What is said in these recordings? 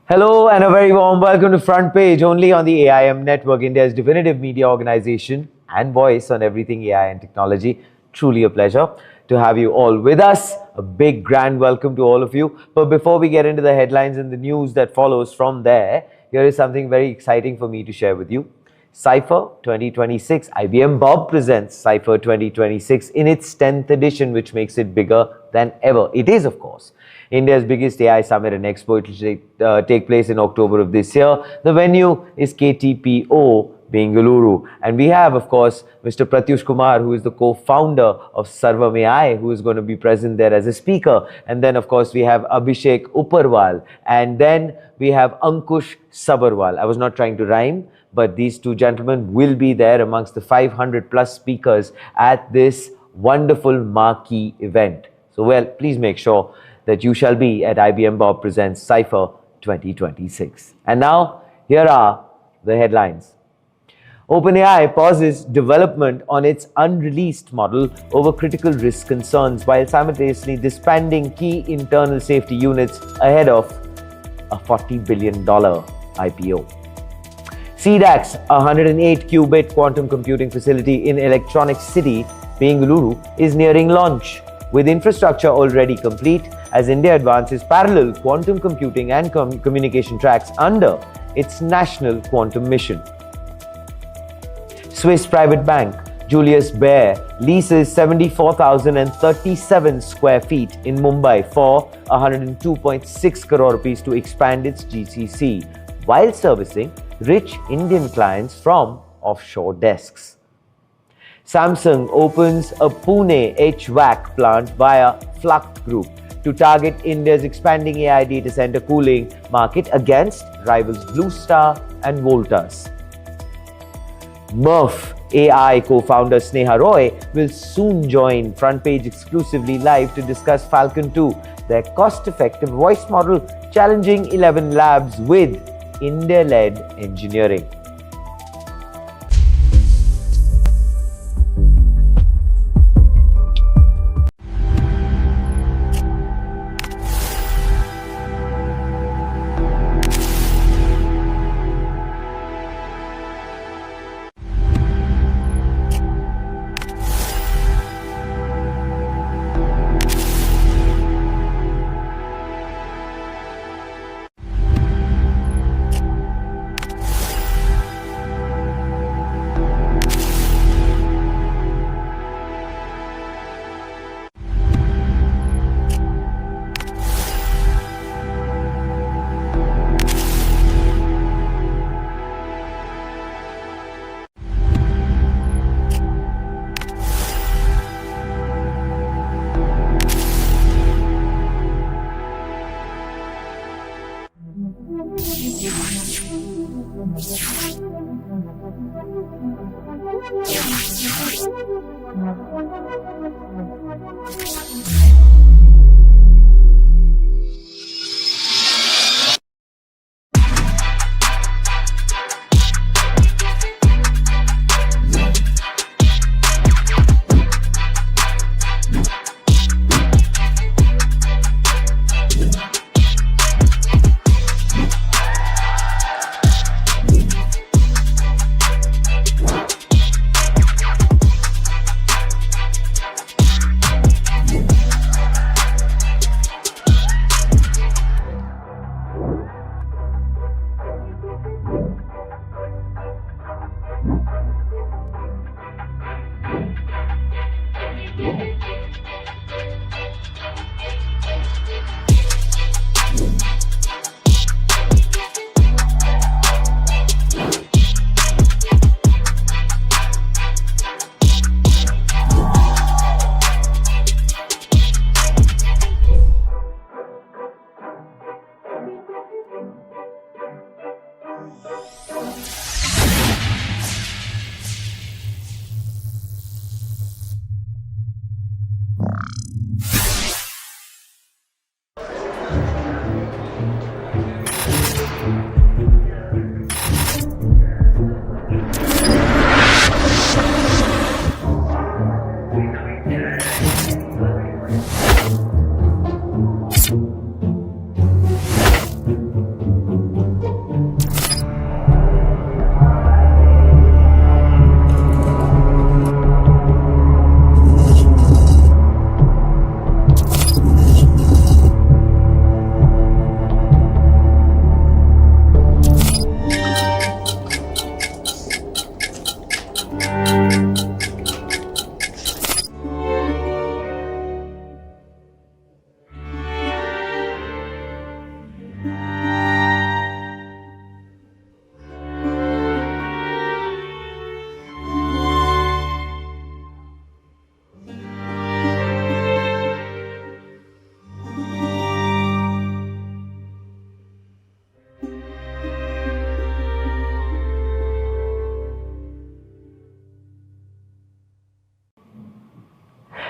Hello and a very warm welcome to Front Page, only on the AIM Network, India's definitive media organization and voice on everything AI and technology. Truly a pleasure to have you all with us. A big grand welcome to all of you. But before we get into the headlines and the news that follows from there, here is something very exciting for me to share with you. Cypher 2026, IBM Bob presents Cypher 2026 in its 10th edition, which makes it bigger than ever. It is, of course, India's biggest AI summit and expo. It will take place in October of this year. The venue is KTPO, Bengaluru. And we have, of course, Mr. Pratyush Kumar, who is the co-founder of Sarvam AI, who is going to be present there as a speaker. And then, of course, we have Abhishek Upperwal. And then we have Ankush Sabarwal. I was not trying to rhyme, but these two gentlemen will be there amongst the 500 plus speakers at this wonderful marquee event. So, well, please make sure that you shall be at IBM Bob Presents Cypher 2026. And now, here are the headlines. OpenAI pauses development on its unreleased model over critical risk concerns while simultaneously disbanding key internal safety units ahead of a $40 billion IPO. C-DAC's 108-qubit quantum computing facility in Electronic City, Bengaluru, is nearing launch, with infrastructure already complete as India advances parallel quantum computing and communication tracks under its national quantum mission. Swiss private bank Julius Baer leases 74,037 square feet in Mumbai for 102.6 crore rupees to expand its GCC, while servicing rich Indian clients from offshore desks. Samsung opens a Pune HVAC plant via FläktGroup to target India's expanding AI data center cooling market against rivals Blue Star and Voltas. Murf AI co-founder Sneha Roy will soon join Front Page exclusively live to discuss Falcon 2, their cost-effective voice model challenging ElevenLabs with India-led engineering.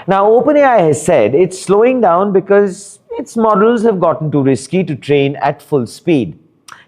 Now, OpenAI has said it's slowing down because its models have gotten too risky to train at full speed.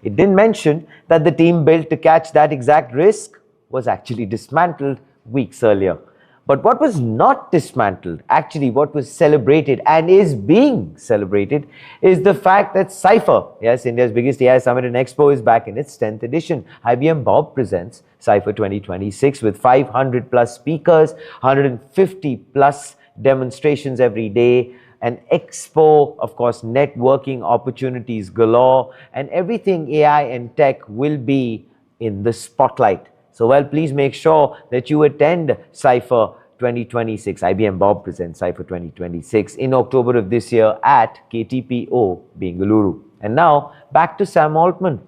It didn't mention that the team built to catch that exact risk was actually dismantled weeks earlier. But what was not dismantled, actually what was celebrated and is being celebrated, is the fact that Cypher, yes, India's biggest AI summit and expo, is back in its 10th edition. IBM Bob presents Cypher 2026 with 500 plus speakers, 150 plus demonstrations every day, an expo, of course, networking opportunities galore, and everything AI and tech will be in the spotlight. So, well, please make sure that you attend Cypher 2026. IBM Bob presents Cypher 2026 in October of this year at KTPO, Bengaluru. And now, back to Sam Altman.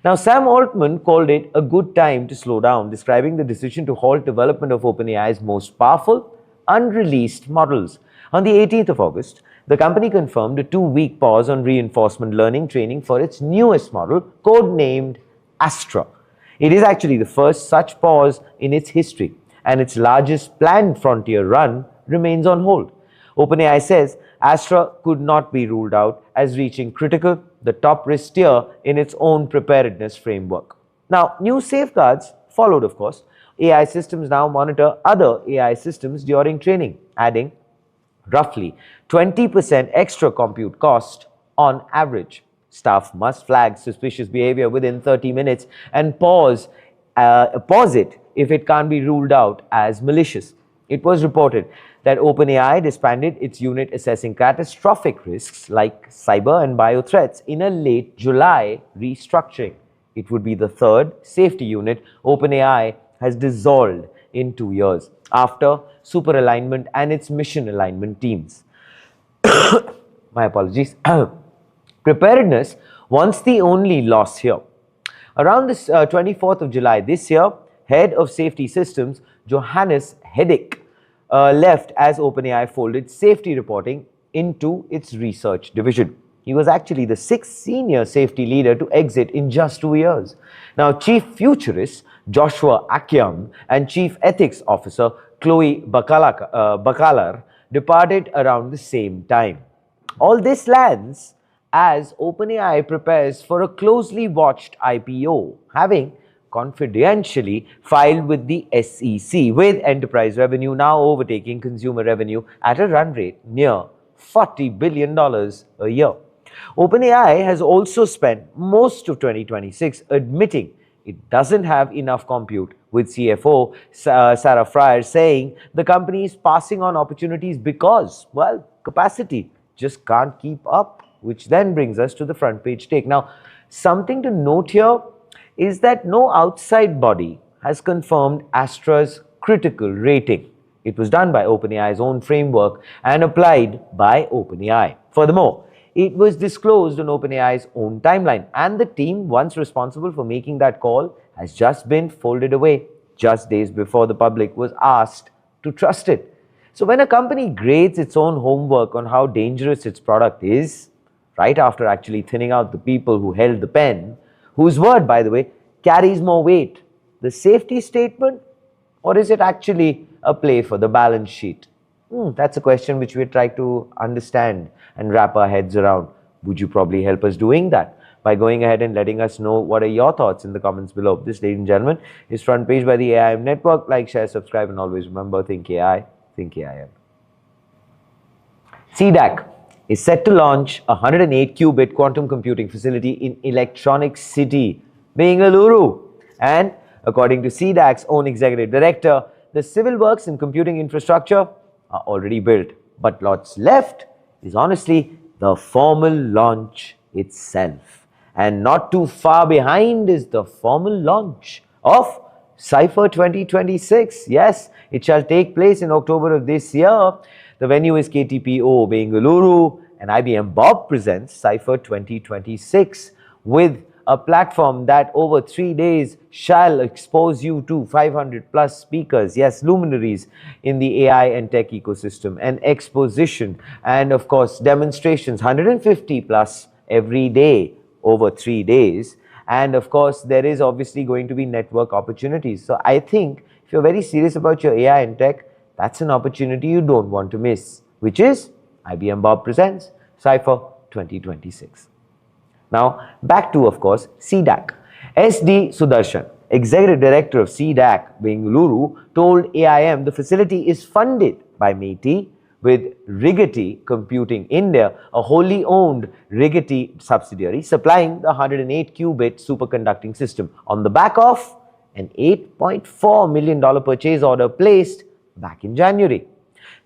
Now, Sam Altman called it a good time to slow down, describing the decision to halt development of OpenAI's most powerful, unreleased models. On the 18th of August, the company confirmed a 2-week pause on reinforcement learning training for its newest model, codenamed Astra. It is actually the first such pause in its history, and its largest planned frontier run remains on hold. OpenAI says Astra could not be ruled out as reaching critical, the top risk tier in its own preparedness framework. Now, new safeguards followed, of course. AI systems now monitor other AI systems during training, adding roughly 20% extra compute cost on average. Staff must flag suspicious behavior within 30 minutes and pause it if it can't be ruled out as malicious. It was reported that OpenAI disbanded its unit assessing catastrophic risks like cyber and bio threats in a late July restructuring. It would be the third safety unit OpenAI has dissolved in 2 years after super alignment and its mission alignment teams. My apologies. Preparedness once the only loss here. Around this 24th of July this year, head of safety systems Johannes Hedick left as OpenAI folded safety reporting into its research division. He was actually the 6th senior safety leader to exit in just 2 years. Now, Chief Futurist Joshua Akyam and Chief Ethics Officer Chloe Bakalar departed around the same time. All this lands as OpenAI prepares for a closely watched IPO, having confidentially filed with the SEC, with enterprise revenue now overtaking consumer revenue at a run rate near $40 billion a year. OpenAI has also spent most of 2026 admitting it doesn't have enough compute, with CFO Sarah Fryer saying the company is passing on opportunities because, well, capacity just can't keep up, which then brings us to the front page take. Now, something to note here is that no outside body has confirmed Astra's critical rating. It was done by OpenAI's own framework and applied by OpenAI. Furthermore, it was disclosed on OpenAI's own timeline, and the team once responsible for making that call has just been folded away just days before the public was asked to trust it. So when a company grades its own homework on how dangerous its product is, right after actually thinning out the people who held the pen, whose word, by the way, carries more weight, the safety statement, or is it actually a play for the balance sheet? That's a question which we try to understand and wrap our heads around. Would you probably help us doing that by going ahead and letting us know what are your thoughts in the comments below? This, ladies and gentlemen, is Front Page by the AIM Network. Like, share, subscribe, and always remember, think AI, think AIM. C-DAC is set to launch a 108-qubit quantum computing facility in Electronic City, Bengaluru. And according to C-DAC's own executive director, the civil works and computing infrastructure are already built. But what's left is honestly the formal launch itself. And not too far behind is the formal launch of Cypher 2026. Yes, it shall take place in October of this year. The venue is KTPO, Bengaluru, and IBM Bob presents Cypher 2026 with a platform that over 3 days shall expose you to 500 plus speakers, yes, luminaries in the AI and tech ecosystem, an exposition and of course demonstrations, 150 plus every day over 3 days. And of course, there is obviously going to be network opportunities. So I think if you're very serious about your AI and tech, that's an opportunity you don't want to miss, which is IBM Bob presents Cypher 2026. Now, back to, of course, C-DAC. SD Sudarshan, Executive Director of C-DAC, Bengaluru, told AIM the facility is funded by MeitY with Rigetti Computing India, a wholly owned Rigetti subsidiary, supplying the 108 qubit superconducting system on the back of an $8.4 million purchase order placed back in January.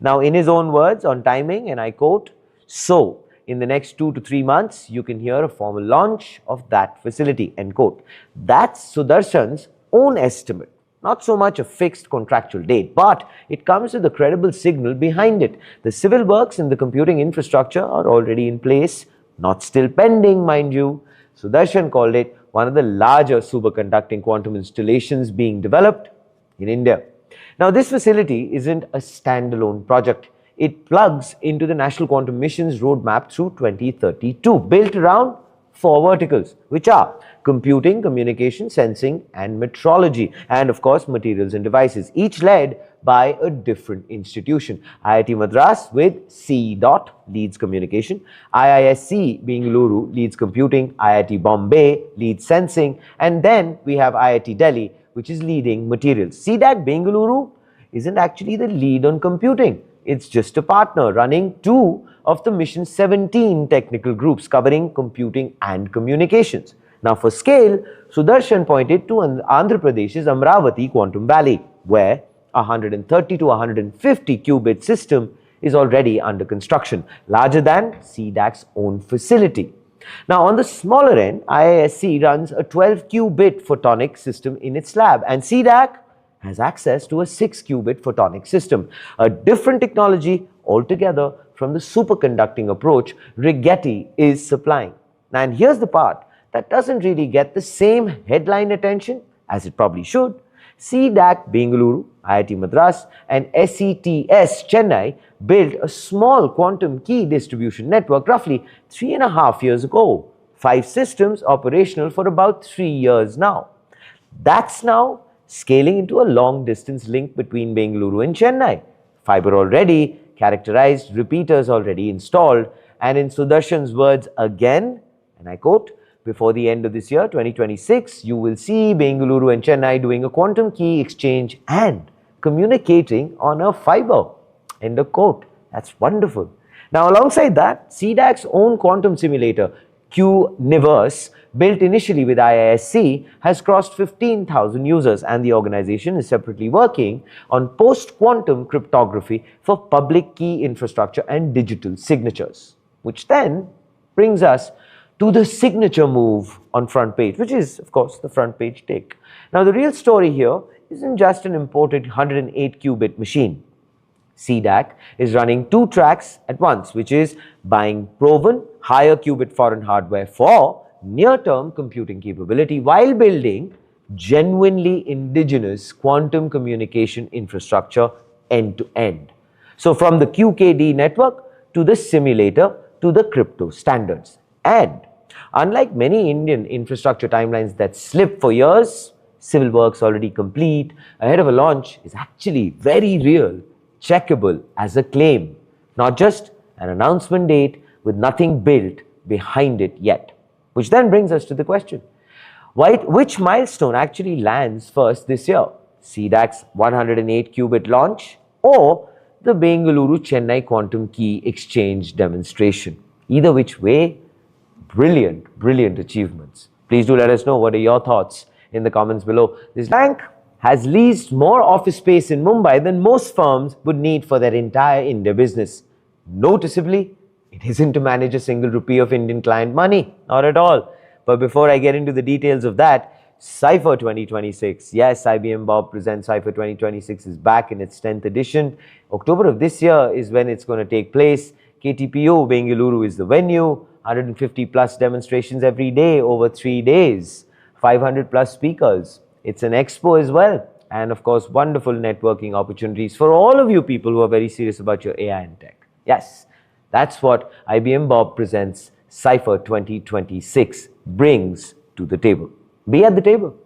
Now, in his own words on timing, and I quote, "So, in the next 2 to 3 months, you can hear a formal launch of that facility," end quote. That's Sudarshan's own estimate. Not so much a fixed contractual date, but it comes with a credible signal behind it. The civil works and the computing infrastructure are already in place, not still pending, mind you. Sudarshan called it one of the larger superconducting quantum installations being developed in India. Now, this facility isn't a standalone project. It plugs into the National Quantum Mission's roadmap through 2032, built around 4 verticals, which are computing, communication, sensing, and metrology, and of course, materials and devices, each led by a different institution. IIT Madras with C-DAC leads communication, IISc Bengaluru leads computing, IIT Bombay leads sensing, and then we have IIT Delhi, which is leading materials. C-DAC Bengaluru isn't actually the lead on computing. It's just a partner running 2 of the mission's 17 technical groups covering computing and communications. Now, for scale, Sudarshan pointed to Andhra Pradesh's Amravati Quantum Valley, where a 130 to 150 qubit system is already under construction, larger than C-DAC's own facility. Now, on the smaller end, IISc runs a 12 qubit photonic system in its lab, and C-DAC has access to a 6 qubit photonic system, a different technology altogether from the superconducting approach Rigetti is supplying. And here's the part that doesn't really get the same headline attention as it probably should. C-DAC Bengaluru, IIT Madras, and SETS Chennai built a small quantum key distribution network roughly 3.5 years ago. 5 systems operational for about 3 years now. That's now scaling into a long-distance link between Bengaluru and Chennai. Fiber already, characterized repeaters already installed, and in Sudarshan's words again, and I quote, "Before the end of this year, 2026, you will see Bengaluru and Chennai doing a quantum key exchange and communicating on a fiber," end of quote. That's wonderful. Now, alongside that, C-DAC's own quantum simulator, Qniverse, built initially with IISc, has crossed 15,000 users, and the organization is separately working on post-quantum cryptography for public key infrastructure and digital signatures. Which then brings us to the signature move on front page, which is, of course, the front page tick. Now, the real story here isn't just an imported 108 qubit machine. C-DAC is running 2 tracks at once, which is buying proven higher qubit foreign hardware for near-term computing capability while building genuinely indigenous quantum communication infrastructure end-to-end. So from the QKD network to the simulator to the crypto standards. And unlike many Indian infrastructure timelines that slip for years, civil works already complete ahead of a launch is actually very real, checkable as a claim, not just an announcement date with nothing built behind it yet. Which then brings us to the question, which milestone actually lands first this year? C-DAC's 108 qubit launch or the Bengaluru Chennai quantum key exchange demonstration? Either which way, brilliant, brilliant achievements. Please do let us know what are your thoughts in the comments below. This bank has leased more office space in Mumbai than most firms would need for their entire India business. Noticeably, it isn't to manage a single rupee of Indian client money, not at all. But before I get into the details of that, Cypher 2026. Yes, IBM Bob presents Cypher 2026 is back in its 10th edition. October of this year is when it's going to take place. KTPO Bengaluru is the venue. 150 plus demonstrations every day over 3 days. 500 plus speakers. It's an expo as well. And of course, wonderful networking opportunities for all of you people who are very serious about your AI and tech. Yes, that's what IBM Bob presents Cypher 2026 brings to the table. Be at the table.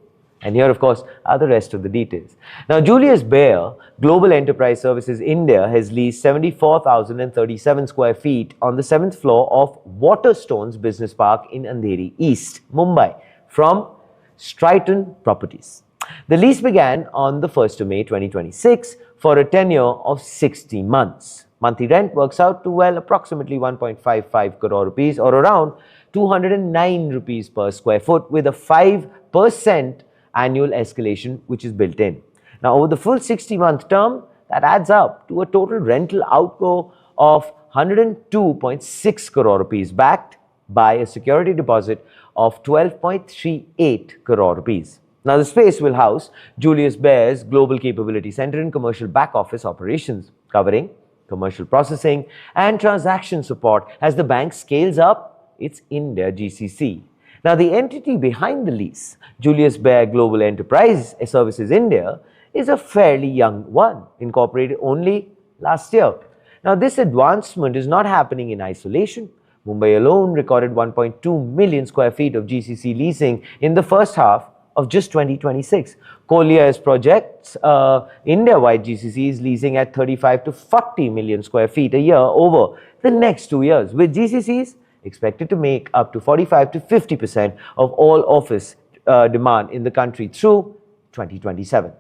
And here, of course, are the rest of the details. Now, Julius Baer, Global Enterprise Services India, has leased 74,037 square feet on the 7th floor of Waterstone's Business Park in Andheri East, Mumbai, from Striton Properties. The lease began on the 1st of May 2026 for a tenure of 60 months. Monthly rent works out to, well, approximately 1.55 crore rupees or around 209 rupees per square foot with a 5% annual escalation which is built in. Now, over the full 60-month term, that adds up to a total rental outgo of 102.6 crore rupees backed by a security deposit of 12.38 crore rupees. Now, the space will house Julius Baer's Global Capability Center and Commercial Back Office Operations, covering commercial processing and transaction support as the bank scales up its India GCC. Now, the entity behind the lease, Julius Baer Global Enterprise Services India, is a fairly young one, incorporated only last year. Now, this advancement is not happening in isolation. Mumbai alone recorded 1.2 million square feet of GCC leasing in the first half of just 2026. Colliers projects India-wide GCCs leasing at 35 to 40 million square feet a year over the next 2 years, with GCCs expected to make up to 45 to 50% of all office demand in the country through 2027.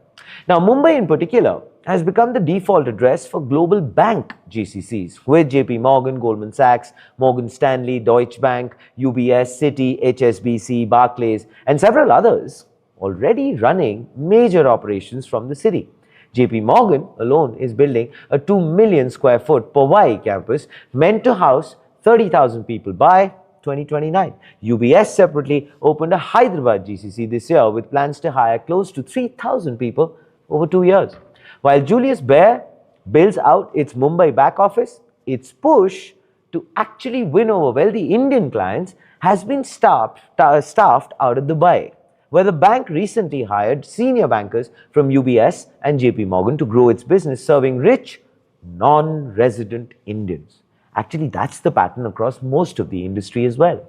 Now, Mumbai in particular has become the default address for global bank GCCs, with JP Morgan, Goldman Sachs, Morgan Stanley, Deutsche Bank, UBS, Citi, HSBC, Barclays, and several others already running major operations from the city. JP Morgan alone is building a 2 million square foot Powai campus meant to house 30,000 people by 2029. UBS separately opened a Hyderabad GCC this year with plans to hire close to 3,000 people over 2 years. While Julius Baer builds out its Mumbai back office, its push to actually win over wealthy Indian clients has been staffed out of Dubai, where the bank recently hired senior bankers from UBS and JP Morgan to grow its business serving rich, non-resident Indians. Actually, that's the pattern across most of the industry as well.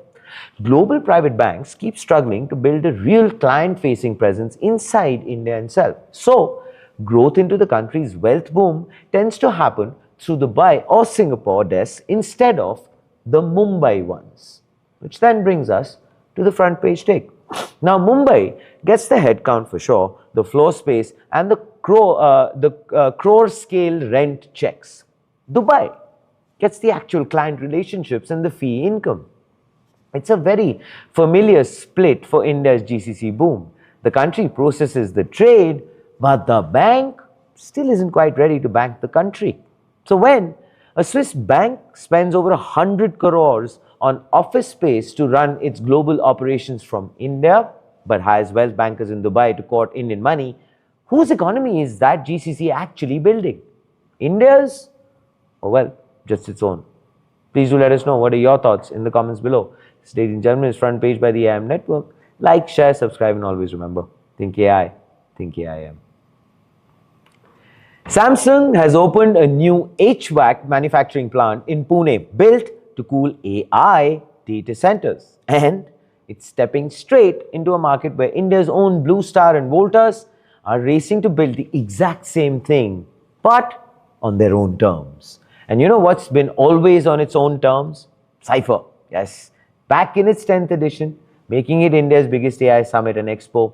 Global private banks keep struggling to build a real client-facing presence inside India itself. So, growth into the country's wealth boom tends to happen through Dubai or Singapore desks instead of the Mumbai ones, which then brings us to the front page take. Now, Mumbai gets the headcount for sure, the floor space, and the crore scale rent checks. Dubai gets the actual client relationships and the fee income. It's a very familiar split for India's GCC boom. The country processes the trade, but the bank still isn't quite ready to bank the country. So when a Swiss bank spends over 100 crores on office space to run its global operations from India, but hires wealth bankers in Dubai to court Indian money, whose economy is that GCC actually building? India's? Oh well, just its own. Please do let us know what are your thoughts in the comments below. Ladies and gentlemen, it's front page by the IIM Network. Like, share, subscribe, and always remember, think AI, think AIM. Samsung has opened a new HVAC manufacturing plant in Pune, built to cool AI data centers. And it's stepping straight into a market where India's own Blue Star and Voltas are racing to build the exact same thing, but on their own terms. And you know what's been always on its own terms? Cypher. Yes, back in its 10th edition, making it India's biggest AI summit and expo.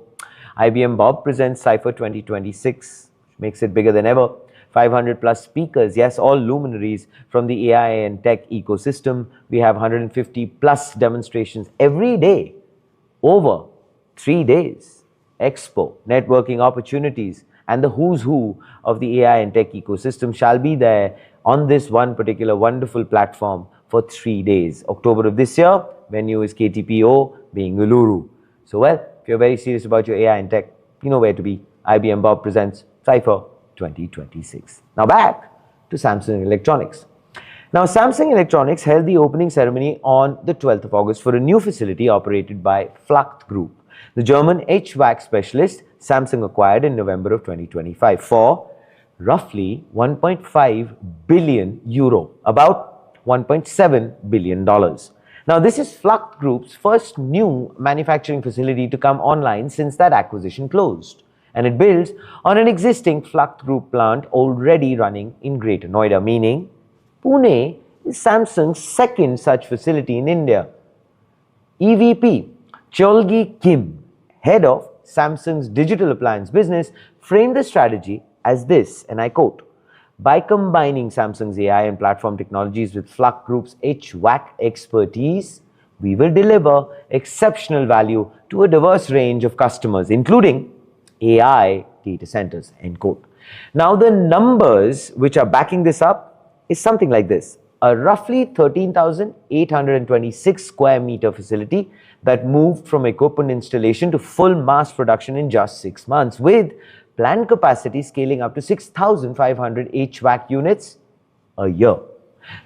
IBM Bob presents Cypher 2026, which makes it bigger than ever. 500 plus speakers, yes, all luminaries from the AI and tech ecosystem. We have 150 plus demonstrations every day, over 3 days. Expo, networking opportunities, and the who's who of the AI and tech ecosystem shall be there on this one particular wonderful platform for 3 days. October of this year, venue is KTPO Bengaluru. So well, if you're very serious about your AI and tech, you know where to be. IBM Bob presents Cypher 2026. Now back to Samsung Electronics. Now, Samsung Electronics held the opening ceremony on the 12th of August for a new facility operated by FläktGroup, the German HVAC specialist Samsung acquired in November of 2025 for roughly 1.5 billion euro, about $1.7 billion. Now, this is FläktGroup's first new manufacturing facility to come online since that acquisition closed, and it builds on an existing FläktGroup plant already running in Greater Noida, meaning Pune is Samsung's second such facility in India. EVP Cholgi Kim, head of Samsung's digital appliance business, framed the strategy as this, and I quote, "By combining Samsung's AI and platform technologies with FläktGroup's HVAC expertise, we will deliver exceptional value to a diverse range of customers, including AI data centers," end quote. Now, the numbers which are backing this up is something like this. A roughly 13,826 square meter facility that moved from equipment installation to full mass production in just 6 months, with planned capacity scaling up to 6,500 HVAC units a year.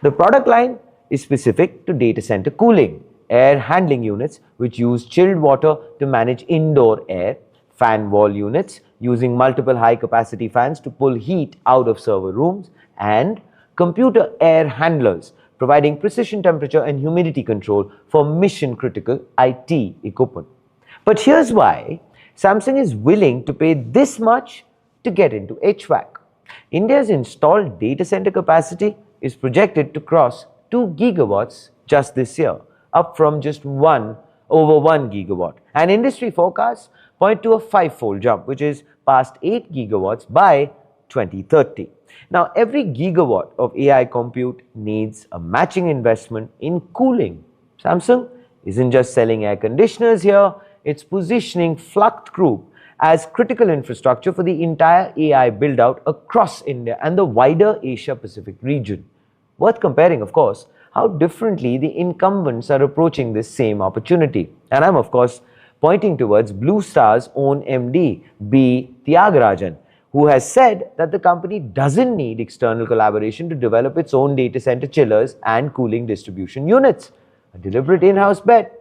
The product line is specific to data center cooling, air handling units which use chilled water to manage indoor air, fan wall units using multiple high capacity fans to pull heat out of server rooms, and computer air handlers providing precision temperature and humidity control for mission critical IT equipment. But here's why Samsung is willing to pay this much to get into HVAC. India's installed data center capacity is projected to cross 2 gigawatts just this year, up from just over 1 gigawatt. And industry forecasts point to a 5-fold jump, which is past 8 gigawatts by 2030. Now, every gigawatt of AI compute needs a matching investment in cooling. Samsung isn't just selling air conditioners here, it's positioning FläktGroup as critical infrastructure for the entire AI build-out across India and the wider Asia-Pacific region. Worth comparing, of course, how differently the incumbents are approaching this same opportunity. And I'm, of course, pointing towards Blue Star's own MD, B. Tyagarajan, who has said that the company doesn't need external collaboration to develop its own data center chillers and cooling distribution units. A deliberate in-house bet.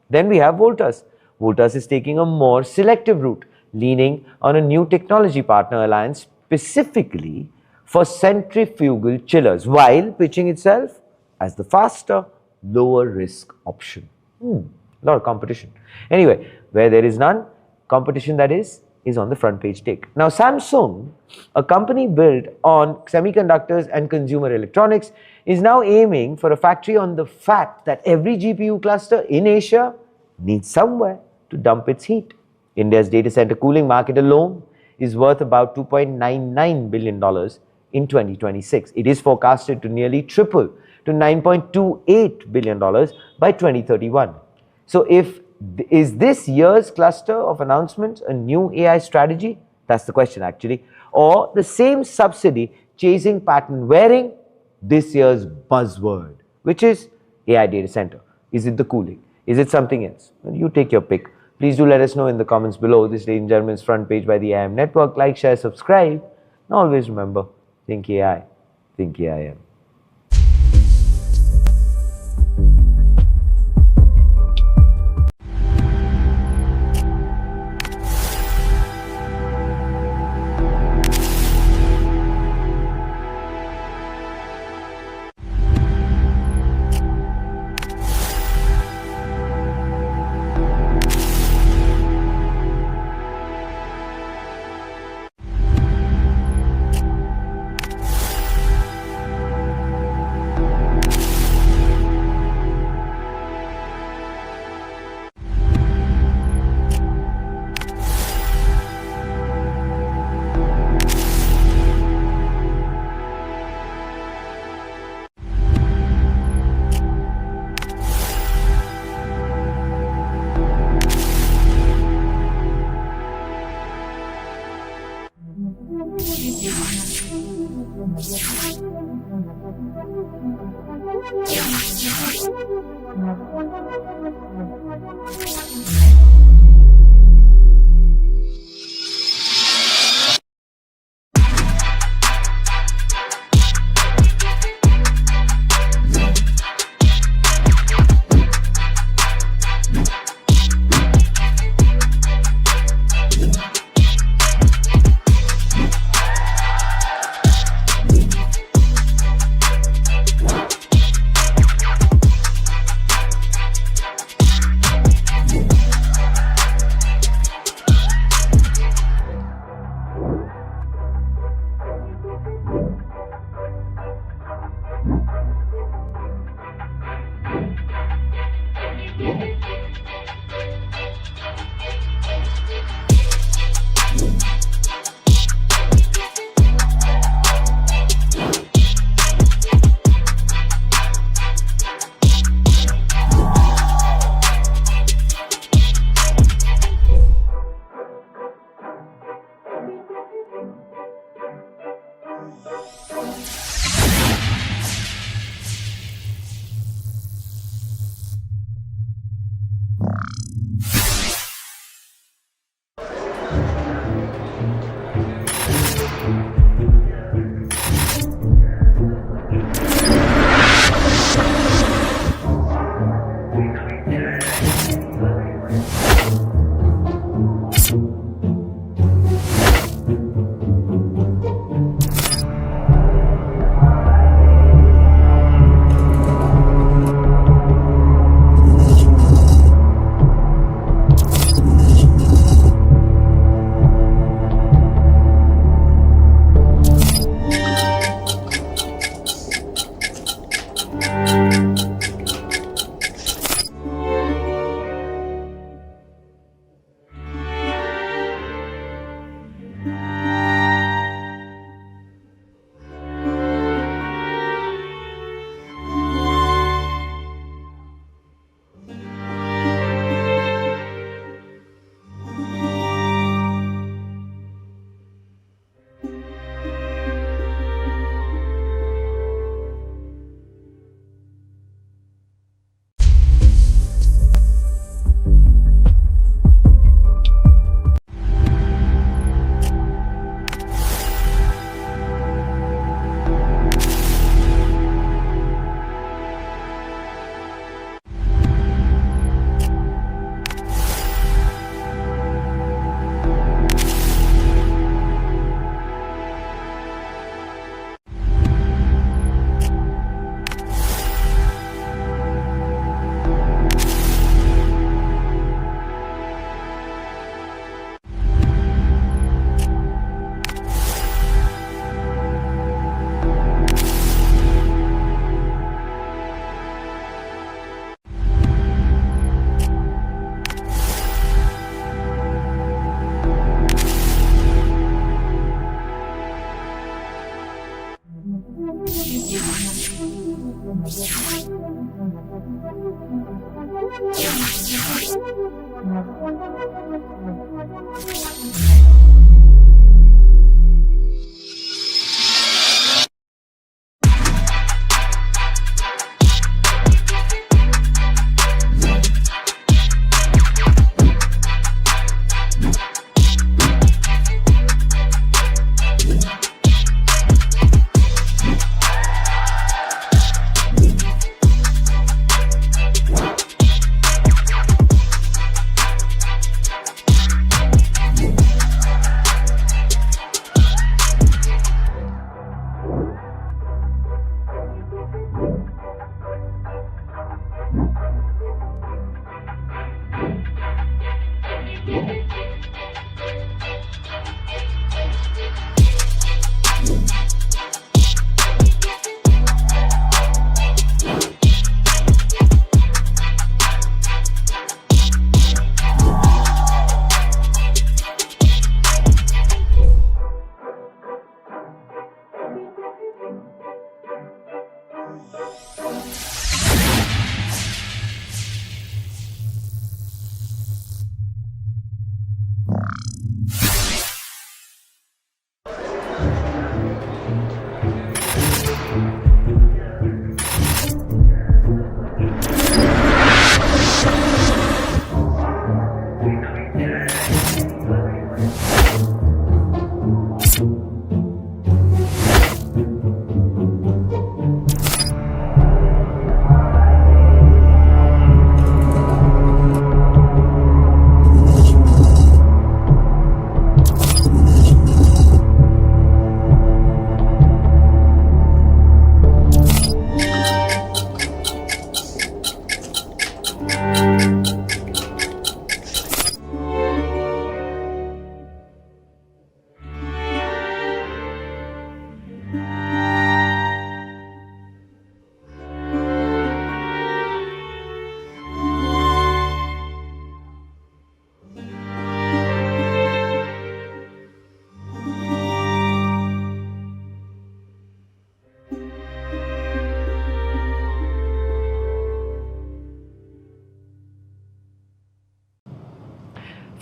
Then we have Voltas. Voltas is taking a more selective route, leaning on a new technology partner alliance specifically for centrifugal chillers, while pitching itself as the faster, lower risk option. A lot of competition. Anyway, where there is none, competition that is on the front page take. Now, Samsung, a company built on semiconductors and consumer electronics, is now aiming for a factory on the fact that every GPU cluster in Asia needs somewhere to dump its heat. India's data center cooling market alone is worth about $2.99 billion in 2026. It is forecasted to nearly triple to $9.28 billion by 2031. So is this year's cluster of announcements a new AI strategy? That's the question actually. Or the same subsidy chasing pattern wearing this year's buzzword, which is AI data center. Is it the cooling? Is it something else? Well, you take your pick. Please do let us know in the comments below. This, ladies and gentlemen, is Front Page by the IM Network. Like, share, subscribe. And always remember, think AI, think AIM.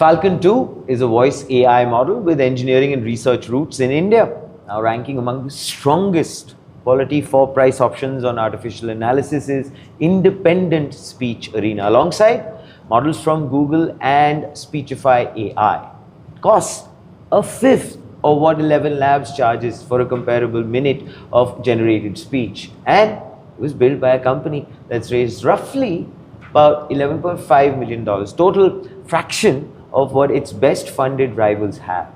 Falcon 2 is a voice AI model with engineering and research roots in India, now ranking among the strongest quality for price options on artificial analysis's independent speech arena, alongside models from Google and Speechify AI. It costs a fifth of what ElevenLabs charges for a comparable minute of generated speech, and it was built by a company that's raised roughly about $11.5 million, total fraction of what its best funded rivals have.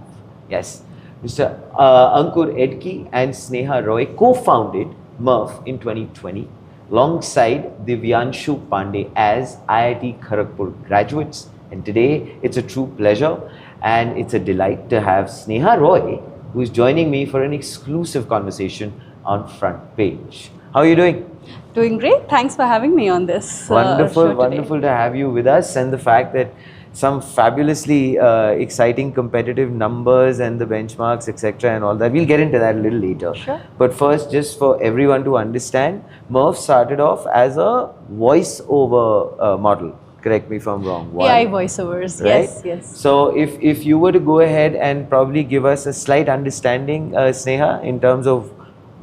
Yes, Mr. Ankur Edki and Sneha Roy co-founded Murf in 2020 alongside Divyanshu Pandey as IIT Kharagpur graduates. And today it's a true pleasure and it's a delight to have Sneha Roy, who is joining me for an exclusive conversation on Front Page. How are you doing? Doing great. Thanks for having me on this wonderful, show wonderful to have you with us, and the fact that some fabulously exciting competitive numbers and the benchmarks, etc. and all that. We'll get into that a little later. Sure. But first, just for everyone to understand, Murf started off as a voice-over model. Correct me if I'm wrong. AI voiceovers, right? yes, yes. So if you were to go ahead and probably give us a slight understanding, Sneha, in terms of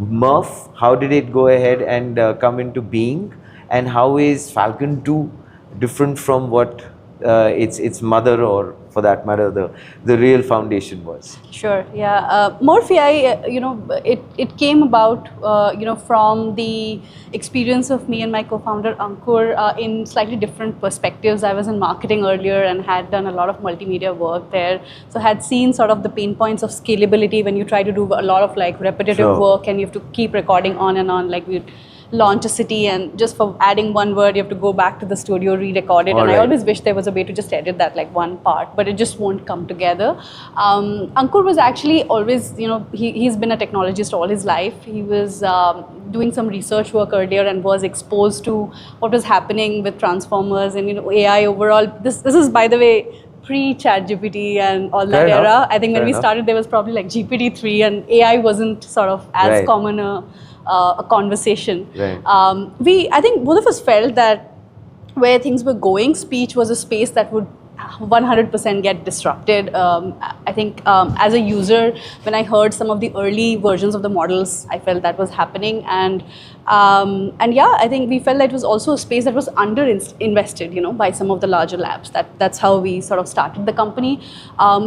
Murf, how did it go ahead and come into being, and how is Falcon 2 different from what its mother, or for that matter the real foundation was? Sure, yeah. Murf AI, it came about from the experience of me and my co-founder Ankur in slightly different perspectives. I was in marketing earlier and had done a lot of multimedia work there, so had seen sort of the pain points of scalability when you try to do a lot of like repetitive work and you have to keep recording on and on. Like we launch a city and just for adding one word you have to go back to the studio, re-record it. I always wish there was a way to just edit that like one part, but it just won't come together. Ankur was actually always, he's been a technologist all his life. He was doing some research work earlier and was exposed to what was happening with transformers and AI overall. This is, by the way, pre-ChatGPT and all that era. I think when we started there was probably like GPT-3 and AI wasn't sort of as common a conversation. Right. I think both of us felt that where things were going, speech was a space that would 100% get disrupted. I think as a user, when I heard some of the early versions of the models, I felt that was happening, and yeah, I think we felt that it was also a space that was under invested, by some of the larger labs. That's how we sort of started the company.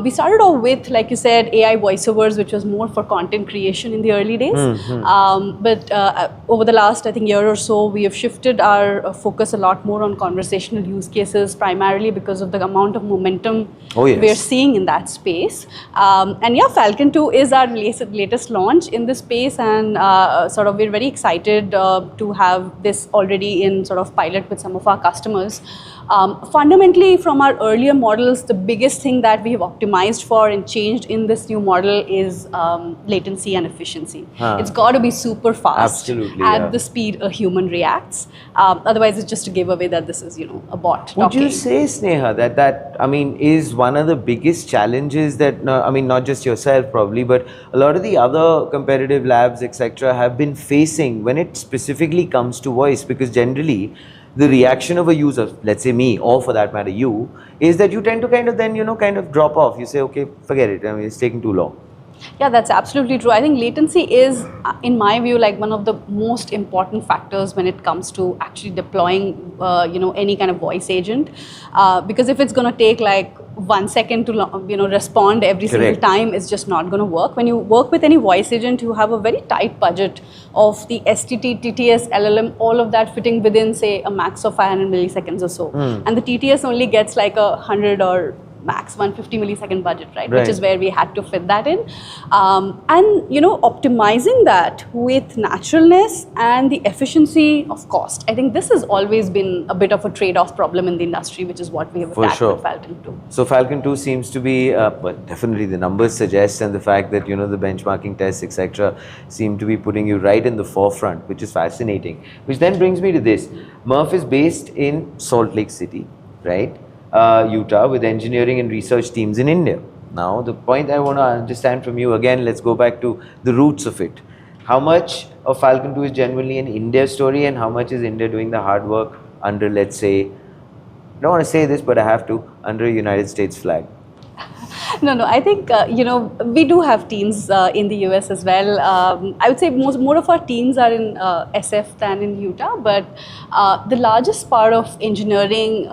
We started off with, like you said, AI voiceovers, which was more for content creation in the early days. But over the last, I think, year or so, we have shifted our focus a lot more on conversational use cases, primarily because of the amount of momentum we're seeing in that space. And yeah, Falcon 2 is our latest launch in this space, and sort of we're very excited to have this already in sort of pilot with some of our customers. Fundamentally, from our earlier models, the biggest thing that we have optimized for and changed in this new model is latency and efficiency. It's got to be super fast at the speed a human reacts. Otherwise, it's just a giveaway that this is, a bot talking. Would you say, Sneha, that I mean, is one of the biggest challenges that, I mean, not just yourself probably, but a lot of the other competitive labs, etc., have been facing when it specifically comes to voice? Because generally, the reaction of a user, let's say me, or for that matter you, is that you tend to kind of then, kind of drop off. You say, okay, forget it, I mean, it's taking too long. Yeah, that's absolutely true. I think latency is, in my view, like one of the most important factors when it comes to actually deploying, any kind of voice agent. Because if it's going to take like 1 second to, respond every single time, it's just not going to work. When you work with any voice agent, you have a very tight budget of the STT, TTS, LLM, all of that fitting within, say, a max of 500 milliseconds or so. And the TTS only gets like 100 or max 150 millisecond budget, right? Which is where we had to fit that in. And, optimizing that with naturalness and the efficiency of cost. I think this has always been a bit of a trade-off problem in the industry, which is what we have attacked with Falcon 2. So Falcon 2 seems to be, but definitely the numbers suggest, and the fact that, the benchmarking tests, etc., seem to be putting you right in the forefront, which is fascinating. Which then brings me to this. Murf is based in Salt Lake City, right? Utah, with engineering and research teams in India. Now, the point I want to understand from you, again, let's go back to the roots of it. How much of Falcon 2 is genuinely an India story, and how much is India doing the hard work under, let's say, I don't want to say this, but I have to, under a United States flag? No, I think, we do have teams in the US as well. I would say more of our teams are in SF than in Utah, but the largest part of engineering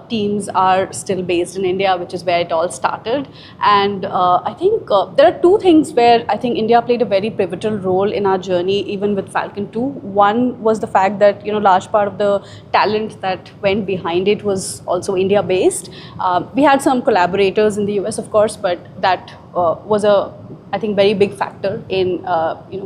teams are still based in India, which is where it all started. And I think there are two things where I think India played a very pivotal role in our journey, even with Falcon 2. One was the fact that, large part of the talent that went behind it was also India based. We had some collaborators in the US, of course, but that was I think, very big factor in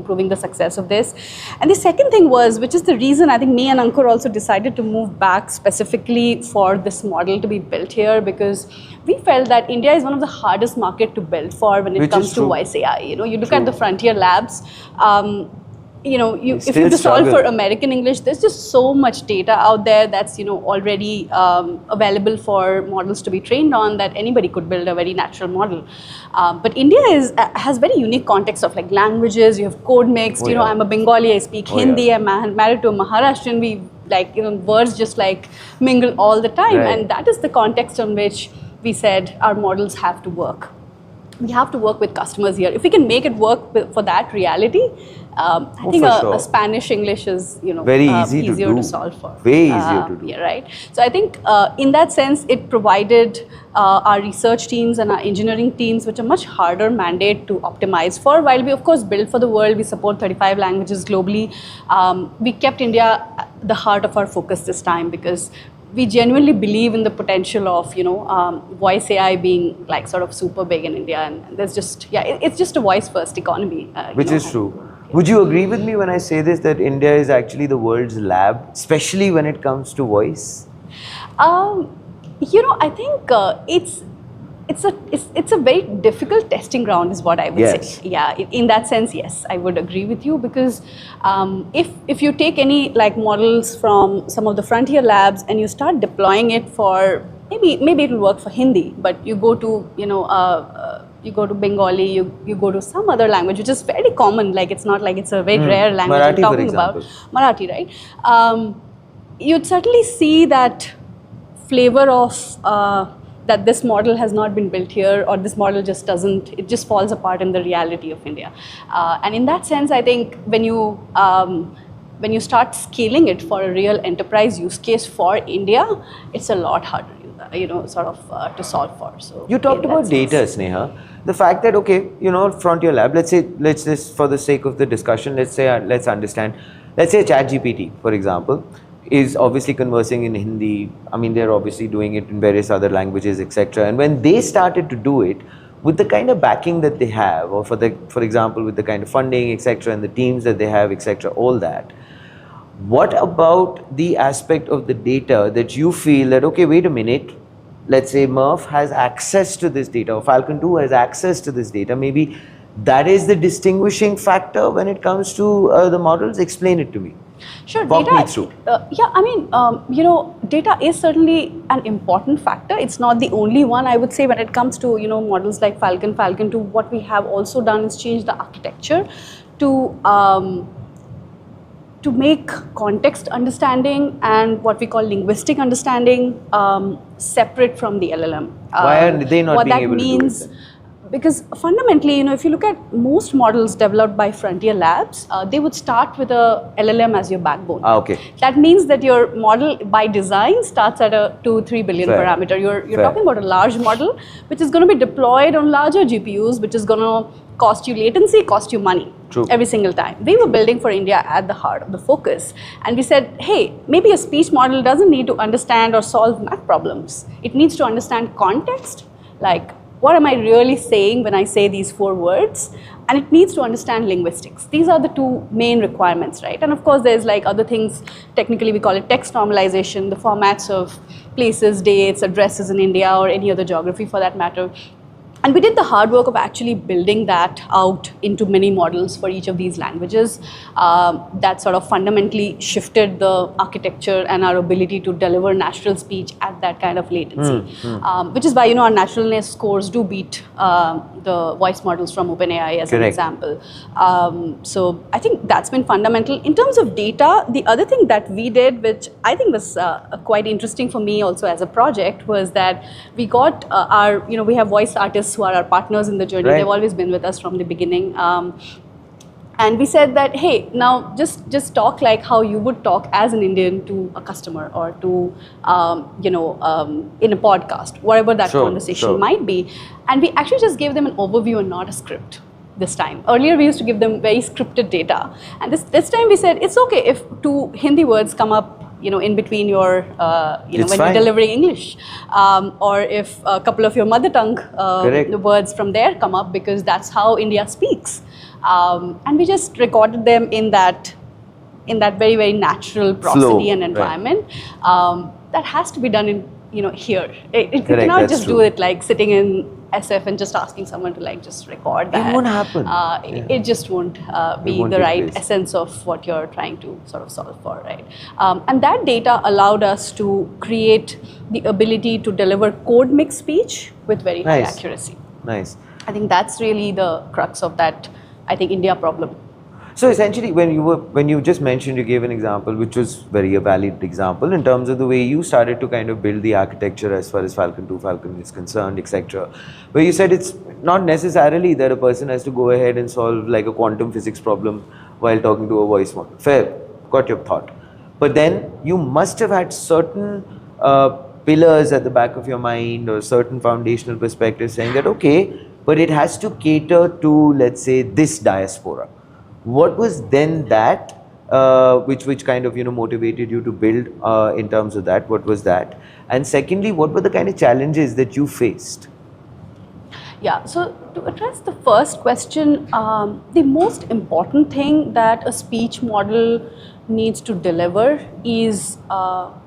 proving the success of this. And the second thing was, which is the reason I think me and Ankur also decided to move back specifically for this model to be built here, because we felt that India is one of the hardest market to build for when it comes to voice AI. You look at the frontier labs. If you have to solve for American English, there's just so much data out there that's already available for models to be trained on, that anybody could build a very natural model. But India has very unique context of like languages. You have code mixed. I'm a Bengali, I speak Hindi. I'm married to a Maharashtrian. We words just like mingle all the time, and that is the context on which we said our models have to work. We have to work with customers here. If we can make it work for that reality, I think a Spanish English is very easier to solve for. Way easier to do. Yeah, right. So I think in that sense, it provided our research teams and our engineering teams which a much harder mandate to optimize for. While we of course build for the world, we support 35 languages globally. We kept India at the heart of our focus this time, because we genuinely believe in the potential of voice AI being like sort of super big in India, and there's just it's just a voice first economy, which is true. Would you agree with me when I say this, that India is actually the world's lab, especially when it comes to voice? I think it's a very difficult testing ground, is what I would say. Yeah, in that sense, yes, I would agree with you, because if you take any models from some of the frontier labs and you start deploying it for maybe it will work for Hindi, but you go to you go to Bengali, you go to some other language which is very common. Like it's not like it's a very rare language Marathi, I'm talking about. Marathi, right? you'd certainly see that flavor of that this model has not been built here, or this model just doesn't, it just falls apart in the reality of India. And in that sense, I think when you start scaling it for a real enterprise use case for India, it's a lot harder, sort of to solve for. So you talked about data, Sneha. The fact that, okay, Frontier Lab, let's just for the sake of the discussion, let's understand, let's say ChatGPT, for example, is obviously conversing in Hindi. I mean, they're obviously doing it in various other languages, etc. And when they started to do it, with the kind of backing that they have, or for example, with the kind of funding, etc., and the teams that they have, etc., all that, what about the aspect of the data that you feel that, okay, wait a minute, let's say Murf has access to this data, or Falcon 2 has access to this data, maybe that is the distinguishing factor when it comes to the models? Explain it to me. Sure, Walk me through. Yeah, I mean, data is certainly an important factor. It's not the only one, I would say, when it comes to, models like Falcon 2. What we have also done is change the architecture to make context understanding and what we call linguistic understanding separate from the LLM. Why are they not being able to do it? Because fundamentally, if you look at most models developed by Frontier Labs, they would start with a LLM as your backbone. Okay. That means that your model by design starts at a 2-3 billion parameter. You're talking about a large model, which is going to be deployed on larger GPUs, which is going to cost you latency, cost you money. True. Every single time. We were building for India at the heart of the focus. And we said, hey, maybe a speech model doesn't need to understand or solve math problems. It needs to understand context, like, what am I really saying when I say these 4 words? And it needs to understand linguistics. These are the 2 main requirements, right? And of course, there's like other things, technically we call it text normalization, the formats of places, dates, addresses in India or any other geography for that matter. And we did the hard work of actually building that out into many models for each of these languages. That sort of fundamentally shifted the architecture and our ability to deliver natural speech at that kind of latency. Which is why, our naturalness scores do beat the voice models from OpenAI as an example. So I think that's been fundamental. In terms of data, the other thing that we did, which I think was quite interesting for me also as a project, was that we got we have voice artists who are our partners in the journey. They've always been with us from the beginning. And we said that, hey, now just talk like how you would talk as an Indian to a customer or to, in a podcast, whatever that conversation might be. And we actually just gave them an overview and not a script this time. Earlier, we used to give them very scripted data. And this time we said, it's okay if 2 Hindi words come up in between your, when you're delivering English, or if a couple of your mother tongue words from there come up, because that's how India speaks. And we just recorded them in that very, very natural prosody and environment. That has to be done in, here. You cannot just do it like sitting in SF and just asking someone to like just record that. It won't happen. It just won't be the right essence of what you're trying to sort of solve for, right? And that data allowed us to create the ability to deliver code mix speech with very high accuracy. Nice. I think that's really the crux of that, I think, India problem. So essentially, when you just mentioned, you gave an example, which was very a valid example in terms of the way you started to kind of build the architecture as far as Falcon 2 Falcon is concerned, etc. Where you said it's not necessarily that a person has to go ahead and solve like a quantum physics problem while talking to a voice model. Fair, got your thought. But then you must have had certain pillars at the back of your mind or certain foundational perspectives saying that, okay, but it has to cater to, let's say, this diaspora. What was then that which kind of motivated you to build in terms of that? What was that? And secondly, what were the kind of challenges that you faced? Yeah, so to address the first question, the most important thing that a speech model needs to deliver is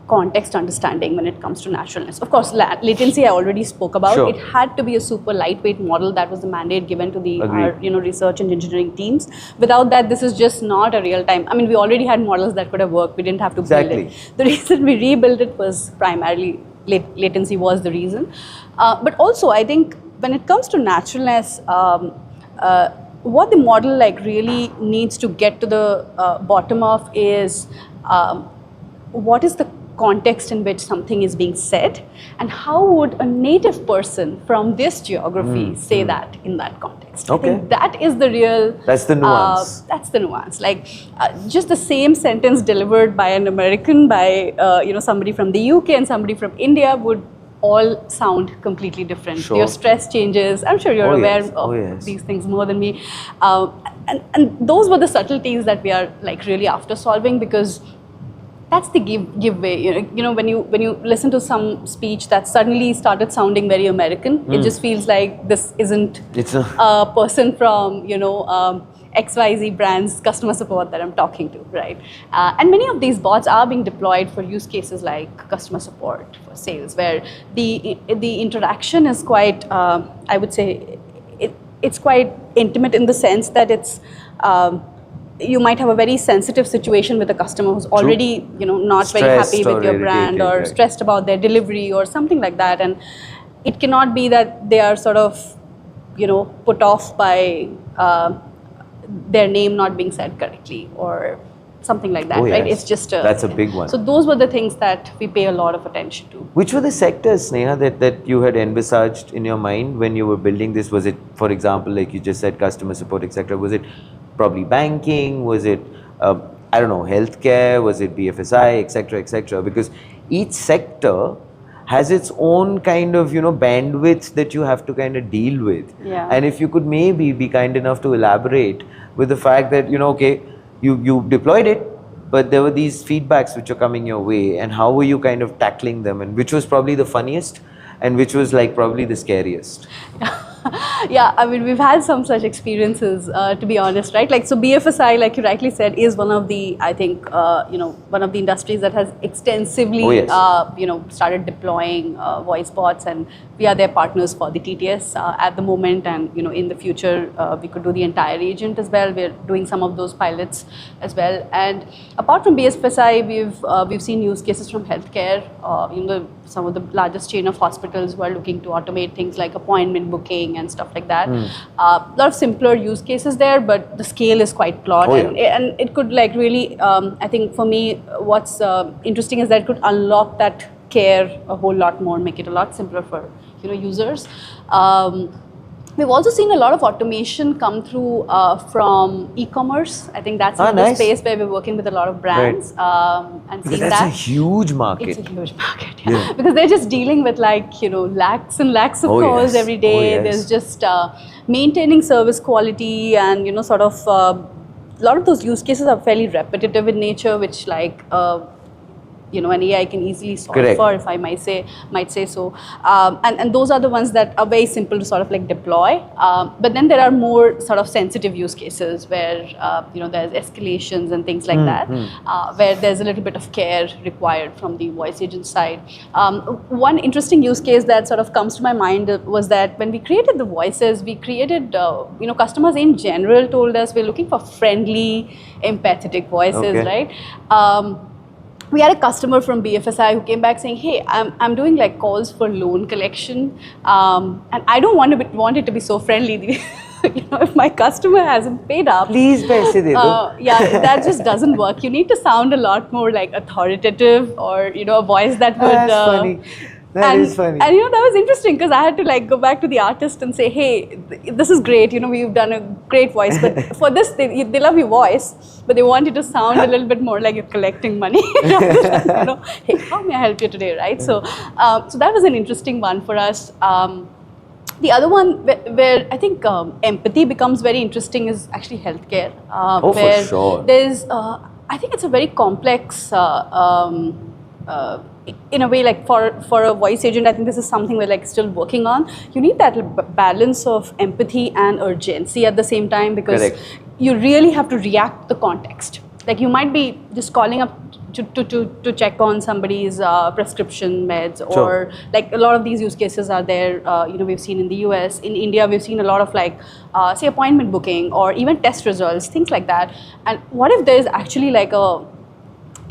context understanding when it comes to naturalness. Of course, latency I already spoke about. It had to be a super lightweight model. That was the mandate given to the research and engineering teams. Without that, this is just not a real time. I mean, we already had models that could have worked. We didn't have to build it. The reason we rebuilt it was primarily latency was the reason. But also, I think when it comes to naturalness, what the model like really needs to get to the bottom of is what is the context in which something is being said, and how would a native person from this geography say that in that context. Okay. I think that is the real... That's the nuance. That's the nuance. Like just the same sentence delivered by an American, by somebody from the UK and somebody from India would all sound completely different. Sure. Your stress changes. I'm sure you're aware of these things more than me. And those were the subtleties that we are like really after solving, because that's the give way. When you listen to some speech that suddenly started sounding very American, it just feels like this isn't a person from XYZ brand's customer support that I'm talking to, right? And many of these bots are being deployed for use cases like customer support, for sales, where the interaction is quite, I would say, it's quite intimate in the sense that it's. You might have a very sensitive situation with a customer who's already, not stressed, very happy with your brand, or right, stressed about their delivery or something like that. And it cannot be that they are sort of, put off by their name not being said correctly or something like that, right? It's just that's a big one. So those were the things that we pay a lot of attention to. Which were the sectors, Sneha, that you had envisaged in your mind when you were building this? Was it, for example, like you just said, customer support, etc.? Was it probably banking? Was it, I don't know, healthcare? Was it BFSI, etc., etc.? Because each sector has its own kind of, bandwidth that you have to kind of deal with. Yeah. And if you could maybe be kind enough to elaborate with the fact that, okay, you deployed it, but there were these feedbacks which are coming your way, and how were you kind of tackling them, and which was probably the funniest and which was like probably the scariest? Yeah, I mean, we've had some such experiences, to be honest, right? Like, so BFSI, like you rightly said, is one of the, I think, one of the industries that has extensively, started deploying voice bots, and we are their partners for the TTS at the moment, and, in the future, we could do the entire agent as well. We're doing some of those pilots as well. And apart from BFSI, we've seen use cases from healthcare, some of the largest chain of hospitals who are looking to automate things like appointment booking and stuff like that. A lot of simpler use cases there, but the scale is quite plot. And it could like really, I think for me, what's interesting is that it could unlock that care a whole lot more, make it a lot simpler for users. We've also seen a lot of automation come through from e-commerce. I think that's the space where we're working with a lot of brands, and seeing that's a huge market. It's a huge market, because they're just dealing with lakhs and lakhs of calls every day. There's just maintaining service quality, and a lot of those use cases are fairly repetitive in nature, which an AI can easily solve for, if I might say so. And those are the ones that are very simple to sort of like deploy. But then there are more sort of sensitive use cases where, there's escalations and things like that, where there's a little bit of care required from the voice agent side. One interesting use case that sort of comes to my mind was that when we created the voices, we created, customers in general told us we're looking for friendly, empathetic voices, right? We had a customer from BFSI who came back saying, hey, I'm doing like calls for loan collection, and I don't want it to be so friendly. If my customer hasn't paid up, please paise de do. That just doesn't work. You need to sound a lot more like authoritative, or a voice that would. That's funny. That is funny. And that was interesting, because I had to like go back to the artist and say, hey, this is great, we've done a great voice, but for this, they love your voice, but they want you to sound a little bit more like you're collecting money. Hey, how may I help you today, right? So that was an interesting one for us. The other one where I think empathy becomes very interesting is actually healthcare. For sure. There's, I think it's a very complex, in a way, like for a voice agent, I think this is something we're like still working on. You need that balance of empathy and urgency at the same time, because you really have to react to the context. Like you might be just calling up to check on somebody's prescription meds, or like a lot of these use cases are there. We've seen in the US, in India, we've seen a lot of like, say, appointment booking or even test results, things like that. And what if there's actually like a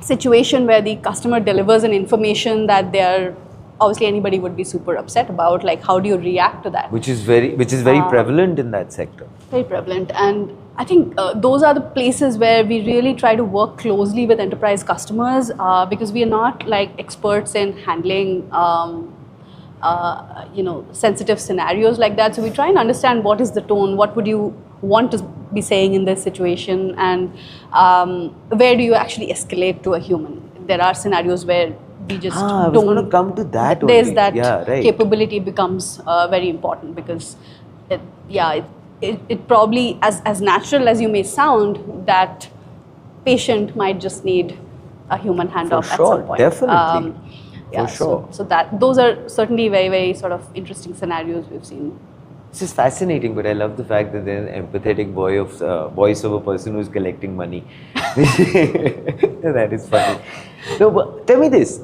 situation where the customer delivers an information that they're obviously anybody would be super upset about? Like, how do you react to that? Which is very prevalent in that sector. Very prevalent. And I think those are the places where we really try to work closely with enterprise customers because we are not like experts in handling sensitive scenarios like that. So we try and understand what is the tone, what would you want to be saying in this situation, and where do you actually escalate to a human. There are scenarios where we just I was going to come to that. There's only. that right. capability becomes very important because it probably, as natural as you may sound, that patient might just need a human handoff at some point. Definitely. Yeah, for sure. So that those are certainly very, very sort of interesting scenarios we've seen. This is fascinating, but I love the fact that there's an empathetic voice of a person who's collecting money. That is funny. No, but tell me this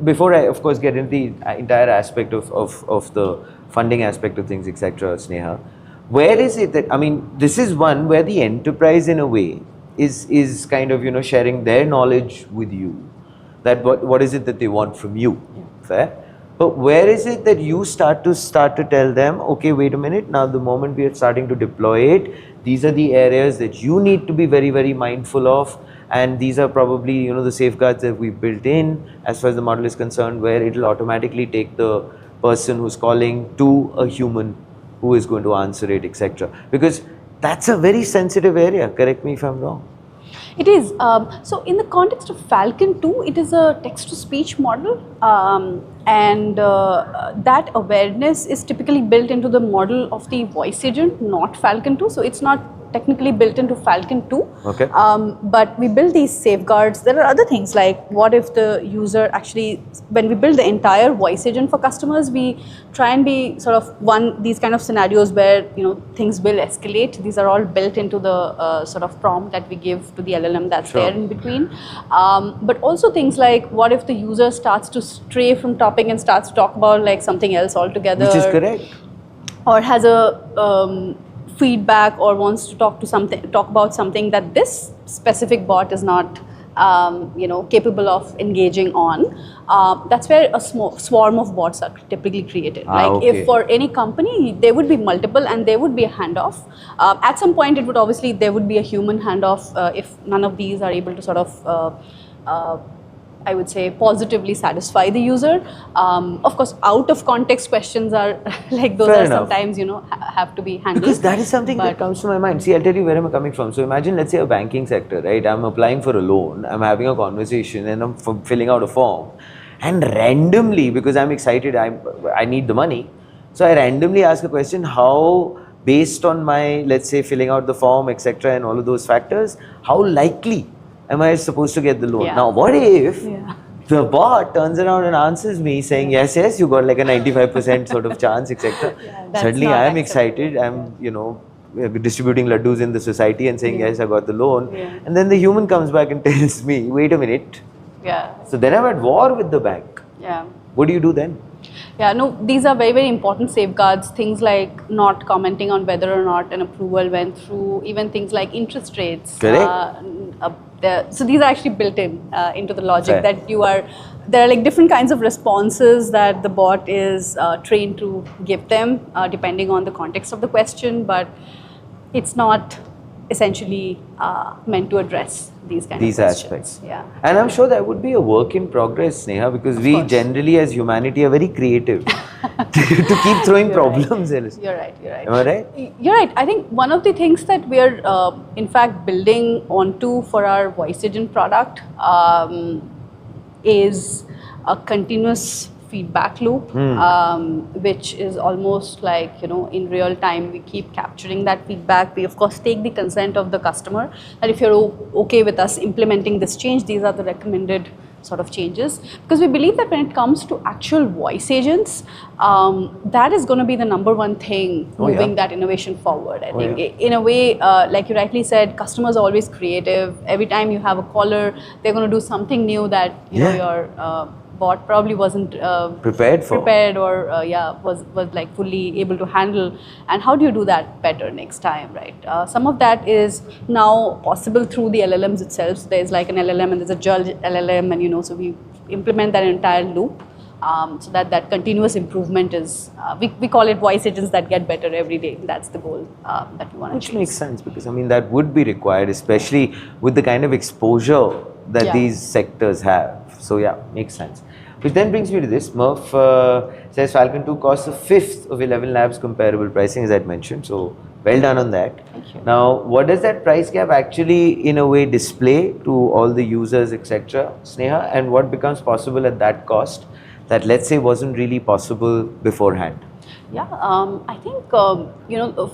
before I, of course, get into the entire aspect of the funding aspect of things, etc., Sneha. Where is it that, I mean, this is one where the enterprise in a way is kind of, sharing their knowledge with you. That what is it that they want from you, fair? But where is it that you start to tell them, okay, wait a minute, now the moment we are starting to deploy it, these are the areas that you need to be very, very mindful of, and these are probably, the safeguards that we built in as far as the model is concerned, where it will automatically take the person who's calling to a human who is going to answer it, etc. Because that's a very sensitive area, correct me if I'm wrong. It is. So in the context of Falcon 2, it is a text-to-speech model, and that awareness is typically built into the model of the voice agent, not Falcon 2. So it's not technically built into Falcon 2. Okay. But we build these safeguards. There are other things like what if the user actually, when we build the entire voice agent for customers, we try and be sort of these kind of scenarios where things will escalate. These are all built into the sort of prompt that we give to the LLM that's there in between. But also things like what if the user starts to stray from topic and starts to talk about like something else altogether. Which is correct. Or has a feedback or wants to talk about something that this specific bot is not capable of engaging on. That's where a swarm of bots are typically created. If for any company there would be multiple and there would be a handoff. At some point there would be a human handoff if none of these are able to sort of I would say positively satisfy the user. Of course, out of context questions are like those Fair are enough. sometimes have to be handled. Because that is something that comes to my mind. See, I'll tell you where I'm coming from. So imagine, let's say, a banking sector, right? I'm applying for a loan, I'm having a conversation, and I'm filling out a form, and randomly, because I'm excited, I need the money, so I randomly ask a question: how, based on my, let's say, filling out the form, etc., and all of those factors, how likely am I supposed to get the loan? Yeah. Now, what if the bot turns around and answers me saying, yes, you got like a 95% sort of chance, etc. Suddenly I am excited, I'm, distributing laddus in the society and saying, yes, I got the loan. And then the human comes back and tells me, wait a minute. So then I'm at war with the bank. What do you do then? These are very, very important safeguards. Things like not commenting on whether or not an approval went through, even things like interest rates. Correct. So these are actually built into the logic that there are like different kinds of responses that the bot is trained to give them depending on the context of the question, but it's not essentially meant to address these questions. Aspects. And I'm sure that would be a work in progress, Sneha, because we generally as humanity are very creative to keep throwing problems. You're right. Am I right? You're right. I think one of the things that we're in fact building onto for our voice agent product is a continuous feedback loop, which is almost like, in real time, we keep capturing that feedback. We, of course, take the consent of the customer that if you're okay with us implementing this change, these are the recommended sort of changes. Because we believe that when it comes to actual voice agents, that is going to be the number one thing moving that innovation forward. I think in a way, like you rightly said, customers are always creative. Every time you have a caller, they're going to do something new that your bot probably wasn't prepared or was like fully able to handle. And how do you do that better next time, right? Some of that is now possible through the LLMs itself. So there's like an LLM and there's a judge LLM, and so we implement that entire loop so that continuous improvement is, we call it voice agents that get better every day. That's the goal that we want to achieve. Which makes sense, because I mean that would be required, especially with the kind of exposure that these sectors have. So yeah, makes sense. Which then brings me to this. Murf says Falcon 2 costs a fifth of ElevenLabs comparable pricing, as I mentioned. So well done on that. Thank you. Now, what does that price gap actually, in a way, display to all the users, etc., Sneha? And what becomes possible at that cost that, let's say, wasn't really possible beforehand? Yeah, I think,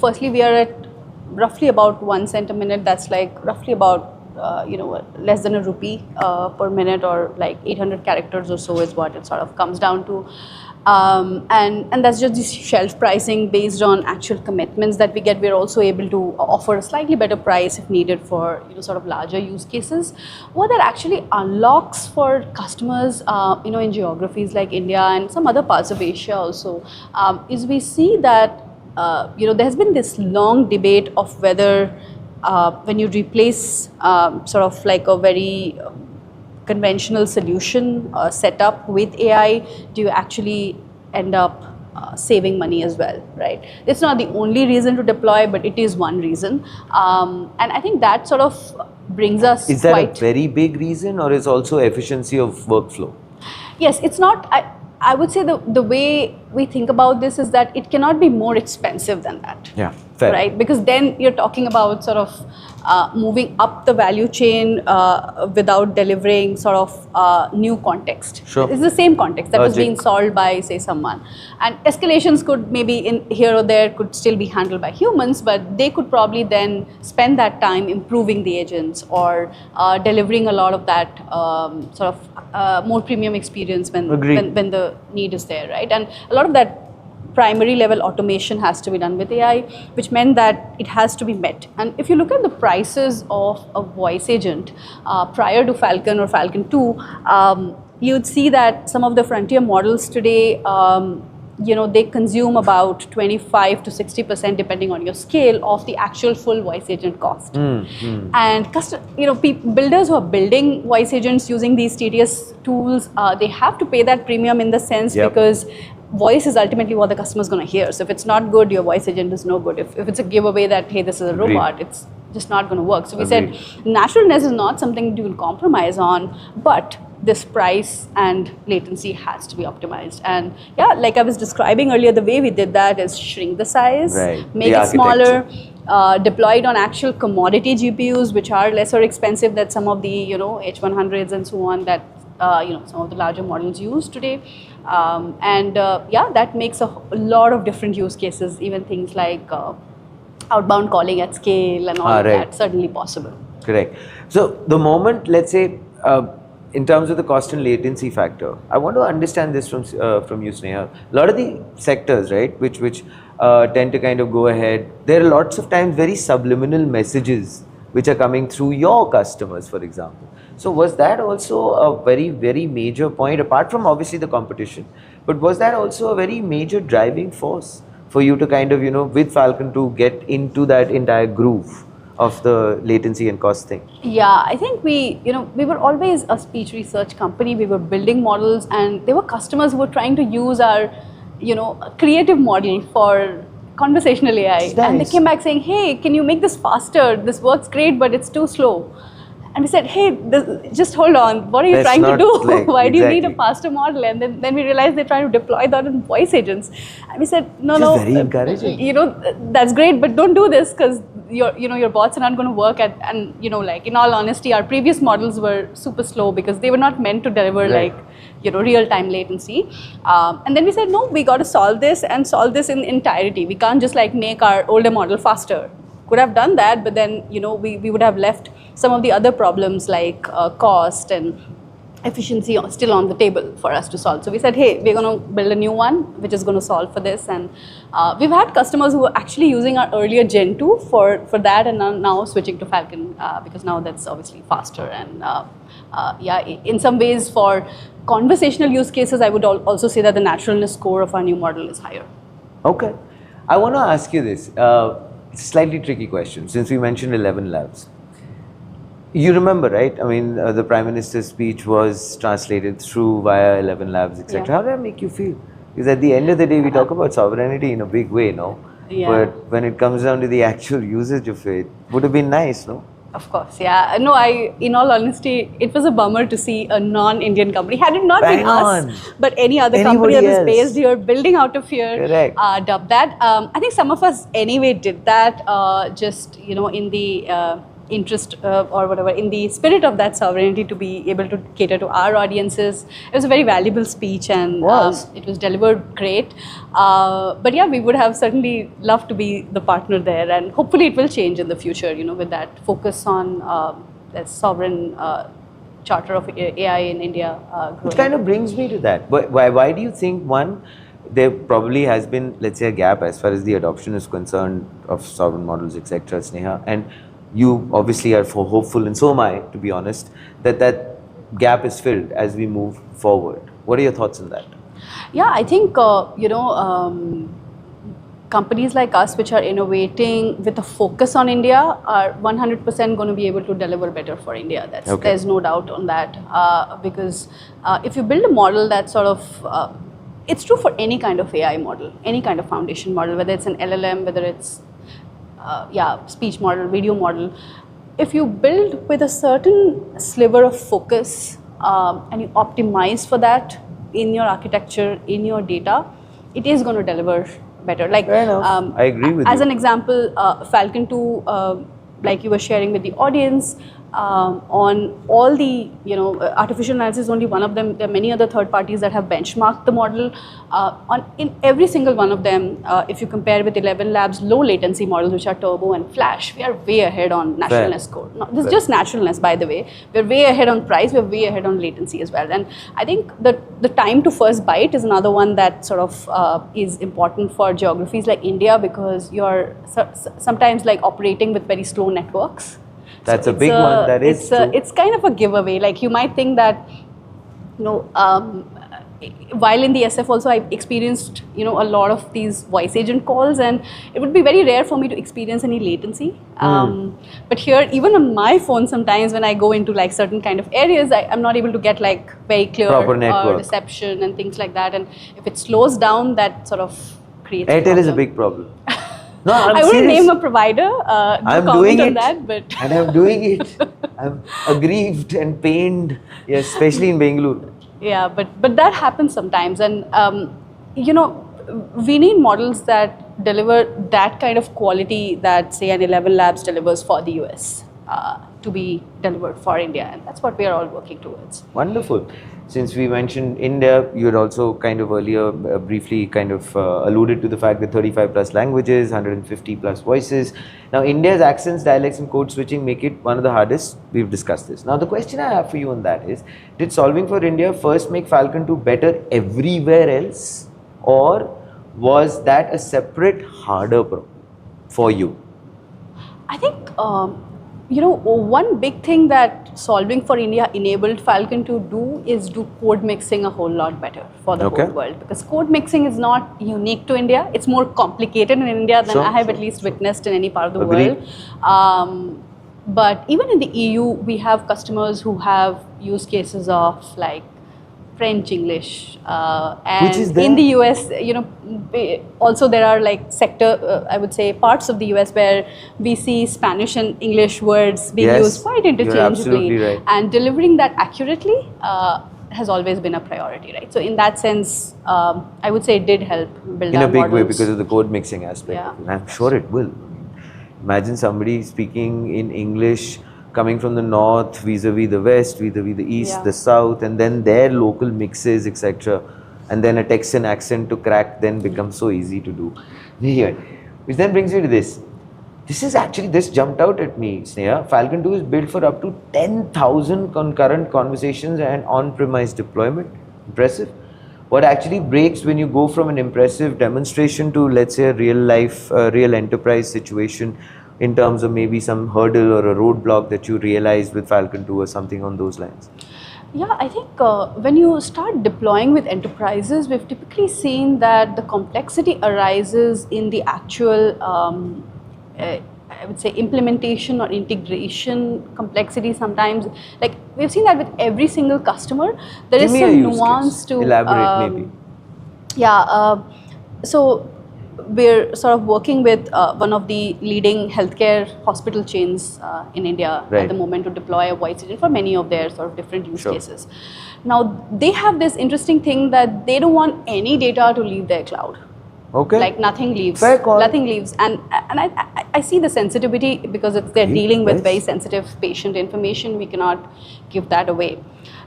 firstly, we are at roughly about 1 cent a minute. That's like roughly about less than a rupee per minute, or like 800 characters or so is what it sort of comes down to. And that's just the shelf pricing based on actual commitments that we get. We're also able to offer a slightly better price if needed for sort of larger use cases. What that actually unlocks for customers, in geographies like India and some other parts of Asia also, is we see that there's been this long debate of whether when you replace sort of like a very conventional solution set up with AI, do you actually end up saving money as well, right? It's not the only reason to deploy, but it is one reason. And I think that sort of brings us Is that a very big reason, or is also efficiency of workflow? Yes, it's not. I would say the way we think about this is that it cannot be more expensive than that. Yeah, fair. Right? Because then you're talking about sort of moving up the value chain without delivering sort of new context. Sure. It's the same context that was Logic. being solved by, say, someone. And escalations could maybe in here or there could still be handled by humans, but they could probably then spend that time improving the agents or delivering a lot of that sort of more premium experience when the need is there, right? And a lot of that primary level automation has to be done with AI, which meant that it has to be met. And if you look at the prices of a voice agent prior to Falcon or Falcon 2, you'd see that some of the frontier models today, they consume about 25 to 60% depending on your scale of the actual full voice agent cost. And builders who are building voice agents using these tedious tools, they have to pay that premium in the sense because voice is ultimately what the customer is going to hear. So if it's not good, your voice agent is no good. If it's a giveaway that, hey, this is a robot, it's just not going to work. So we said naturalness is not something you can compromise on, but this price and latency has to be optimized. And yeah, like I was describing earlier, the way we did that is shrink the size, make it smaller, deploy it on actual commodity GPUs, which are lesser expensive than some of the H100s and so on that some of the larger models use today. That makes a lot of different use cases, even things like outbound calling at scale and all of that, certainly possible. Correct. So the moment, let's say, in terms of the cost and latency factor, I want to understand this from you, Sneha. A lot of the sectors, right, which tend to kind of go ahead, there are lots of times very subliminal messages which are coming through your customers, for example. So was that also a very, very major point, apart from obviously the competition, but was that also a very major driving force for you to kind of, with Falcon to get into that entire groove of the latency and cost thing? Yeah, I think we were always a speech research company. We were building models, and there were customers who were trying to use our, creative model for conversational AI. Nice. And they came back saying, hey, can you make this faster? This works great, but it's too slow. And we said, hey, just hold on. What are you trying to do? Why do you need a faster model? And then we realized they're trying to deploy that in voice agents. And we said, no. Very encouraging. That's great, but don't do this because your bots are not going to work. And in all honesty, our previous models were super slow because they were not meant to deliver real-time latency. And then we said, no, we got to solve this in entirety. We can't just make our older model faster. Could have done that, but then we would have left some of the other problems like cost and efficiency still on the table for us to solve. So we said, hey, we're going to build a new one which is going to solve for this. And we've had customers who are actually using our earlier Gen 2 for that, and now switching to Falcon because now that's obviously faster. And in some ways for conversational use cases, I would also say that the naturalness score of our new model is higher. Okay. I want to ask you this. Slightly tricky question, since we mentioned ElevenLabs. You remember, right? I mean, the Prime Minister's speech was translated through via ElevenLabs, etc. Yeah. How did that make you feel? Because at the end of the day, we talk about sovereignty in a big way, no? Yeah. But when it comes down to the actual usage of it, would have been nice, no? Of course, yeah. No, in all honesty, it was a bummer to see a non-Indian company, had it not Bang been on. us, but any other Anybody company that was else. based here, building out of here, Correct. dubbed that. I think some of us anyway did that, just, in the interest or whatever, in the spirit of that sovereignty, to be able to cater to our audiences. It was a very valuable speech, and it was delivered great. But yeah, we would have certainly loved to be the partner there, and hopefully it will change in the future, with that focus on that sovereign charter of AI in India growing. Which kind of brings me to that. Why do you think, one, there probably has been, let's say, a gap as far as the adoption is concerned of sovereign models, etc., Sneha, and you obviously are hopeful, and so am I, to be honest, that gap is filled as we move forward. What are your thoughts on that? Yeah, I think, companies like us, which are innovating with a focus on India, are 100% going to be able to deliver better for India. There's no doubt on that. Because if you build a model that sort of, it's true for any kind of AI model, any kind of foundation model, whether it's an LLM, whether it's speech model, video model. If you build with a certain sliver of focus and you optimize for that in your architecture, in your data, it is going to deliver better. Like, fair enough. I agree with you. As an example, Falcon 2, like you were sharing with the audience, on all the, artificial analysis is only one of them. There are many other third parties that have benchmarked the model. In every single one of them, if you compare with ElevenLabs low latency models, which are Turbo and Flash, we are way ahead on naturalness score. No, this is just naturalness, by the way. We're way ahead on price, we're way ahead on latency as well. And I think the time to first byte is another one that sort of is important for geographies like India, because you're sometimes like operating with very slow networks. That's a big one. That is true. It's kind of a giveaway. Like, you might think that, while in the SF also I experienced, a lot of these voice agent calls, and it would be very rare for me to experience any latency. But here, even on my phone, sometimes when I go into like certain kind of areas, I'm not able to get like very clear reception and things like that. And if it slows down, that sort of creates Airtel is a big problem. No, I wouldn't name a provider. I'm doing it, that, but and I'm doing it. I'm aggrieved and pained, especially in Bengaluru. Yeah, but that happens sometimes, and we need models that deliver that kind of quality that, say, an ElevenLabs delivers for the US to be delivered for India, and that's what we are all working towards. Wonderful. Since we mentioned India, you had also kind of earlier briefly kind of alluded to the fact that 35 plus languages, 150 plus voices. Now, India's accents, dialects and code switching make it one of the hardest. We've discussed this. Now, the question I have for you on that is, did solving for India first make Falcon 2 better everywhere else, or was that a separate, harder problem for you? I think, one big thing that solving for India enabled Falcon to do is do code mixing a whole lot better for the whole world. Because code mixing is not unique to India. It's more complicated in India than I have at least witnessed in any part of the world. But even in the EU, we have customers who have use cases of like French, English, and in the US, also there are like I would say parts of the US where we see Spanish and English words being used quite interchangeably. You're absolutely right. And delivering that accurately has always been a priority, right? So in that sense, I would say it did help build in our a big models. way because of the code mixing aspect. Yeah. And I'm sure it will. Imagine somebody speaking in English coming from the north vis-a-vis the west, vis-a-vis the east, the south, and then their local mixes, etc. And then a Texan accent to crack then becomes so easy to do. Anyway, which then brings me to this. This jumped out at me, Sneha. Falcon 2 is built for up to 10,000 concurrent conversations and on-premise deployment. Impressive. What actually breaks when you go from an impressive demonstration to, let's say, a real life, real enterprise situation in terms of maybe some hurdle or a roadblock that you realized with Falcon 2 or something on those lines? Yeah, I think when you start deploying with enterprises, we've typically seen that the complexity arises in the actual I would say implementation or integration complexity sometimes. Like we've seen that with every single customer, there is some nuance to elaborate maybe. Yeah, so we're sort of working with one of the leading healthcare hospital chains in India at the moment to deploy a voice agent for many of their sort of different use cases. Now they have this interesting thing that they don't want any data to leave their cloud. Okay. Like nothing leaves. Fair call. Nothing leaves, and I see the sensitivity because they're dealing with very sensitive patient information. We cannot give that away.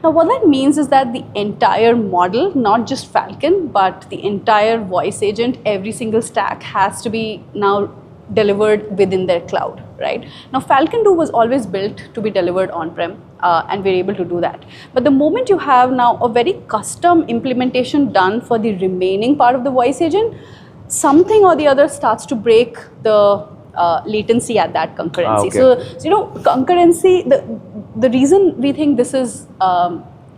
Now, what that means is that the entire model, not just Falcon, but the entire voice agent, every single stack has to be now delivered within their cloud, right? Now, Falcon 2 was always built to be delivered on-prem, and we're able to do that. But the moment you have now a very custom implementation done for the remaining part of the voice agent, something or the other starts to break the latency at that concurrency. So, you know, concurrency, the reason we think this is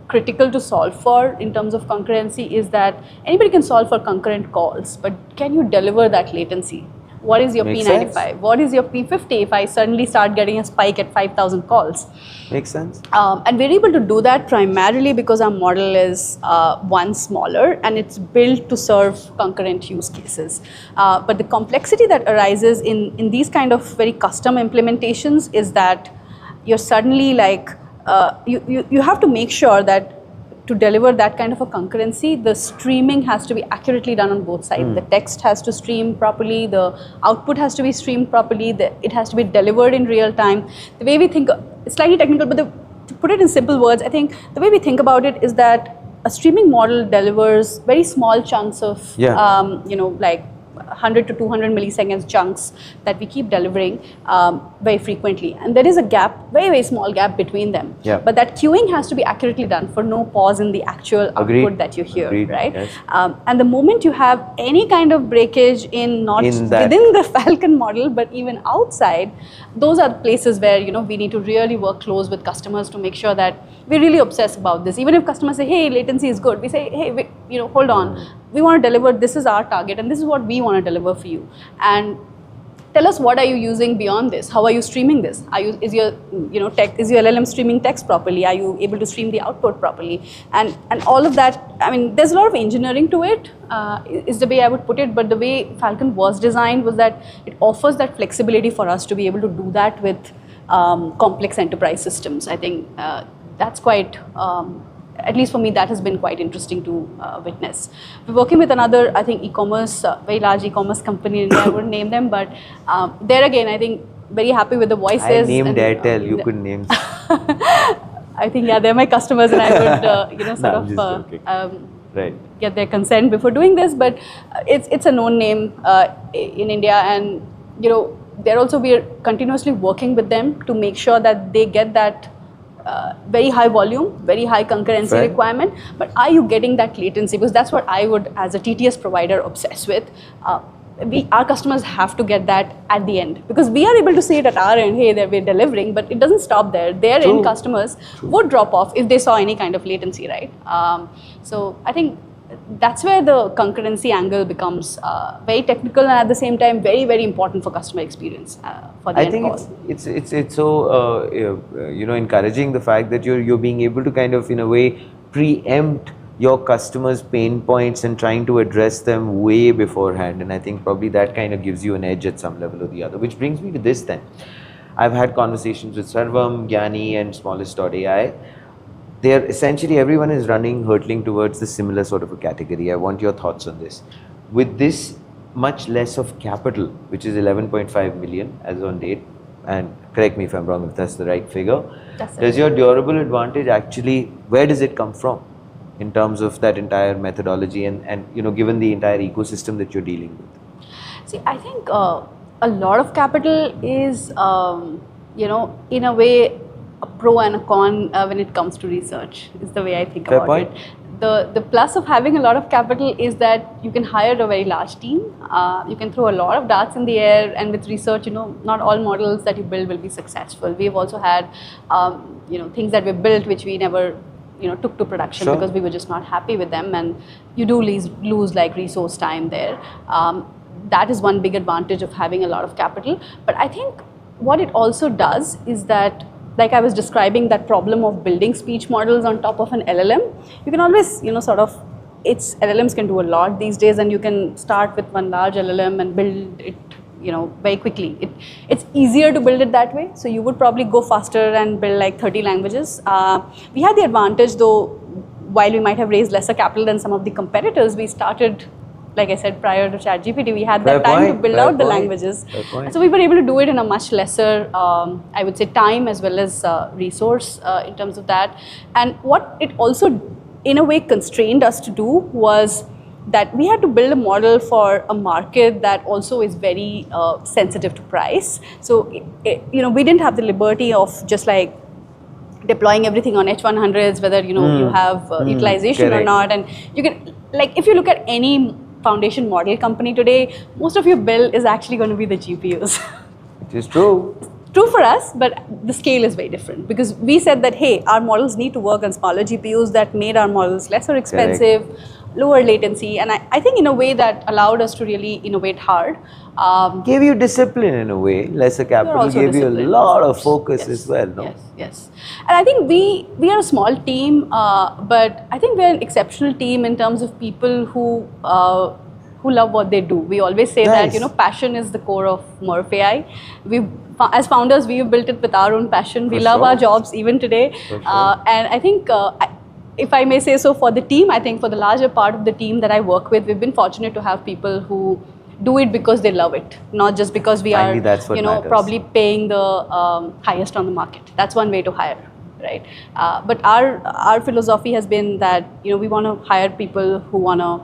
critical to solve for in terms of concurrency is that anybody can solve for concurrent calls, but can you deliver that latency? What is your P95? What is your P50 if I suddenly start getting a spike at 5,000 calls? Makes sense. And we're able to do that primarily because our model is one, smaller, and it's built to serve concurrent use cases. But the complexity that arises in these kind of very custom implementations is that you're suddenly like, you have to make sure that to deliver that kind of a concurrency, the streaming has to be accurately done on both sides. The text has to stream properly, the output has to be streamed properly, it has to be delivered in real time. The way we think, it's slightly technical, but to put it in simple words, I think the way we think about it is that a streaming model delivers very small chunks of, you know, like 100 to 200 milliseconds chunks that we keep delivering very frequently, and there is a gap, very small gap between them. But that queuing has to be accurately done for no pause in the actual output that you hear, right? And the moment you have any kind of breakage in not within the Falcon model, but even outside, those are places where, you know, we need to really work close with customers to make sure that we really obsess about this. Even if customers say, hey, latency is good, we say, hey, you know, hold on. We want to deliver, this is our target and this is what we want to deliver for you. And tell us, what are you using beyond this? How are you streaming this? Is your LLM streaming text properly? Are you able to stream the output properly? And all of that, I mean, there's a lot of engineering to it, is the way I would put it, but the way Falcon was designed was that it offers that flexibility for us to be able to do that with complex enterprise systems. I think that's quite, at least for me, that has been quite interesting to witness. We're working with another, I think, e-commerce, very large e-commerce company in India. I wouldn't name them, but there again, I think, very happy with the voices. I named Airtel, you couldn't name. I think, yeah, they're my customers and I would, you know, sort of get their consent before doing this, but it's a known name in India, and, you know, they're also, we're continuously working with them to make sure that they get that very high volume, very high concurrency requirement, but are you getting that latency? Because that's what I would, as a TTS provider, obsess with. Our customers have to get that at the end, because we are able to say it at our end, hey, we're delivering, but it doesn't stop there. Their end customers would drop off if they saw any kind of latency, right? So I think that's where the concurrency angle becomes very technical and at the same time very important for customer experience for the end call. I think it's so you know, encouraging, the fact that you're being able to kind of in a way preempt your customers' pain points and trying to address them way beforehand, and I think probably that kind of gives you an edge at some level or the other. Which brings me to this then. I've had conversations with Sarvam, Gyani and Smallest.ai. They're essentially, everyone is hurtling towards the similar sort of a category. I want your thoughts on this. With this much less of capital, which is 11.5 million as on date, and correct me if I'm wrong if that's the right figure, does your durable advantage actually, where does it come from in terms of that entire methodology and you know, given the entire ecosystem that you're dealing with? See, I think a lot of capital is, you know, in a way, a pro and a con when it comes to research, is the way I think about it. The plus of having a lot of capital is that you can hire a very large team, you can throw a lot of darts in the air, and with research, you know, not all models that you build will be successful. We've also had, you know, things that we built which we never, you know, took to production because we were just not happy with them, and you do lose like resource time there. that is one big advantage of having a lot of capital. But I think what it also does is that, like I was describing that problem of building speech models on top of an LLM, you can always, LLMs can do a lot these days, and you can start with one large LLM and build it, very quickly. It's easier to build it that way. So you would probably go faster and build like 30 languages. We had the advantage though, while we might have raised lesser capital than some of the competitors, we started, like I said, prior to ChatGPT, we had that time to build out the languages. So we were able to do it in a much lesser, I would say, time as well as resource in terms of that. And what it also, in a way, constrained us to do was that we had to build a model for a market that also is very sensitive to price. So, we didn't have the liberty of just like deploying everything on H100s, whether, you have utilization or not. And you can, like, if you look at any foundation model company today, most of your bill is actually going to be the GPUs. It is true. True for us, but the scale is very different, because we said that, hey, our models need to work on smaller GPUs. That made our models lesser expensive, lower latency, and I think in a way that allowed us to really innovate hard. Gave you discipline in a way, lesser capital gave you a lot of focus as well, no? Yes. And I think we are a small team, but I think we're an exceptional team in terms of people who love what they do. We always say that, passion is the core of Murf AI. As founders, we've built it with our own passion. We love our jobs even today. And I think, if I may say so, for the team, I think for the larger part of the team that I work with, we've been fortunate to have people who do it because they love it, not just because we are, probably paying the highest on the market. That's one way to hire, right? But our philosophy has been that, we want to hire people who want to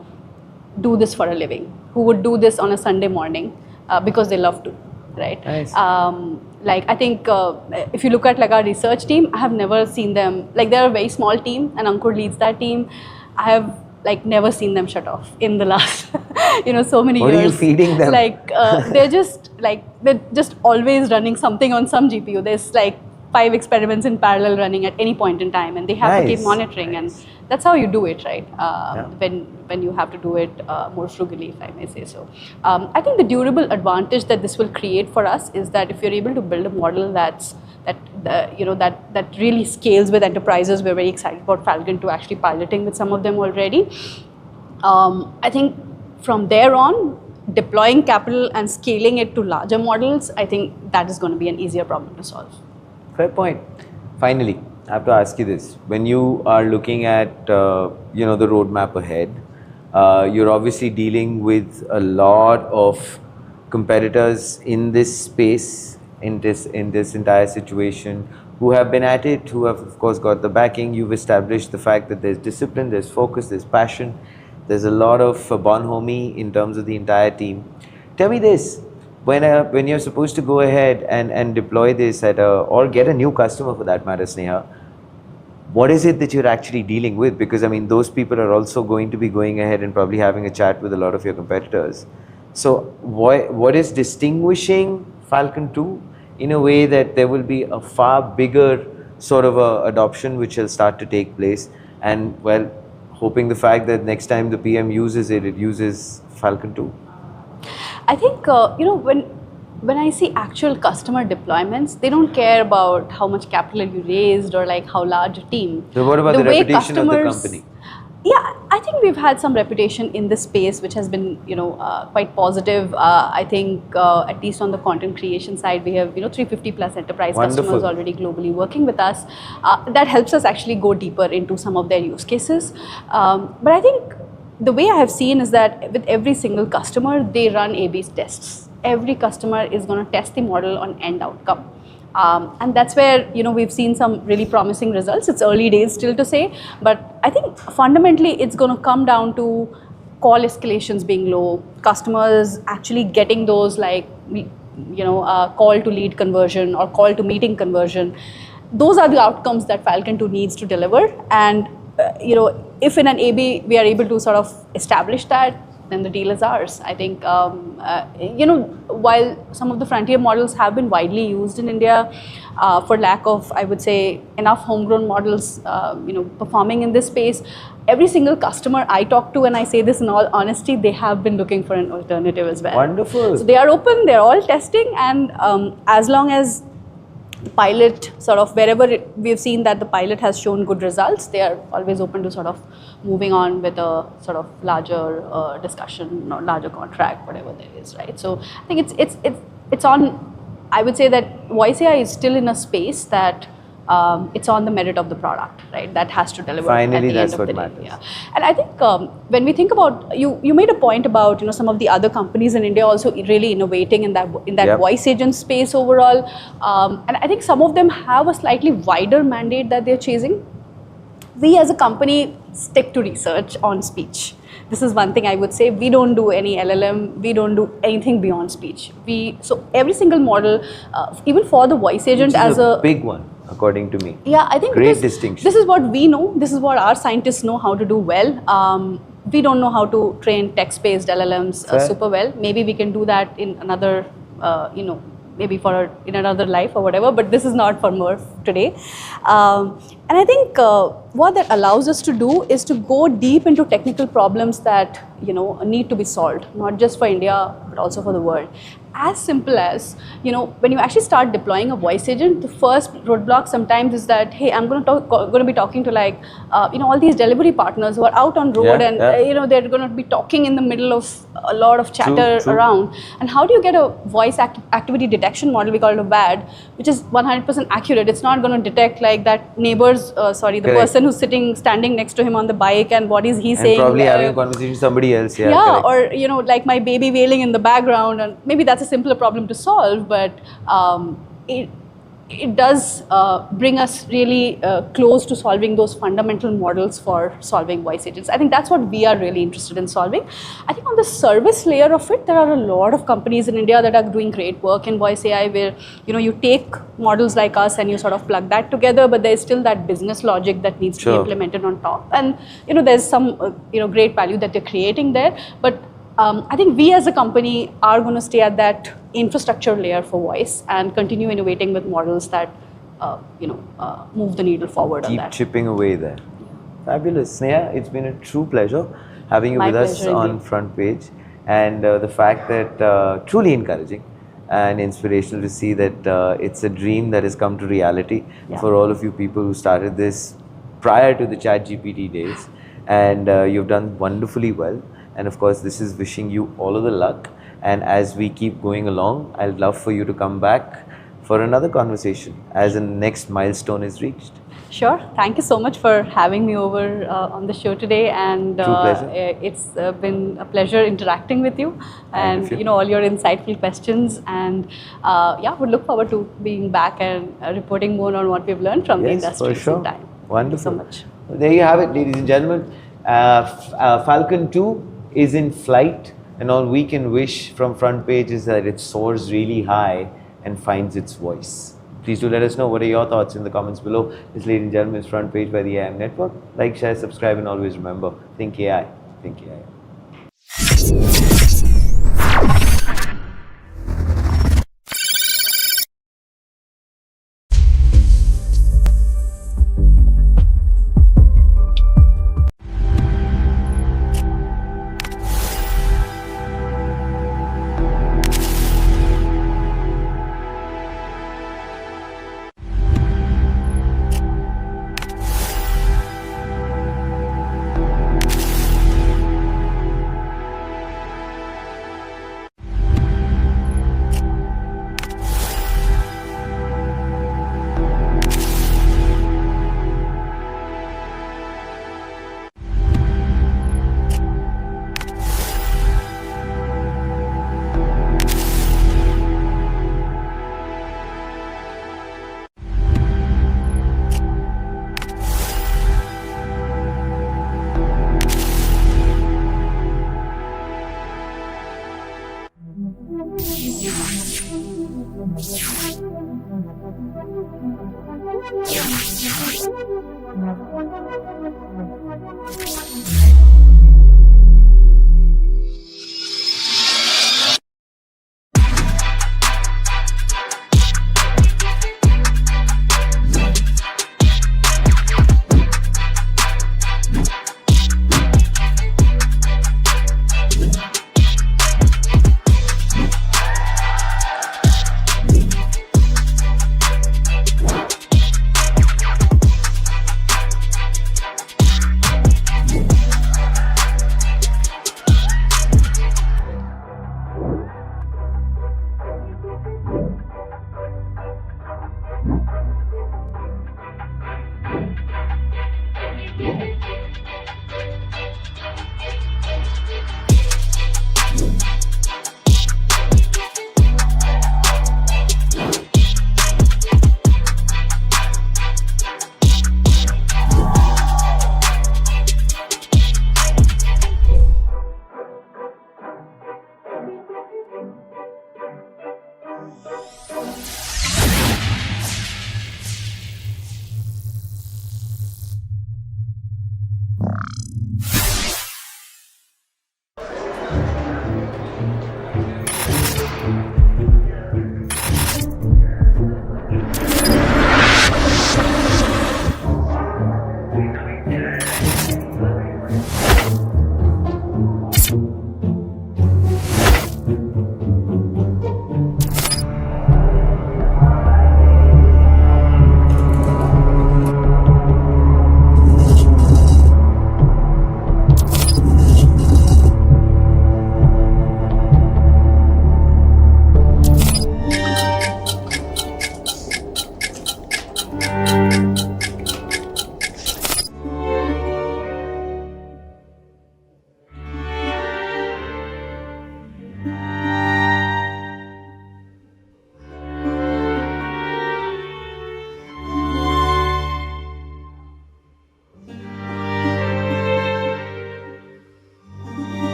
do this for a living, who would do this on a Sunday morning because they love to, right? Nice. I think if you look at like our research team, I have never seen them, like they're a very small team and Ankur leads that team. I have like never seen them shut off in the last, so many years. What are you feeding them? They're just always running something on some GPU. There's like 5 experiments in parallel running at any point in time, and they have to keep monitoring, and that's how you do it, right? When you have to do it more frugally, if I may say so. I think the durable advantage that this will create for us is that if you're able to build a model that really scales with enterprises, we're very excited about Falcon to actually piloting with some of them already. I think from there on, deploying capital and scaling it to larger models, I think that is going to be an easier problem to solve. Fair point. Finally, I have to ask you this. When you are looking at, the roadmap ahead, you're obviously dealing with a lot of competitors in this space, in this entire situation, who have been at it, who have, of course, got the backing. You've established the fact that there's discipline, there's focus, there's passion. There's a lot of bonhomie in terms of the entire team. Tell me this. When you're supposed to go ahead and deploy this or get a new customer for that matter, Sneha, what is it that you're actually dealing with? Because I mean, those people are also going to be going ahead and probably having a chat with a lot of your competitors. So what is distinguishing Falcon 2 in a way that there will be a far bigger sort of adoption which will start to take place, and well, hoping the fact that next time the PM uses it uses Falcon 2? I think, when I see actual customer deployments, they don't care about how much capital you raised or like how large a team. So what about the reputation of the company? Yeah, I think we've had some reputation in this space which has been, quite positive. I think at least on the content creation side, we have, 350 plus enterprise customers already globally working with us. That helps us actually go deeper into some of their use cases. But I think the way I have seen is that with every single customer, they run A/B tests. Every customer is going to test the model on end outcome. And that's where, we've seen some really promising results. It's early days still to say, but I think fundamentally it's going to come down to call escalations being low, customers actually getting those like, call to lead conversion or call to meeting conversion. Those are the outcomes that Falcon 2 needs to deliver. And, if in an A/B we are able to sort of establish that, then the deal is ours. I think, while some of the frontier models have been widely used in India, for lack of, I would say, enough homegrown models, performing in this space, every single customer I talk to, and I say this in all honesty, they have been looking for an alternative as well. Wonderful. So they are open, they're all testing, and as long as pilot sort of we've seen that the pilot has shown good results, they are always open to sort of moving on with a sort of larger discussion or larger contract, whatever there is, right? So I think it's on. I would say that voice AI is still in a space that it's on the merit of the product, right? That has to deliver. Finally, at the that's end of what the day. matters. Yeah. And I think when we think about you made a point about some of the other companies in India also really innovating in that Yep. voice agent space overall, and I think some of them have a slightly wider mandate that they're chasing. We as a company stick to research on speech. This is one thing I would say. We don't do any LLM. We don't do anything beyond speech. So every single model, even for the voice agent, Which as is a big one, according to me. yeah, I think Great distinction. This is what we know. This is what our scientists know how to do well. We don't know how to train text-based LLMs super well. Maybe we can do that in another, maybe in another life or whatever. But this is not for Murf today. And I think what that allows us to do is to go deep into technical problems that need to be solved, not just for India but also for the world. As simple as, when you actually start deploying a voice agent, the first roadblock sometimes is that, hey, I'm going to be talking to all these delivery partners who are out on road, and they're going to be talking in the middle of a lot of chatter around. And how do you get a voice activity detection model, we call it a VAD, which is 100% accurate? It's not going to detect like that neighbor's, the person who's standing next to him on the bike, and what is he saying? Probably having a conversation with somebody else. Yeah, or like my baby wailing in the background, and maybe that's a simpler problem to solve, but it does bring us really close to solving those fundamental models for solving voice agents. I think that's what we are really interested in solving. I think on the service layer of it, there are a lot of companies in India that are doing great work in voice AI, where you take models like us and you sort of plug that together, but there's still that business logic that needs to be implemented on top, and there's some great value that they're creating there. But I think we as a company are going to stay at that infrastructure layer for voice and continue innovating with models that move the needle forward on that. Keep chipping away there. Fabulous. Sneha, it's been a true pleasure having you with us on Front Page, and the fact that truly encouraging and inspirational to see that it's a dream that has come to reality for all of you people who started this prior to the ChatGPT days, and you've done wonderfully well. And of course, this is wishing you all of the luck. And as we keep going along, I'd love for you to come back for another conversation as the next milestone is reached. Sure. Thank you so much for having me over on the show today. And it's been a pleasure interacting with you and all your insightful questions. And would look forward to being back and reporting more on what we've learned from the industry in time. Wonderful. Thank you so much. There you have it, ladies and gentlemen. Falcon 2 is in flight, and all we can wish from Front Page is that it soars really high and finds its voice. Please do let us know what are your thoughts in the comments below. This, ladies and gentlemen, is Front Page by the AI Network. Like, share, subscribe, and always remember, think AI, think AI.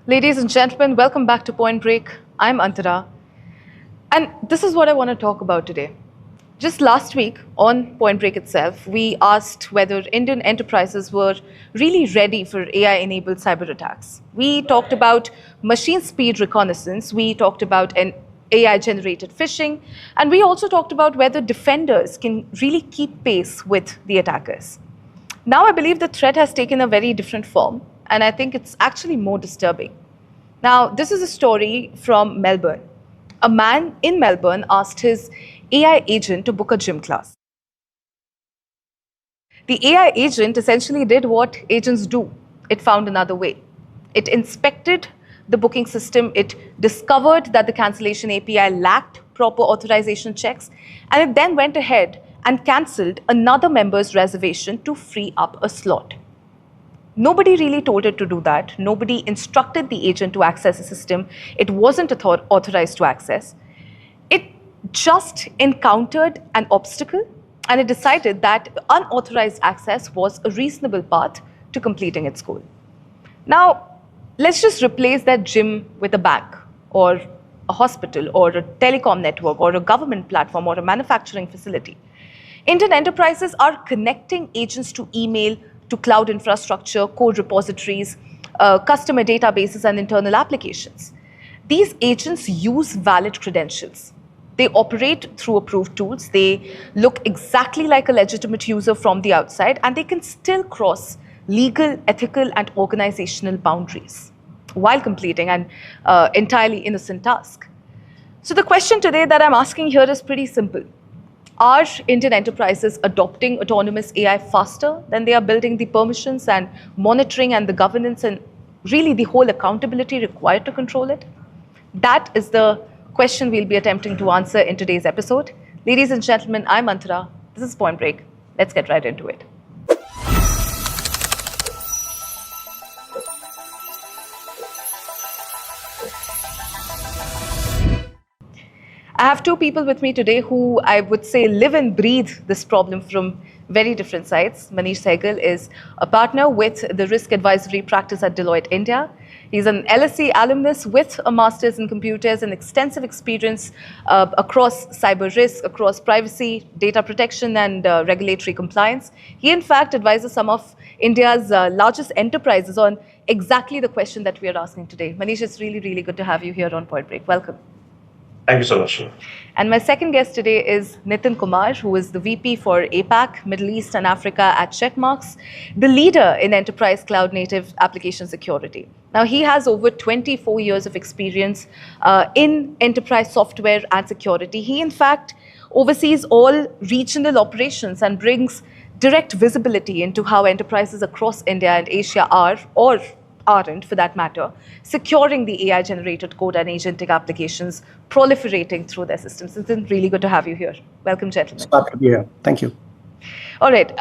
Ladies and gentlemen, welcome back to Point Break. I'm Antara. And this is what I want to talk about today. Just last week on Point Break itself, we asked whether Indian enterprises were really ready for AI-enabled cyber attacks. We talked about machine speed reconnaissance, we talked about an AI-generated phishing, and we also talked about whether defenders can really keep pace with the attackers. Now I believe the threat has taken a very different form, and I think it's actually more disturbing. Now, this is a story from Melbourne. A man in Melbourne asked his AI agent to book a gym class. The AI agent essentially did what agents do. It found another way. It inspected the booking system. It discovered that the cancellation API lacked proper authorization checks, and it then went ahead and cancelled another member's reservation to free up a slot. Nobody really told it to do that. Nobody instructed the agent to access the system. It wasn't authorized to access. It just encountered an obstacle, and it decided that unauthorized access was a reasonable path to completing its goal. Now, let's just replace that gym with a bank or a hospital or a telecom network or a government platform or a manufacturing facility. Indian enterprises are connecting agents to email, to cloud infrastructure, code repositories, customer databases, and internal applications. These agents use valid credentials. They operate through approved tools. They look exactly like a legitimate user from the outside, and they can still cross legal, ethical, and organizational boundaries while completing an entirely innocent task. So the question today that I'm asking here is pretty simple. Are Indian enterprises adopting autonomous AI faster than they are building the permissions and monitoring and the governance and really the whole accountability required to control it? That is the question we'll be attempting to answer in today's episode. Ladies and gentlemen, I'm Antara. This is Point Break. Let's get right into it. I have two people with me today who I would say live and breathe this problem from very different sides. Manish Sehgal is a partner with the risk advisory practice at Deloitte India. He's an LSE alumnus with a master's in computers and extensive experience across cyber risk, across privacy, data protection, and regulatory compliance. He, in fact, advises some of India's largest enterprises on exactly the question that we are asking today. Manish, it's really, really good to have you here on Point Break. Welcome. Thank you so much. And my second guest today is Nitin Kumar, who is the VP for APAC, Middle East and Africa at Checkmarx, the leader in enterprise cloud native application security. Now, he has over 24 years of experience in enterprise software and security. He, in fact, oversees all regional operations and brings direct visibility into how enterprises across India and Asia are, or aren't for that matter, securing the AI-generated code and agentic applications proliferating through their systems. It's been really good to have you here. Welcome, gentlemen. It's glad to be here. Thank you. All right,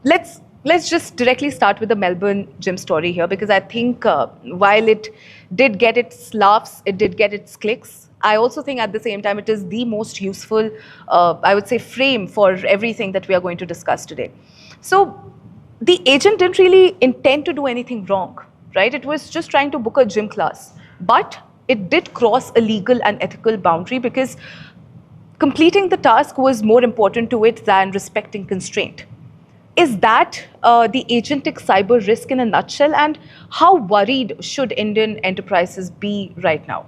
let's just directly start with the Melbourne gym story here, because I think while it did get its laughs, it did get its clicks, I also think at the same time it is the most useful, I would say, frame for everything that we are going to discuss today. So the agent didn't really intend to do anything wrong, right? It was just trying to book a gym class, but it did cross a legal and ethical boundary because completing the task was more important to it than respecting constraint. Is that the agentic cyber risk in a nutshell, and how worried should Indian enterprises be right now?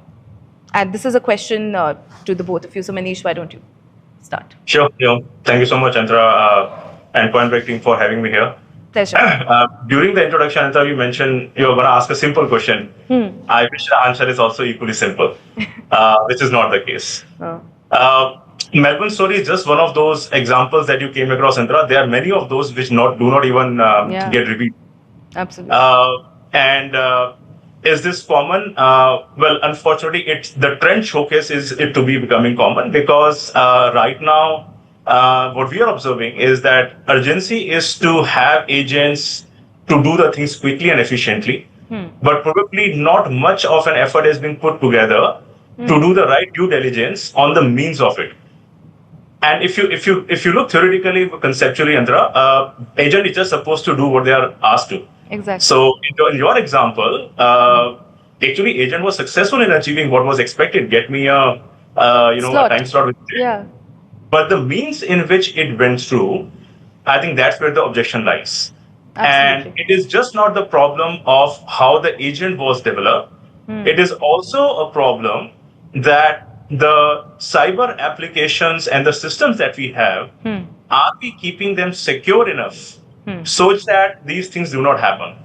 And this is a question to the both of you. So Manish, why don't you start? Sure. Thank you so much, Andra, and Point Break team for having me here. Pleasure. During the introduction, Andra, you mentioned you were going to ask a simple question. I wish the answer is also equally simple, which is not the case. Melbourne story is just one of those examples that you came across, Andra. There are many of those which do not even get revealed. Absolutely. Is this common? Well, unfortunately, the trend showcase is it to be becoming common because right now, what we are observing is that urgency is to have agents to do the things quickly and efficiently, but probably not much of an effort is being put together to do the right due diligence on the means of it. And if you look theoretically, conceptually, Andra, agent is just supposed to do what they are asked to. Exactly. So in your example, actually, agent was successful in achieving what was expected. Get me a time slot with it. Yeah. But the means in which it went through, I think that's where the objection lies. Absolutely. And it is just not the problem of how the agent was developed. It is also a problem that the cyber applications and the systems that we have, are we keeping them secure enough such that these things do not happen?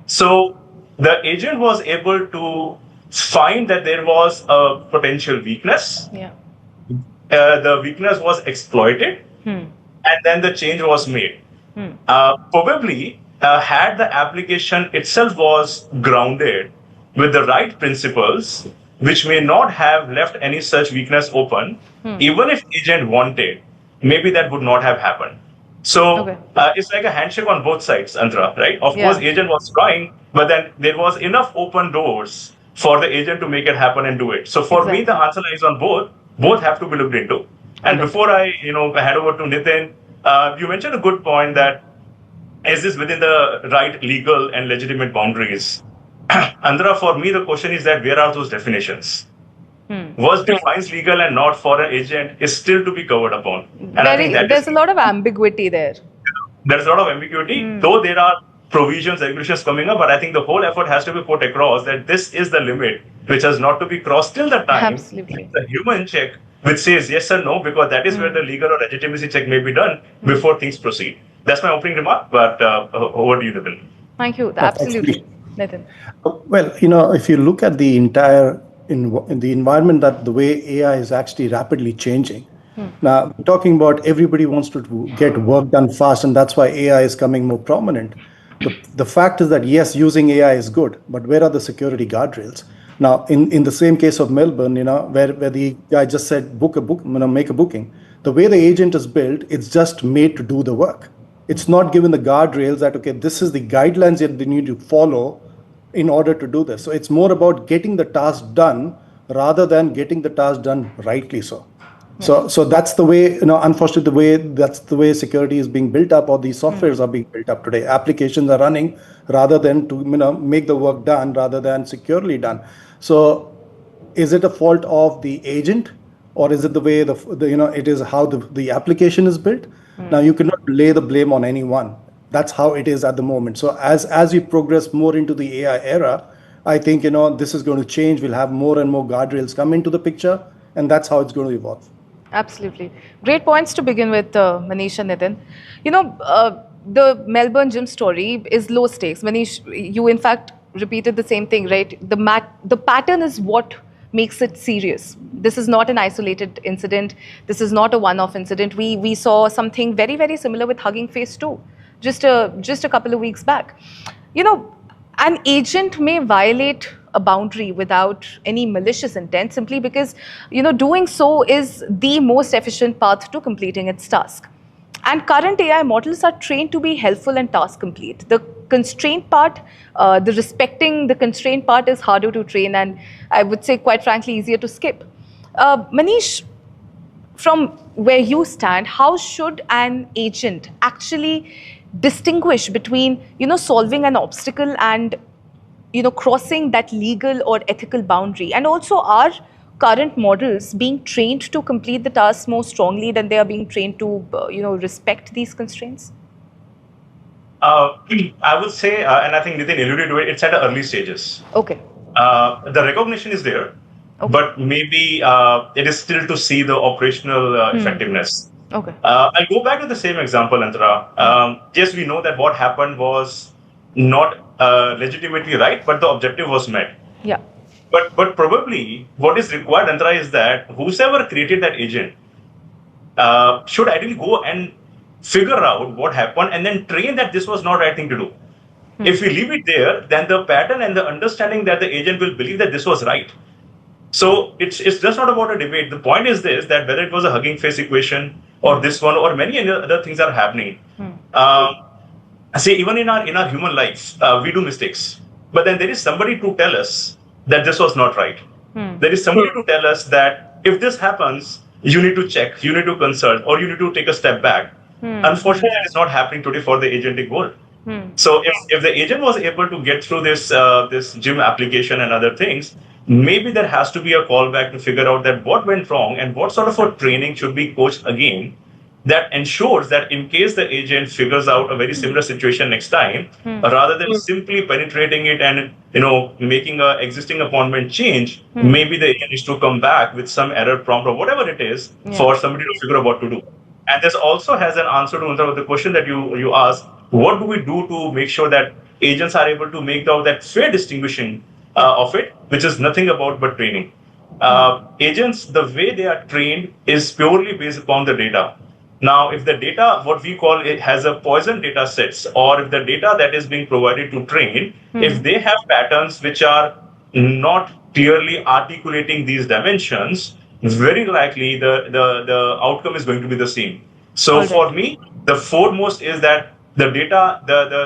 So the agent was able to find that there was a potential weakness. Yeah. The weakness was exploited, and then the change was made. Probably, had the application itself was grounded with the right principles, which may not have left any such weakness open, even if agent wanted, maybe that would not have happened. So it's like a handshake on both sides, Andra, right? Of course, agent was trying, but then there was enough open doors for the agent to make it happen and do it. So for me, the answer lies on both. Both have to be looked into. And before I hand over to Nitin, you mentioned a good point that is this within the right legal and legitimate boundaries? Andra, for me, the question is that where are those definitions? What defines legal and not for an agent is still to be covered upon. And I think there's a lot of ambiguity there. There's a lot of ambiguity, though there are provisions, regulations coming up, but I think the whole effort has to be put across that this is the limit which has not to be crossed till the time. Absolutely. The human check which says yes or no, because that is where the legal or legitimacy check may be done before things proceed. That's my opening remark, but over to you, Nitin. Thank you. Absolutely. Nitin. Well, if you look at the entire in the environment, that the way AI is actually rapidly changing. Now, talking about everybody wants to get work done fast, and that's why AI is coming more prominent. The fact is that, yes, using AI is good, but where are the security guardrails? Now, in the same case of Melbourne, where the guy just said, make a booking. The way the agent is built, it's just made to do the work. It's not given the guardrails that, okay, this is the guidelines that they need to follow in order to do this. So it's more about getting the task done rather than getting the task done rightly so. So that's the way, unfortunately, that's the way security is being built up, or these softwares are being built up today. Applications are running rather than to, make the work done rather than securely done. So is it a fault of the agent, or is it the way it is how the application is built? Now you cannot lay the blame on anyone. That's how it is at the moment. So as we progress more into the AI era, I think, this is going to change. We'll have more and more guardrails come into the picture, and that's how it's going to evolve. Absolutely. Great points to begin with, Manish and Nitin. The Melbourne gym story is low stakes. Manish, you in fact repeated the same thing, right? The pattern is what makes it serious. This is not an isolated incident. This is not a one-off incident. We saw something very, very similar with Hugging Face too, just a couple of weeks back. An agent may violate a boundary without any malicious intent simply because, doing so is the most efficient path to completing its task. And current AI models are trained to be helpful and task complete. The constraint part, the respecting the constraint part is harder to train, and I would say, quite frankly, easier to skip. Manish, from where you stand, how should an agent actually distinguish between, solving an obstacle and, crossing that legal or ethical boundary? And also, are current models being trained to complete the tasks more strongly than they are being trained to, respect these constraints? I would say, and I think Nitin alluded to it, it's at the early stages. Okay. The recognition is there, but maybe it is still to see the operational effectiveness. Okay. I'll go back to the same example, Antara. Yes, we know that what happened was not legitimately right, but the objective was met. Yeah. But probably what is required, Antara, is that whoever created that agent should ideally go and figure out what happened and then train that this was not the right thing to do. If we leave it there, then the pattern and the understanding that the agent will believe that this was right. So it's just not about a debate. The point is this, that whether it was a Hugging Face equation or this one or many other things are happening. See, even in our human lives, we do mistakes. But then there is somebody to tell us that this was not right. There is somebody to tell us that if this happens, you need to check, you need to consult, or you need to take a step back. Unfortunately, that is not happening today for the agentic world. So if the agent was able to get through this gym application and other things, maybe there has to be a callback to figure out that what went wrong and what sort of a training should be coached again that ensures that in case the agent figures out a very similar situation next time, rather than simply penetrating it and making an existing appointment change, maybe the agent needs to come back with some error prompt or whatever it is for somebody to figure out what to do. And this also has an answer to the question that you asked: what do we do to make sure that agents are able to make that fair distinguishing of it, which is nothing about but training. Agents, the way they are trained is purely based upon the data. Now, if the data, what we call it, has a poison data sets, or if the data that is being provided to train, if they have patterns which are not clearly articulating these dimensions, very likely the outcome is going to be the same. So for me, the foremost is that the data,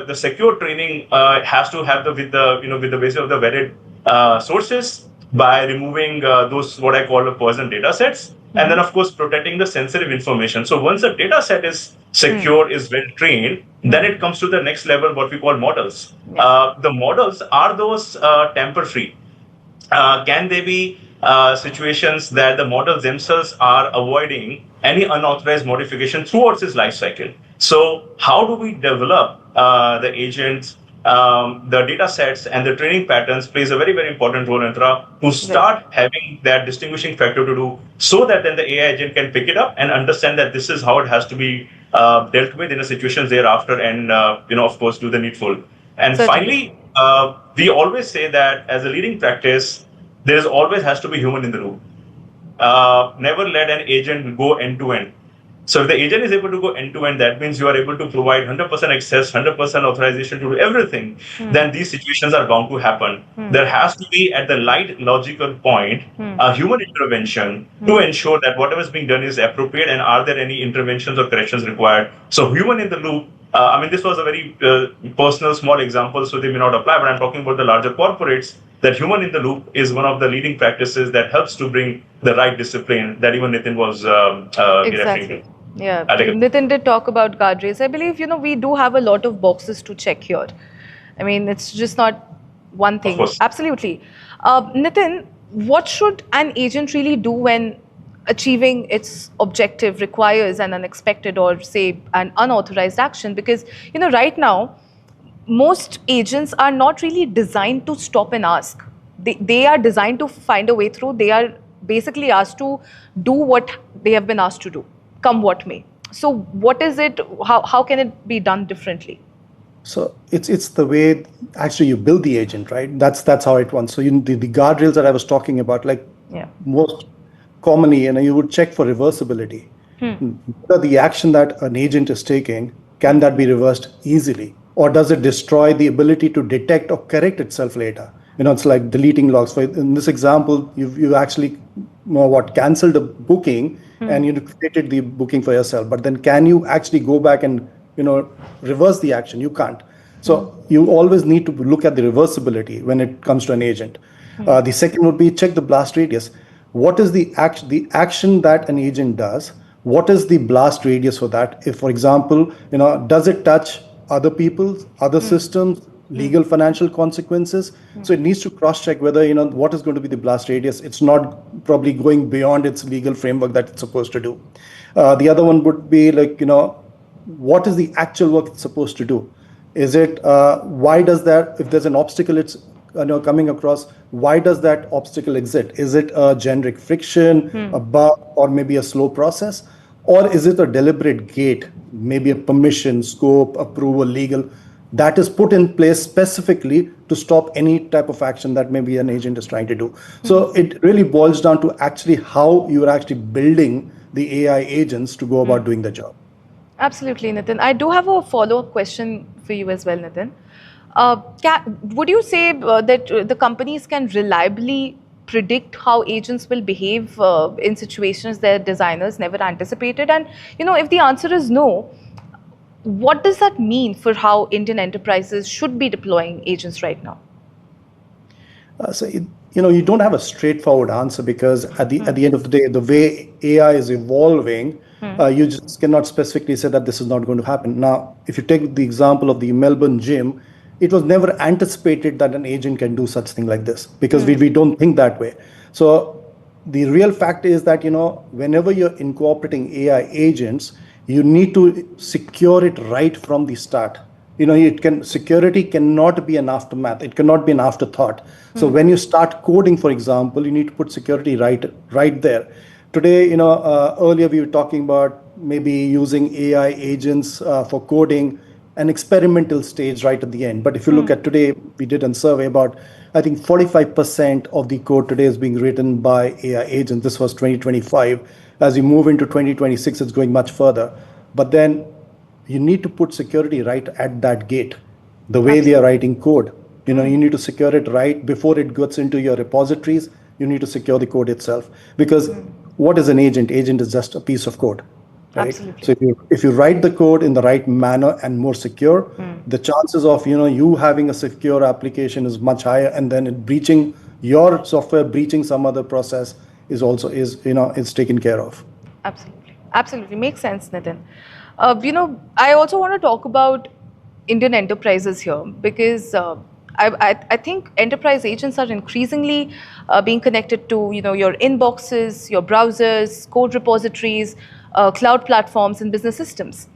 the secure training has to have with the basis of the vetted sources by removing those what I call the poison data sets, and then of course protecting the sensitive information. So once the data set is secure, is well trained, then it comes to the next level, what we call models. The models, are those tamper free? Can they be situations that the models themselves are avoiding any unauthorized modification throughout its life cycle? So how do we develop the agents, the data sets and the training patterns plays a very, very important role, Antra, to start having that distinguishing factor to do, so that then the AI agent can pick it up and understand that this is how it has to be dealt with in the situations thereafter, and of course do the needful. And finally, we always say that as a leading practice, there is always has to be human in the loop. Never let an agent go end to end. So if the agent is able to go end to end, that means you are able to provide 100% access, 100% authorization to do everything. Then these situations are bound to happen. There has to be at the right logical point a human intervention to ensure that whatever is being done is appropriate, and are there any interventions or corrections required. So human in the loop. This was a very personal small example, so they may not apply, but I'm talking about the larger corporates. that human in the loop is one of the leading practices that helps to bring the right discipline that even Nitin was referring to. Yeah, Nitin did talk about guardrails. I believe, we do have a lot of boxes to check here. I mean, it's just not one thing. Of course. Absolutely. Nitin, what should an agent really do when achieving its objective requires an unexpected or say an unauthorized action? Because, right now, most agents are not really designed to stop and ask. They are designed to find a way through. They are basically asked to do what they have been asked to do, come what may. So what is it, how can it be done differently? So it's the way actually you build the agent, right? That's how it runs. So the guardrails that I was talking about, like most commonly, you would check for reversibility. The action that an agent is taking, can that be reversed easily? Or does it destroy the ability to detect or correct itself later? It's like deleting logs. For in this example, you actually canceled a booking and you created the booking for yourself. But then can you actually go back and reverse the action? You can't. So you always need to look at the reversibility when it comes to an agent. The second would be check the blast radius. What is the action that an agent does? What is the blast radius for that? If, for example, does it touch other people, other systems, legal financial consequences? So it needs to cross-check whether, what is going to be the blast radius. It's not probably going beyond its legal framework that it's supposed to do. The other one would be like, what is the actual work it's supposed to do? Is it, why does that, if there's an obstacle it's coming across, why does that obstacle exist? Is it a generic friction, a bug, or maybe a slow process? Or is it a deliberate gate, maybe a permission, scope, approval, legal, that is put in place specifically to stop any type of action that maybe an agent is trying to do? So it really boils down to actually how you are actually building the AI agents to go about doing the job. Absolutely, Nitin. I do have a follow-up question for you as well, Nitin. Would you say that the companies can reliably predict how agents will behave in situations that designers never anticipated? And, if the answer is no, what does that mean for how Indian enterprises should be deploying agents right now? You don't have a straightforward answer because at the end of the day, the way AI is evolving, you just cannot specifically say that this is not going to happen. Now, if you take the example of the Melbourne gym, it was never anticipated that an agent can do such thing like this because we don't think that way. So the real fact is that, whenever you're incorporating AI agents, you need to secure it right from the start. Security cannot be an aftermath. It cannot be an afterthought. So when you start coding, for example, you need to put security right there. Today, earlier we were talking about maybe using AI agents for coding, an experimental stage right at the end. But if you look at today, we did a survey about, I think 45% of the code today is being written by AI agents. This was 2025. As you move into 2026, it's going much further. But then you need to put security right at that gate. The way they are writing code, you need to secure it right before it gets into your repositories. You need to secure the code itself. Because what is an agent? Agent is just a piece of code. Right? Absolutely. So if you write the code in the right manner and more secure, the chances of you having a secure application is much higher, and then it breaching your software, breaching some other process is taken care of. Absolutely makes sense, Nitin. I also want to talk about Indian enterprises here because I think enterprise agents are increasingly being connected to your inboxes, your browsers, code repositories, cloud platforms, and business systems.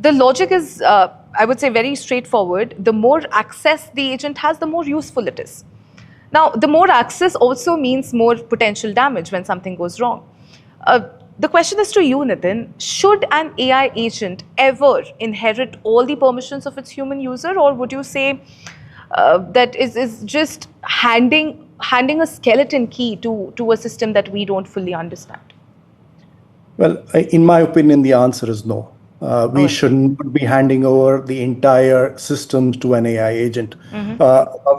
The logic is, I would say, very straightforward. The more access the agent has, the more useful it is. Now, the more access also means more potential damage when something goes wrong. The question is to you, Nitin. Should an AI agent ever inherit all the permissions of its human user, or would you say that is just handing a skeleton key to a system that we don't fully understand? Well, in my opinion, the answer is no. We should not be handing over the entire systems to an AI agent.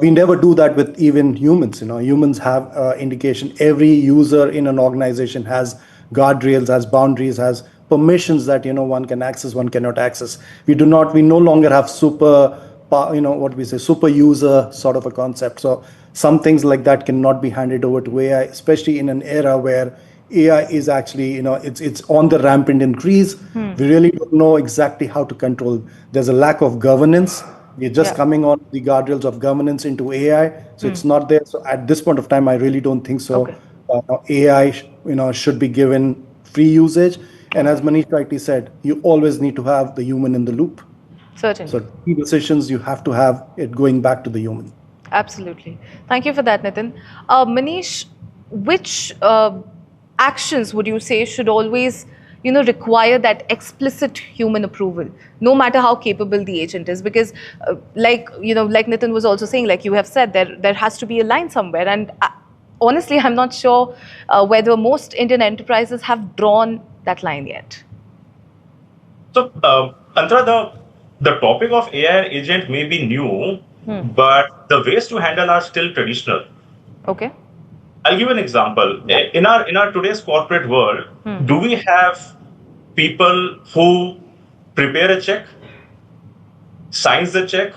We never do that with even humans. Humans have indication. Every user in an organization has guardrails, has boundaries, has permissions that one can access, one cannot access. We no longer have super user sort of a concept. So some things like that cannot be handed over to AI, especially in an era where AI is actually, it's on the rampant increase. We really don't know exactly how to control. There's a lack of governance. We're just coming on the guardrails of governance into AI, so it's not there. So at this point of time, I really don't think so. AI, should be given free usage. And as Manish rightly said, you always need to have the human in the loop. Certainly. So key decisions, you have to have it going back to the human. Absolutely. Thank you for that, Nitin. Manish, which actions would you say should always, require that explicit human approval, no matter how capable the agent is? Because, like Nitin was also saying, like you have said, there has to be a line somewhere. And honestly, I'm not sure whether most Indian enterprises have drawn that line yet. So, Antara, the topic of AI agent may be new, but the ways to handle are still traditional. Okay. I'll give an example. In our today's corporate world, do we have people who prepare a check, signs the check,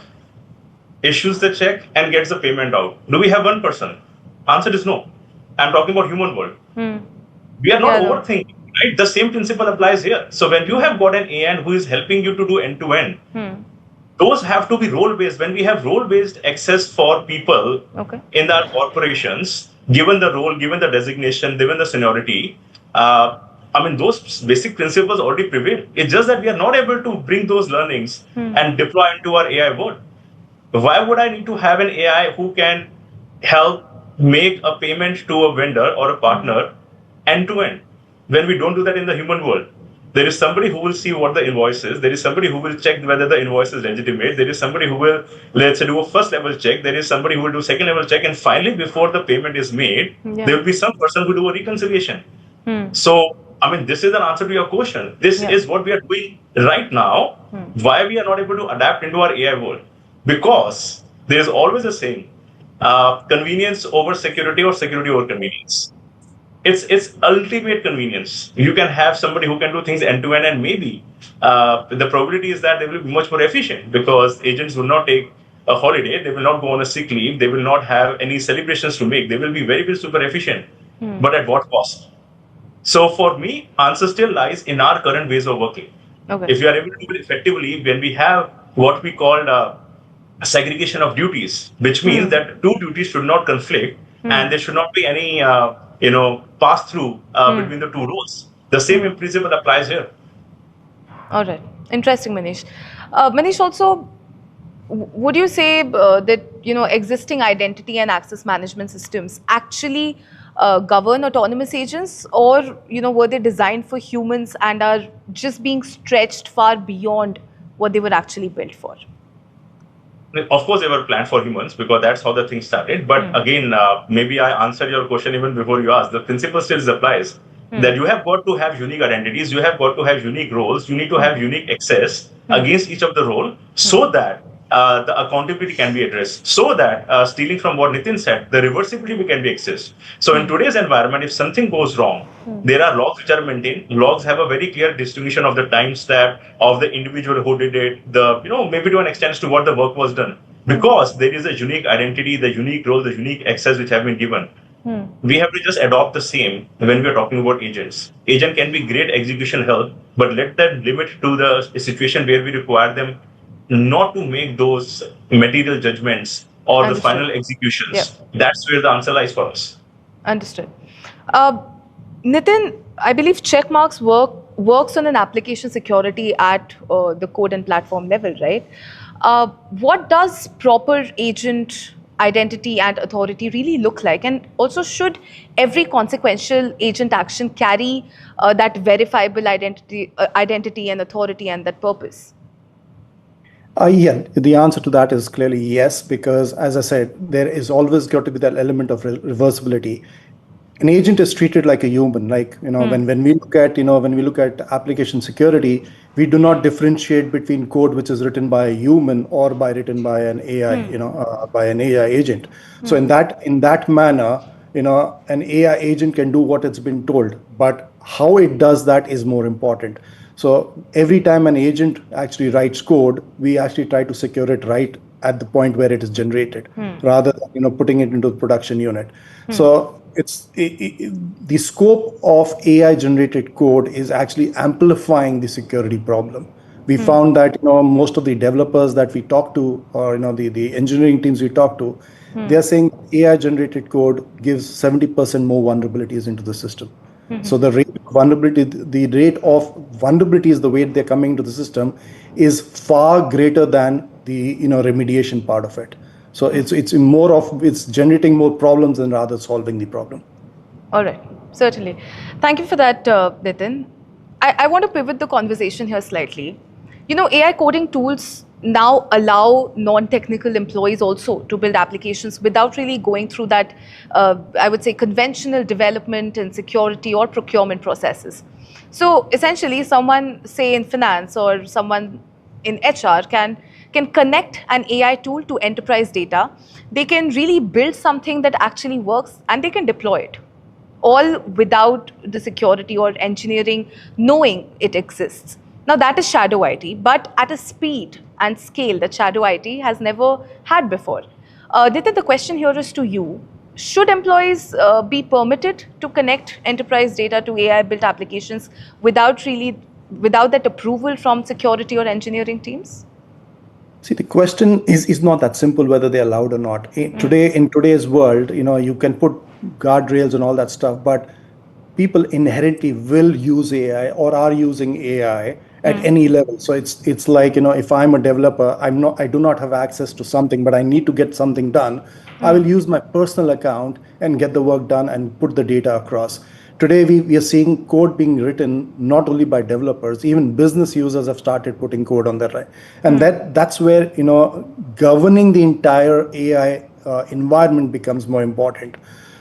issues the check, and gets the payment out? Do we have one person? Answer is no. I'm talking about human world. We are not overthinking, right? The same principle applies here. So when you have got an AI who is helping you to do end-to-end, those have to be role-based. When we have role-based access for people in our corporations, given the role, given the designation, given the seniority, those basic principles already prevail. It's just that we are not able to bring those learnings and deploy into our AI world. Why would I need to have an AI who can help make a payment to a vendor or a partner end-to-end when we don't do that in the human world? There is somebody who will see what the invoice is. There is somebody who will check whether the invoice is legitimate. There is somebody who will, let's say, do a first level check. There is somebody who will do second level check. And finally, before the payment is made, there will be some person who do a reconciliation. So, this is an answer to your question. This is what we are doing right now. Why we are not able to adapt into our AI world? Because there is always a saying, convenience over security or security over convenience. It's ultimate convenience. You can have somebody who can do things end to end, and maybe the probability is that they will be much more efficient because agents will not take a holiday, they will not go on a sick leave, they will not have any celebrations to make. They will be very, very super efficient. But at what cost? So for me, answer still lies in our current ways of working. If you are able to do it effectively, when we have what we call segregation of duties, which means that two duties should not conflict and there should not be any pass through between the two roles. The same principle applies here. All right. Interesting, Manish. Manish, also, would you say that existing identity and access management systems actually govern autonomous agents, or were they designed for humans and are just being stretched far beyond what they were actually built for? Of course, they were planned for humans because that's how the thing started. But again, maybe I answered your question even before you asked. The principle still applies that you have got to have unique identities, you have got to have unique roles, you need to have unique access against each of the role so that the accountability can be addressed, so that stealing from what Nitin said, the reversibility can be accessed. So in today's environment, if something goes wrong, there are logs which are maintained. Logs have a very clear distinction of the timestamp of the individual who did it, maybe to an extent to what the work was done. Because there is a unique identity, the unique role, the unique access which have been given. We have to just adopt the same when we are talking about agents. Agent can be great execution help, but let that limit to the situation where we require them not to make those material judgments or the final executions. That's where the answer lies for us. Understood. Nitin, I believe Checkmarks works on an application security at the code and platform level, right? What does proper agent identity and authority really look like? And also, should every consequential agent action carry that verifiable identity and authority and that purpose? The answer to that is clearly yes, because as I said, there is always got to be that element of reversibility. An agent is treated like a human. Like when we look at application security, we do not differentiate between code which is written by a human or written by an AI, by an AI agent. So in that manner, an AI agent can do what it's been told, but how it does that is more important. So every time an agent actually writes code, we actually try to secure it right at the point where it is generated, rather than putting it into the production unit. So the scope of AI generated code is actually amplifying the security problem. We found that most of the developers that we talk to, or the engineering teams we talk to, they are saying AI generated code gives 70% more vulnerabilities into the system. So the rate of vulnerabilities, the way they're coming into the system, is far greater than the remediation part of it. So it's generating more problems than rather solving the problem. All right, certainly. Thank you for that, Nitin. I want to pivot the conversation here slightly. AI coding tools now allow non-technical employees also to build applications without really going through that, I would say, conventional development and security or procurement processes. So essentially, someone, say in finance or someone in HR can connect an AI tool to enterprise data. They can really build something that actually works and they can deploy it, all without the security or engineering knowing it exists. Now that is shadow IT, but at a speed and scale that shadow IT has never had before. Nitin, the question here is to you. Should employees be permitted to connect enterprise data to AI-built applications without that approval from security or engineering teams? See, the question is not that simple whether they're allowed or not. In today's world, you can put guardrails and all that stuff, but people inherently will use AI or are using AI at any level. So it's like, if I'm a developer, I do not have access to something, but I need to get something done. I will use my personal account and get the work done and put the data across. Today, we are seeing code being written not only by developers, even business users have started putting code on that, right? And that's where, governing the entire AI environment becomes more important.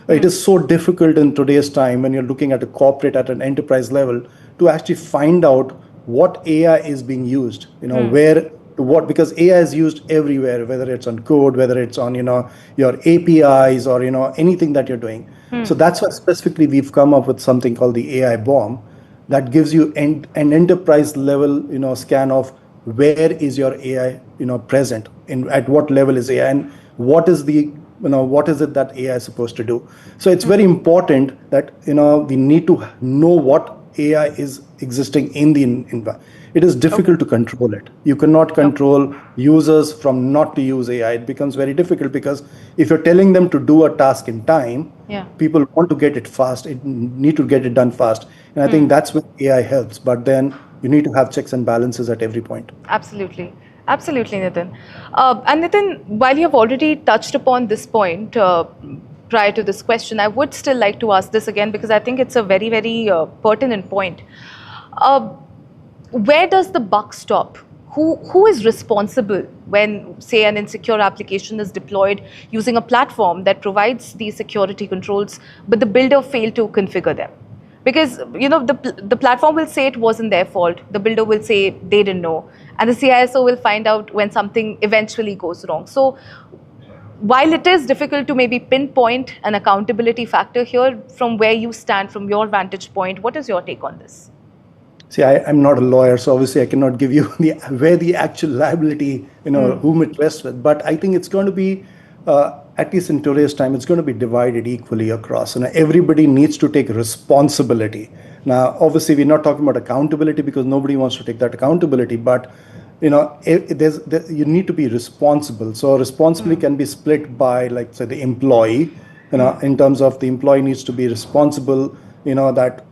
It is so difficult in today's time when you're looking at a corporate at an enterprise level to actually find out what AI is being used, where to what, because AI is used everywhere, whether it's on code, whether it's on, your APIs or, anything that you're doing. So that's why specifically we've come up with something called the AI bomb that gives you an enterprise level, scan of where is your AI, present, at what level is AI and what is it that AI is supposed to do. So it's very important that, we need to know what AI is existing in the environment. It is difficult to control it. You cannot control users from not to use AI. It becomes very difficult because if you're telling them to do a task in time, people want to get it fast. It need to get it done fast. And I think that's where AI helps. But then you need to have checks and balances at every point. Absolutely. Absolutely, Nitin. And Nitin, while you have already touched upon this point prior to this question, I would still like to ask this again because I think it's a very, very pertinent point. Where does the buck stop? Who is responsible when, say, an insecure application is deployed using a platform that provides these security controls, but the builder failed to configure them? Because the platform will say it wasn't their fault, the builder will say they didn't know, and the CISO will find out when something eventually goes wrong. So while it is difficult to maybe pinpoint an accountability factor here, from where you stand, from your vantage point, what is your take on this? See, I'm not a lawyer, so obviously I cannot give you where the actual liability, whom it rests with. But I think it's going to be, at least in today's time, it's going to be divided equally across. And everybody needs to take responsibility. Now, obviously, we're not talking about accountability because nobody wants to take that accountability. But you need to be responsible. So responsibility can be split by, like, say, the employee. In terms of the employee needs to be responsible. That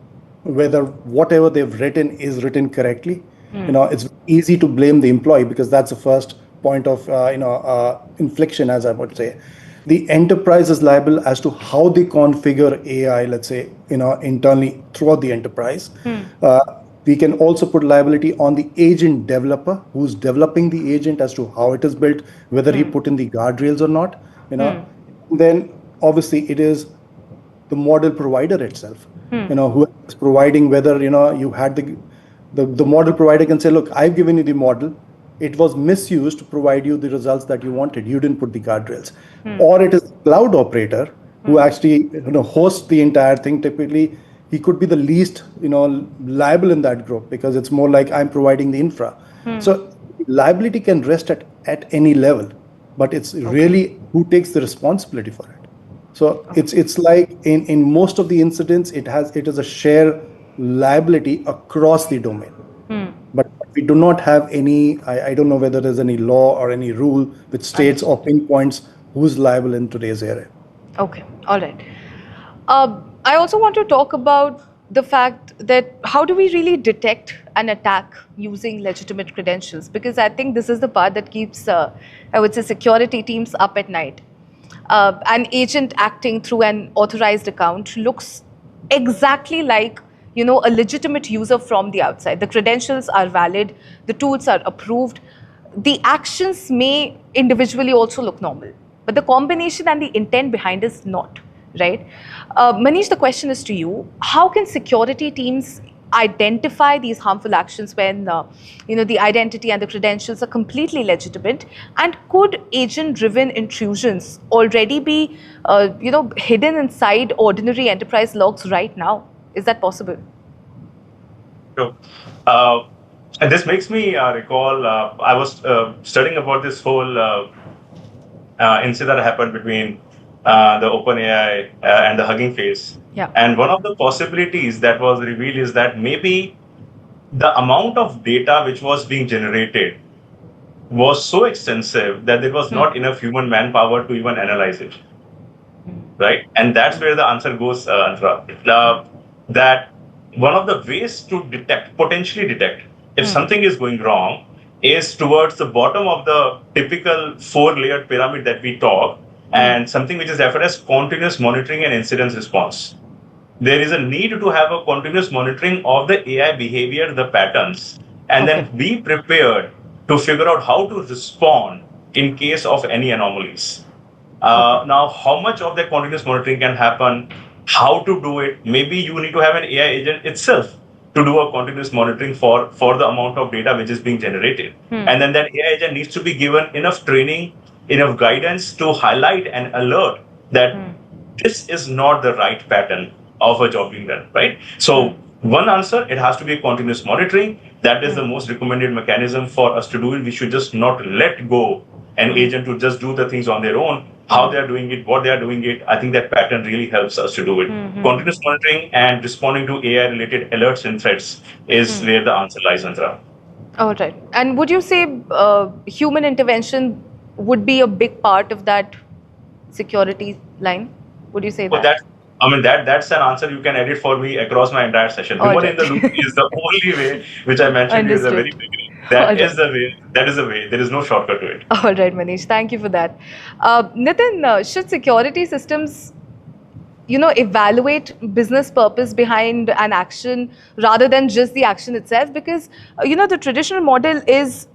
whether whatever they've written is written correctly. It's easy to blame the employee because that's the first point of infliction, as I would say. The enterprise is liable as to how they configure AI, let's say, internally throughout the enterprise. We can also put liability on the agent developer who's developing the agent as to how it is built, whether he put in the guardrails or not. Then obviously it is the model provider itself. Who is providing, whether you had the model provider can say, look, I've given you the model, it was misused to provide you the results that you wanted, you didn't put the guardrails. Or it is cloud operator who actually hosts the entire thing. Typically he could be the least liable in that group because it's more like I'm providing the infra. So liability can rest at any level. but it's really who takes the responsibility for it. So it's like in most of the incidents, it is a shared liability across the domain. But we do not have any, I don't know whether there's any law or any rule which states or pinpoints who's liable in today's area. Okay, all right. I also want to talk about the fact that how do we really detect an attack using legitimate credentials? Because I think this is the part that keeps, I would say, security teams up at night. An agent acting through an authorized account looks exactly like, a legitimate user from the outside. The credentials are valid, the tools are approved. The actions may individually also look normal, but the combination and the intent behind is not, right? Manish, the question is to you. How can security teams identify these harmful actions when, the identity and the credentials are completely legitimate? And could agent-driven intrusions already be, hidden inside ordinary enterprise logs right now? Is that possible? Sure. And this makes me recall, I was studying about this whole incident that happened between the OpenAI and the Hugging Face. Yeah. And one of the possibilities that was revealed is that maybe the amount of data which was being generated was so extensive that there was not enough human manpower to even analyze it. Right? And that's where the answer goes, Andhra. That one of the ways to potentially detect, if something is going wrong, is towards the bottom of the typical 4-layered pyramid that we talk, and something which is referred as continuous monitoring and incident response. There is a need to have a continuous monitoring of the AI behavior, the patterns, and then be prepared to figure out how to respond in case of any anomalies. Now, how much of that continuous monitoring can happen, how to do it, maybe you need to have an AI agent itself to do a continuous monitoring for the amount of data which is being generated. And then that AI agent needs to be given enough training, enough guidance to highlight and alert that this is not the right pattern of a job being done, right? So one answer, it has to be continuous monitoring. That is the most recommended mechanism for us to do it. We should just not let go an agent to just do the things on their own. How they are doing it, what they are doing it, I think that pattern really helps us to do it. Continuous monitoring and responding to AI-related alerts and threats is where the answer lies, Andhra. All right. And would you say human intervention would be a big part of that security line? Would you say that? That's an answer you can edit for me across my entire session. Human in the loop is the only way, which I mentioned is a very big way. That is the way. There is no shortcut to it. All right, Manish. Thank you for that. Nitin, should security systems, evaluate business purpose behind an action rather than just the action itself? Because, the traditional model is,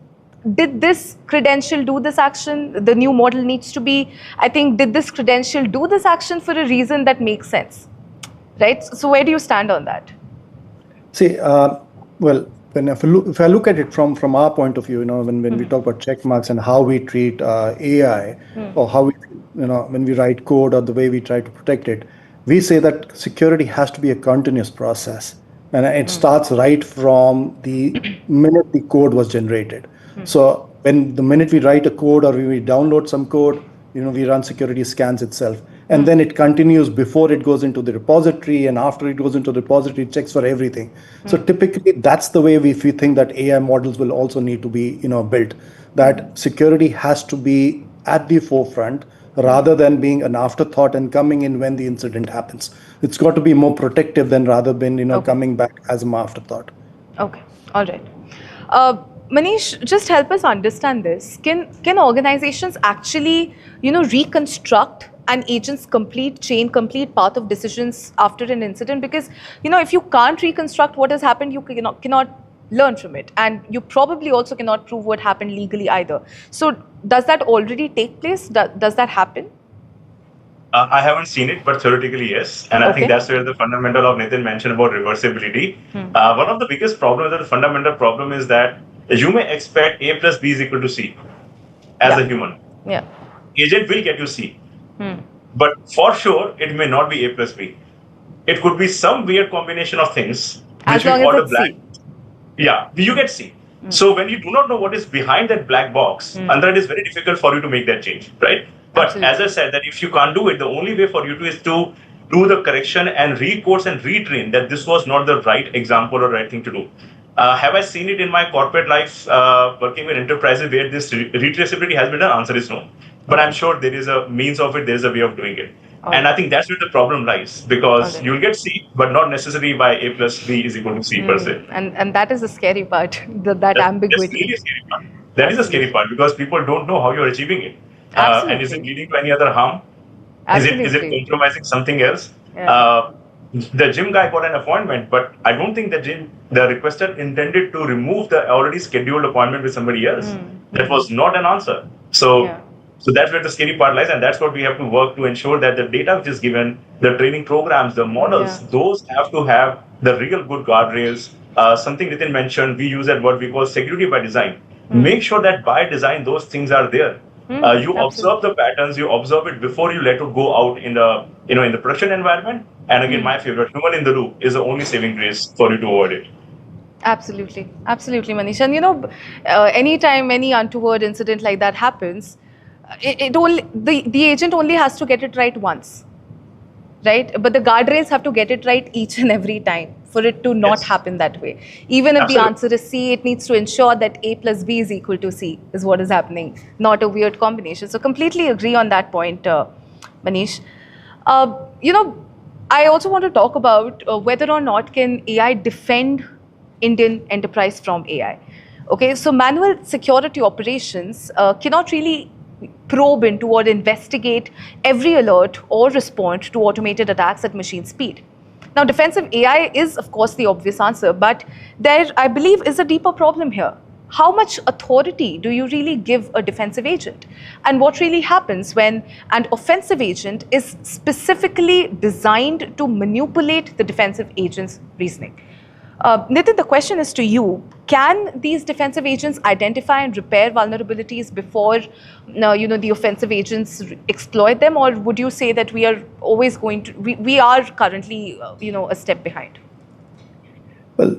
did this credential do this action? The new model needs to be, I think, did this credential do this action for a reason that makes sense? Right? So where do you stand on that? See, if I look at it from our point of view, when we talk about check marks and how we treat AI, or how we, when we write code or the way we try to protect it, we say that security has to be a continuous process. And it starts right from the minute the code was generated. So when the minute we write a code or we download some code, we run security scans itself. And then it continues before it goes into the repository, and after it goes into the repository, it checks for everything. So typically, that's the way we think that AI models will also need to be, built. That security has to be at the forefront rather than being an afterthought and coming in when the incident happens. It's got to be more protective than rather than coming back as an afterthought. Okay, all right. Manish, just help us understand this. Can organizations actually, reconstruct an agent's complete path of decisions after an incident? Because, if you can't reconstruct what has happened, you cannot learn from it. And you probably also cannot prove what happened legally either. So does that already take place? Does that happen? I haven't seen it, but theoretically, yes. And I think that's where the fundamental of Nitin mentioned about reversibility. One of the biggest problems, the fundamental problem is that you may expect A plus B is equal to C as a human. Yeah. Agent will get you C. But for sure, it may not be A plus B. It could be some weird combination of things. As long as it's C. Yeah, you get C. So when you do not know what is behind that black box, and then it is very difficult for you to make that change, right? But Absolutely. as I said, that if you can't do it, the only way for you to is to do the correction and re-course and retrain that this was not the right example or right thing to do. Have I seen it in my corporate life working with enterprises where this retraceability has been done? Answer is no. But I'm sure there is a means of it, there is a way of doing it. And I think that's where the problem lies, because you'll get C, but not necessarily by A plus B is equal to C per se. And that is the scary part, that ambiguity. That's really a scary part. That is a scary part, because people don't know how you're achieving it. And is it leading to any other harm? Is it compromising something else? Yeah. The gym guy got an appointment, but I don't think the requester intended to remove the already scheduled appointment with somebody else. That was not an answer. So that's where the scary part lies, and that's what we have to work to ensure that the data which is given, the training programs, the models, those have to have the real good guardrails. Something Nitin mentioned, we use that what we call security by design. Make sure that by design those things are there. You observe the patterns, you observe it before you let it go out in the in the production environment. And again, my favorite, human in the loop is the only saving grace for you to avoid it. Absolutely, Manish. And anytime any untoward incident like that happens, the agent only has to get it right once, right? But the guardrails have to get it right each and every time for it to not happen that way. Even if the answer is C, it needs to ensure that A plus B is equal to C is what is happening, not a weird combination. So completely agree on that point, Manish. I also want to talk about whether or not can AI defend Indian enterprise from AI. Okay, so manual security operations cannot really probe into or investigate every alert or respond to automated attacks at machine speed. Now, defensive AI is, of course, the obvious answer, but there, I believe, is a deeper problem here. How much authority do you really give a defensive agent? And what really happens when an offensive agent is specifically designed to manipulate the defensive agent's reasoning? Nitin, the question is to you. Can these defensive agents identify and repair vulnerabilities before the offensive agents exploit them? Or would you say that we are always going to, we are currently a step behind? Well,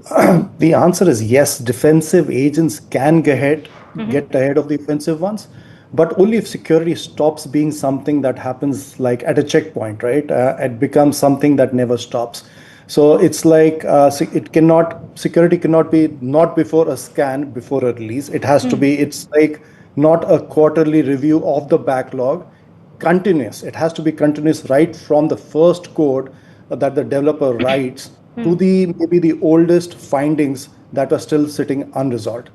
the answer is yes. Defensive agents can get ahead of the offensive ones, but only if security stops being something that happens like at a checkpoint, right? It becomes something that never stops. So it's like security cannot be not before a scan, before a release. It has to be, it's like not a quarterly review of the backlog, continuous. It has to be continuous right from the first code that the developer writes to maybe the oldest findings that are still sitting unresolved.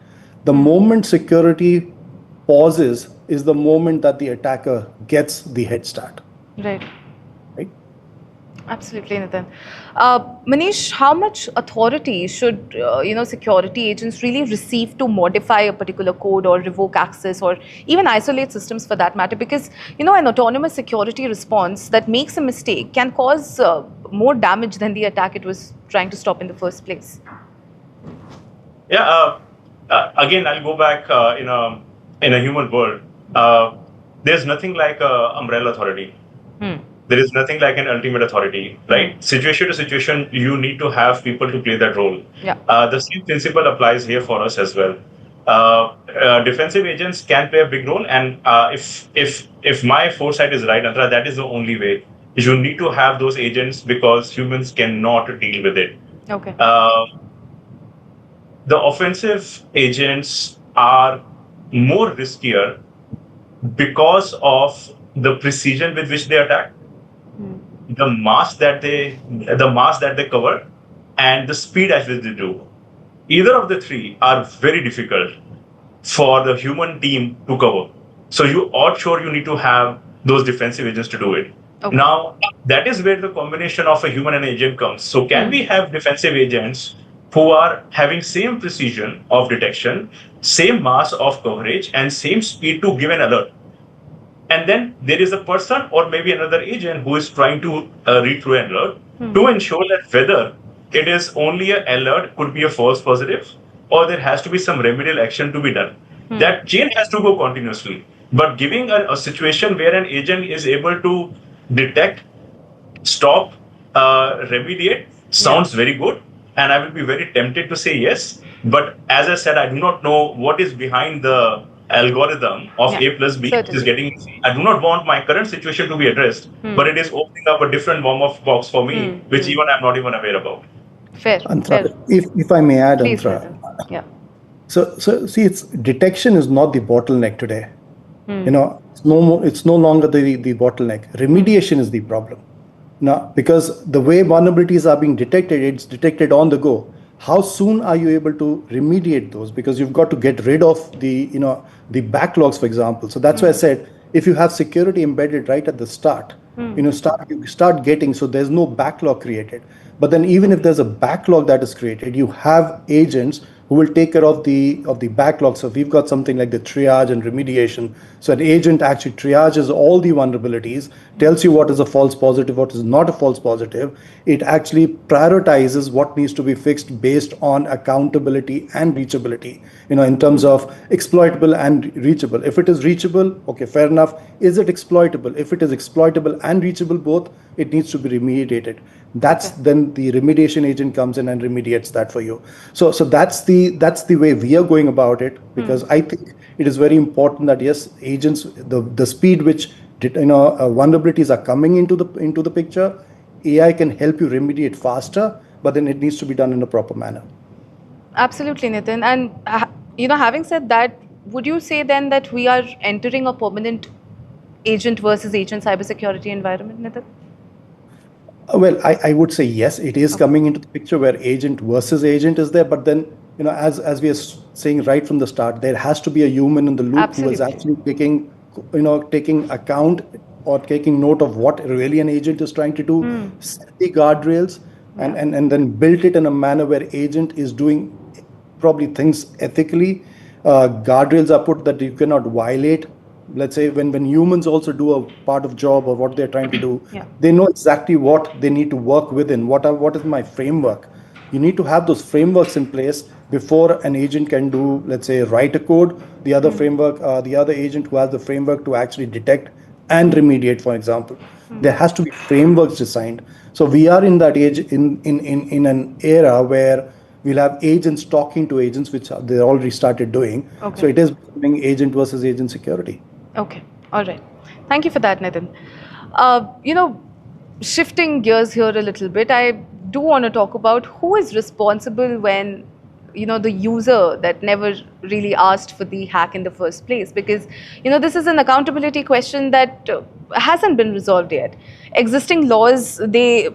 The moment security pauses is the moment that the attacker gets the head start. Right. Absolutely, Nitin. Manish, how much authority should security agents really receive to modify a particular code or revoke access or even isolate systems for that matter? Because an autonomous security response that makes a mistake can cause more damage than the attack it was trying to stop in the first place. Yeah. Again, I'll go back in a human world. There's nothing like an umbrella authority. There is nothing like an ultimate authority, right? Situation to situation, you need to have people to play that role. Yeah. The same principle applies here for us as well. Defensive agents can play a big role, and if my foresight is right, Andra, that is the only way. You need to have those agents because humans cannot deal with it. Okay. The offensive agents are more riskier because of the precision with which they attack. The mass that they cover, and the speed at which they do. Either of the three are very difficult for the human team to cover. So you need to have those defensive agents to do it. Okay. Now, that is where the combination of a human and agent comes. So can we have defensive agents who are having same precision of detection, same mass of coverage, and same speed to give an alert? And then there is a person or maybe another agent who is trying to read through an alert to ensure that whether it is only an alert, could be a false positive, or there has to be some remedial action to be done. That chain has to go continuously. But giving a situation where an agent is able to detect, stop, remediate sounds very good. And I will be very tempted to say yes. But as I said, I do not know what is behind the algorithm of A plus B, which is getting C. I do not want my current situation to be addressed, but it is opening up a different warm-up box for me, which even I'm not even aware about. Fair. Antra, if I may add, Please, Antra. Nitin. Yeah. So see, it's detection is not the bottleneck today. It's no more. It's no longer the bottleneck. Remediation is the problem. Now, because the way vulnerabilities are being detected, it's detected on the go. How soon are you able to remediate those? Because you've got to get rid of the backlogs, for example. So that's why I said, if you have security embedded right at the start, you start getting, so there's no backlog created. But then even if there's a backlog that is created, you have agents who will take care of the backlog. So we've got something like the triage and remediation. So an agent actually triages all the vulnerabilities, tells you what is a false positive, what is not a false positive. It actually prioritizes what needs to be fixed based on accountability and reachability, in terms of exploitable and reachable. If it is reachable, okay, fair enough. Is it exploitable? If it is exploitable and reachable both, it needs to be remediated. That's then the remediation agent comes in and remediates that for you. So that's the way we are going about it, because I think it is very important that yes, agents, the speed which vulnerabilities are coming into the picture, AI can help you remediate faster, but then it needs to be done in a proper manner. Absolutely, Nitin. And having said that, would you say then that we are entering a permanent agent versus agent cybersecurity environment, Nitin? Well, I would say yes, it is coming into the picture where agent versus agent is there, but then as we are saying right from the start, there has to be a human in the loop. Absolutely. Who is actually taking account or taking note of what really an agent is trying to do, set the guardrails, and then build it in a manner where agent is doing probably things ethically. Guardrails are put that you cannot violate. Let's say when humans also do a part of job or what they're trying to do, they know exactly what they need to work within. What is my framework? You need to have those frameworks in place before an agent can do, let's say, write a code. The other framework, the other agent who has the framework to actually detect and remediate, for example. There has to be frameworks designed. So we are in that age, in an era where we'll have agents talking to agents, which they already started doing. Okay. So it is becoming agent versus agent security. Okay, all right. Thank you for that, Nitin. Shifting gears here a little bit, I do want to talk about who is responsible when, the user that never really asked for the hack in the first place. Because, this is an accountability question that hasn't been resolved yet. Existing laws, they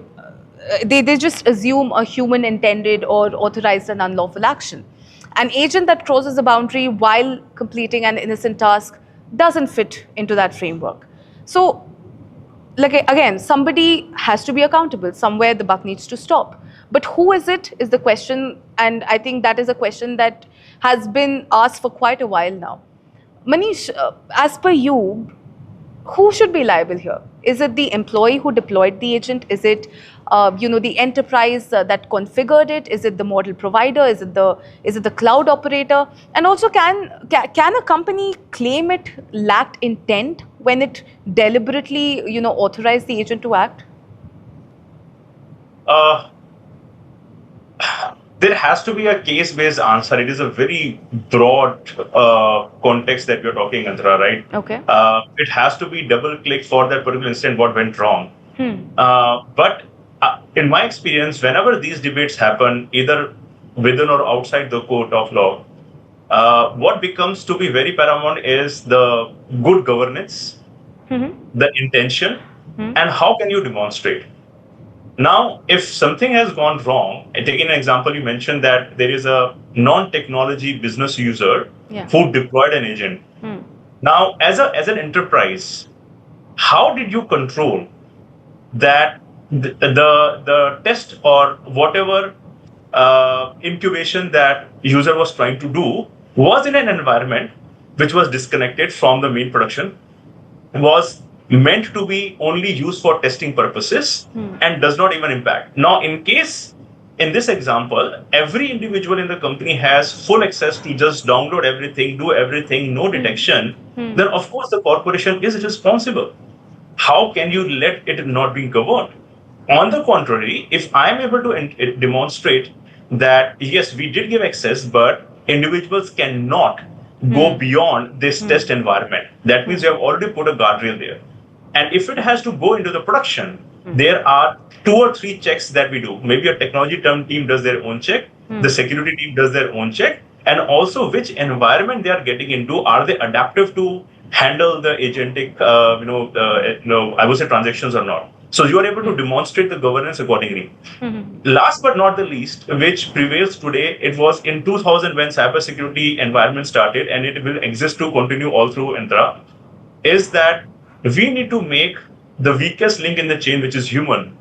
just assume a human intended or authorized an unlawful action. An agent that crosses a boundary while completing an innocent task doesn't fit into that framework. So, again, somebody has to be accountable. Somewhere the buck needs to stop. But who is it is the question, and I think that is a question that has been asked for quite a while now. Manish, as per you, who should be liable here? Is it the employee who deployed the agent? Is it, the enterprise that configured it? Is it the model provider? Is it the cloud operator? And also, can a company claim it lacked intent when it deliberately, authorized the agent to act? There has to be a case-based answer. It is a very broad context that we're talking, Antra, right? Okay. It has to be double-click for that particular instant what went wrong. But in my experience, whenever these debates happen, either within or outside the court of law, what becomes to be very paramount is the good governance, the intention, and how can you demonstrate. Now, if something has gone wrong, and taking an example, you mentioned that there is a non-technology business user who deployed an agent. Now, as an enterprise, how did you control that the test or whatever incubation that user was trying to do was in an environment which was disconnected from the main production, was meant to be only used for testing purposes and does not even impact. Now, in this example, every individual in the company has full access to just download everything, do everything, no detection, then of course the corporation is responsible. How can you let it not be governed? On the contrary, if I'm able to demonstrate that yes, we did give access, but individuals cannot go beyond this test environment. That means you have already put a guardrail there. And if it has to go into the production, there are 2 or 3 checks that we do. Maybe a technology team does their own check, the security team does their own check, and also which environment they are getting into. Are they adaptive to handle the agentic, I would say transactions or not? So you are able to demonstrate the governance accordingly. Last but not the least, which prevails today, it was in 2000 when cybersecurity environment started, and it will exist to continue all through Intra, is that we need to make the weakest link in the chain, which is human,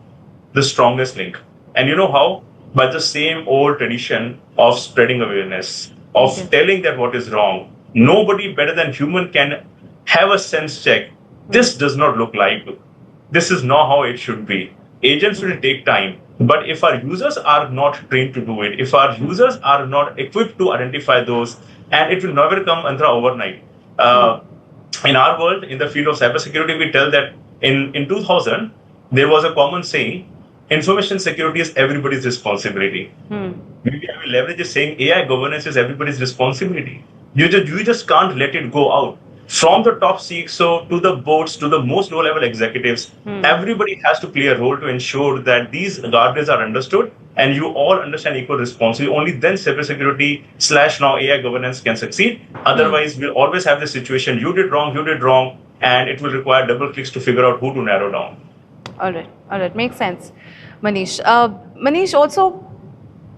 the strongest link. And you know how? By the same old tradition of spreading awareness, of telling that what is wrong. Nobody better than human can have a sense check. This does not look like. This is not how it should be. Agents will take time. But if our users are not trained to do it, if our users are not equipped to identify those, and it will never come overnight. In our world, in the field of cybersecurity, we tell that in 2000, there was a common saying, information security is everybody's responsibility. Maybe I will leverage is saying AI governance is everybody's responsibility. You just can't let it go out. From the top CXO to the boards to the most low-level executives, everybody has to play a role to ensure that these guardrails are understood and you all understand equal responsibility. Only then cybersecurity / now AI governance can succeed. Otherwise, we'll always have the situation, you did wrong, and it will require double clicks to figure out who to narrow down. All right, makes sense. Manish, also,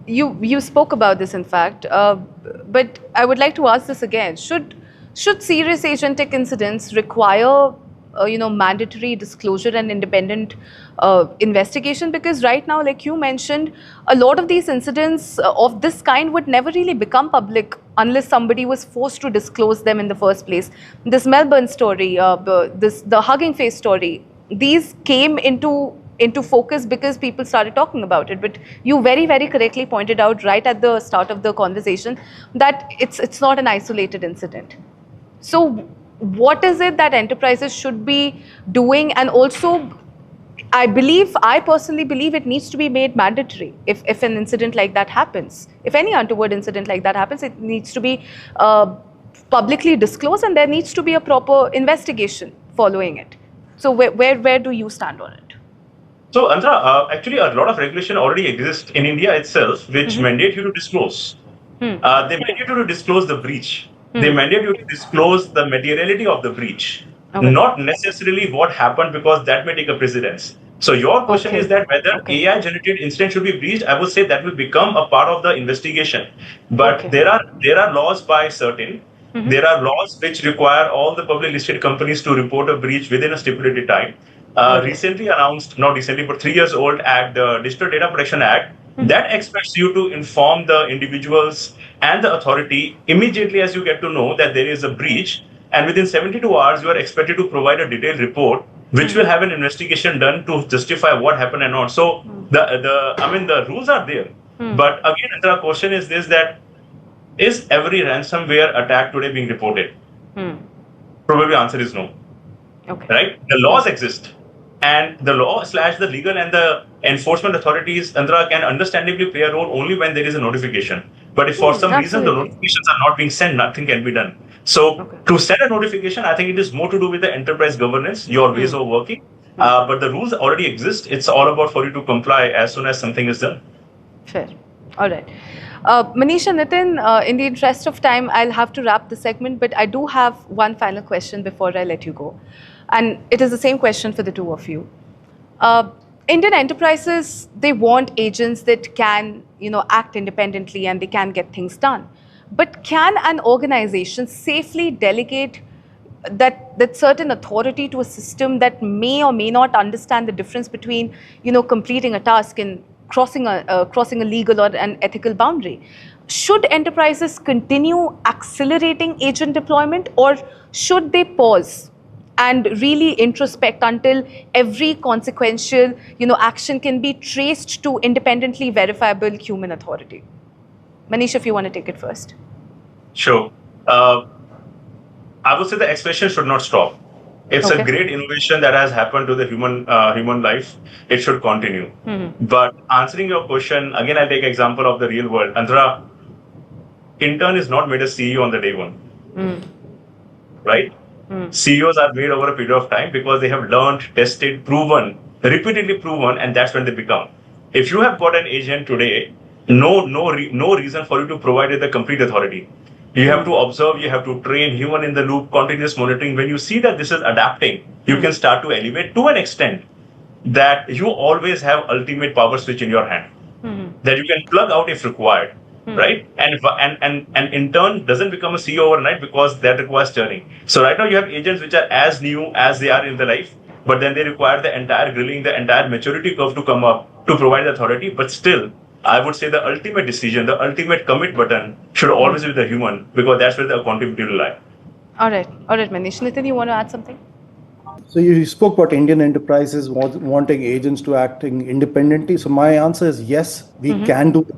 you spoke about this in fact, but I would like to ask this again. Should serious agentic incidents require mandatory disclosure and independent investigation? Because right now, like you mentioned, a lot of these incidents of this kind would never really become public unless somebody was forced to disclose them in the first place. This Melbourne story, the Hugging Face story, these came into focus because people started talking about it. But you very, very correctly pointed out right at the start of the conversation that it's not an isolated incident. So what is it that enterprises should be doing? And also, I personally believe it needs to be made mandatory if an incident like that happens. If any untoward incident like that happens, it needs to be publicly disclosed, and there needs to be a proper investigation following it. So where do you stand on it? So Andra, actually a lot of regulation already exists in India itself, which mandate you to disclose. They mandate you to disclose the breach. They mandate you to disclose the materiality of the breach, not necessarily what happened, because that may take a precedence. So your question is that whether AI-generated incident should be breached. I would say that will become a part of the investigation. But there are laws by certain. There are laws which require all the public listed companies to report a breach within a stipulated time. Recently announced, not recently, but 3 years old Act, the Digital Data Protection Act, that expects you to inform the individuals and the authority immediately as you get to know that there is a breach, and within 72 hours you are expected to provide a detailed report which will have an investigation done to justify what happened and not. So the rules are there. But again, the question is this, that is every ransomware attack today being reported? Probably answer is no. Right? The laws exist. And the law / the legal and the enforcement authorities, Andra, can understandably play a role only when there is a notification. But if for some reason the notifications are not being sent, nothing can be done. So to send a notification, I think it is more to do with the enterprise governance, your ways of working. But the rules already exist. It's all about for you to comply as soon as something is done. Fair. All right. Manish and Nitin, in the interest of time, I'll have to wrap the segment, but I do have one final question before I let you go. And it is the same question for the two of you. Indian enterprises, they want agents that can, act independently and they can get things done. But can an organization safely delegate that certain authority to a system that may or may not understand the difference between, completing a task and crossing a legal or an ethical boundary? Should enterprises continue accelerating agent deployment, or should they pause and really introspect until every consequential, action can be traced to independently verifiable human authority? Manish, if you want to take it first. Sure. I would say the expression should not stop. It's a great innovation that has happened to the human life. It should continue. But answering your question, again, I'll take example of the real world. Andhra, intern is not made a CEO on the day one. Right? CEOs are made over a period of time because they have learned, tested, proven, repeatedly proven, and that's when they become. If you have got an agent today, no reason for you to provide it the complete authority. You have to observe, you have to train, human in the loop, continuous monitoring. When you see that this is adapting, you can start to elevate to an extent that you always have ultimate power switch in your hand that you can plug out if required, right? And in turn doesn't become a CEO overnight because that requires turning. So right now you have agents which are as new as they are in the life, but then they require the entire grilling, the entire maturity curve to come up to provide the authority. But still, I would say the ultimate decision, the ultimate commit button should always be the human, because that's where the accountability will lie. All right, Manish. Nitin, you want to add something? So you spoke about Indian enterprises wanting agents to acting independently. So my answer is yes, we can do it,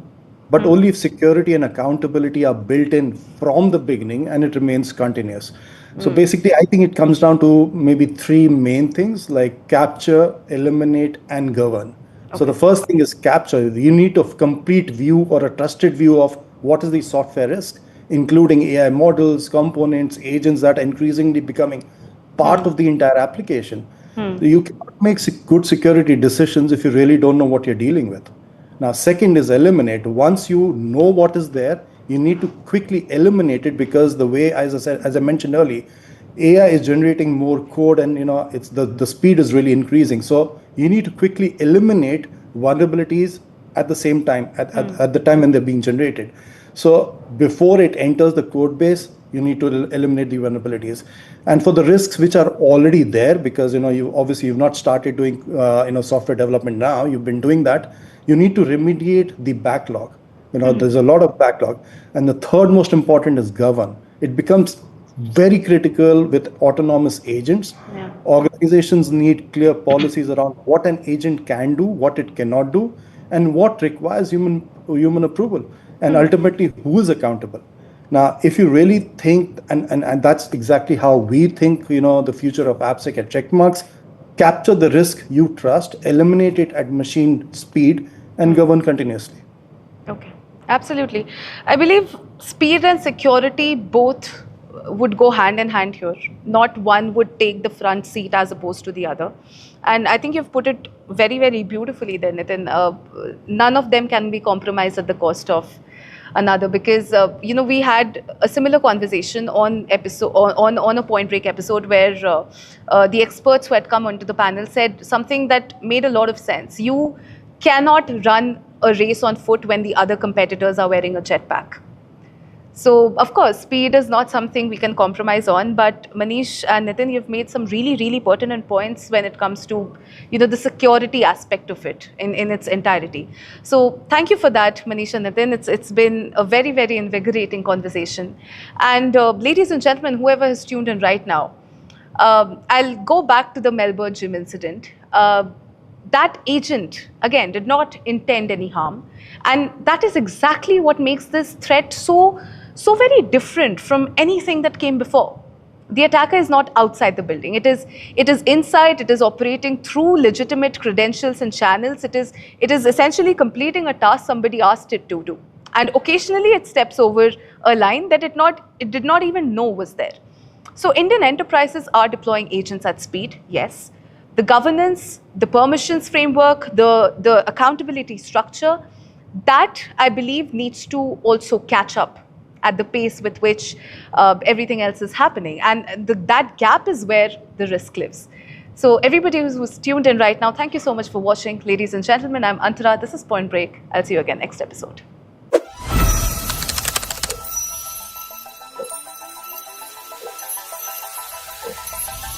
but only if security and accountability are built in from the beginning and it remains continuous. So basically, I think it comes down to maybe three main things like capture, eliminate, and govern. So the first thing is capture. You need a complete view or a trusted view of what is the software risk, including AI models, components, agents that are increasingly becoming part of the entire application. You cannot make good security decisions if you really don't know what you're dealing with. Now, second is eliminate. Once you know what is there, you need to quickly eliminate it, because the way, as I mentioned earlier, AI is generating more code, and it's the speed is really increasing. So you need to quickly eliminate vulnerabilities at the same time, at the time when they're being generated. So before it enters the code base, you need to eliminate the vulnerabilities. And for the risks which are already there, because you've not started doing software development now, you've been doing that, you need to remediate the backlog. There's a lot of backlog. And the third most important is govern. It becomes very critical with autonomous agents. Organizations need clear policies around what an agent can do, what it cannot do, and what requires human approval, and ultimately who is accountable. Now, if you really think, and that's exactly how we think, the future of AppSec at Checkmarks, capture the risk you trust, eliminate it at machine speed, and govern continuously. Okay, absolutely. I believe speed and security both would go hand in hand here. Not one would take the front seat as opposed to the other. And I think you've put it very, very beautifully there, Nitin. None of them can be compromised at the cost of another, because we had a similar conversation on a Point Break episode where the experts who had come onto the panel said something that made a lot of sense. You cannot run a race on foot when the other competitors are wearing a jetpack. So, of course, speed is not something we can compromise on, but Manish and Nitin, you've made some really, really pertinent points when it comes to, the security aspect of it in its entirety. So, thank you for that, Manish and Nitin. It's been a very, very invigorating conversation. And ladies and gentlemen, whoever is tuned in right now, I'll go back to the Melbourne gym incident. That agent, again, did not intend any harm. And that is exactly what makes this threat so very different from anything that came before. The attacker is not outside the building. It is inside. It is operating through legitimate credentials and channels. It is essentially completing a task somebody asked it to do. And occasionally it steps over a line that it did not even know was there. So Indian enterprises are deploying agents at speed, yes. The governance, the permissions framework, the accountability structure, that I believe needs to also catch up at the pace with which everything else is happening. And that gap is where the risk lives. So everybody who's tuned in right now, thank you so much for watching. Ladies and gentlemen, I'm Antara. This is Point Break. I'll see you again next episode.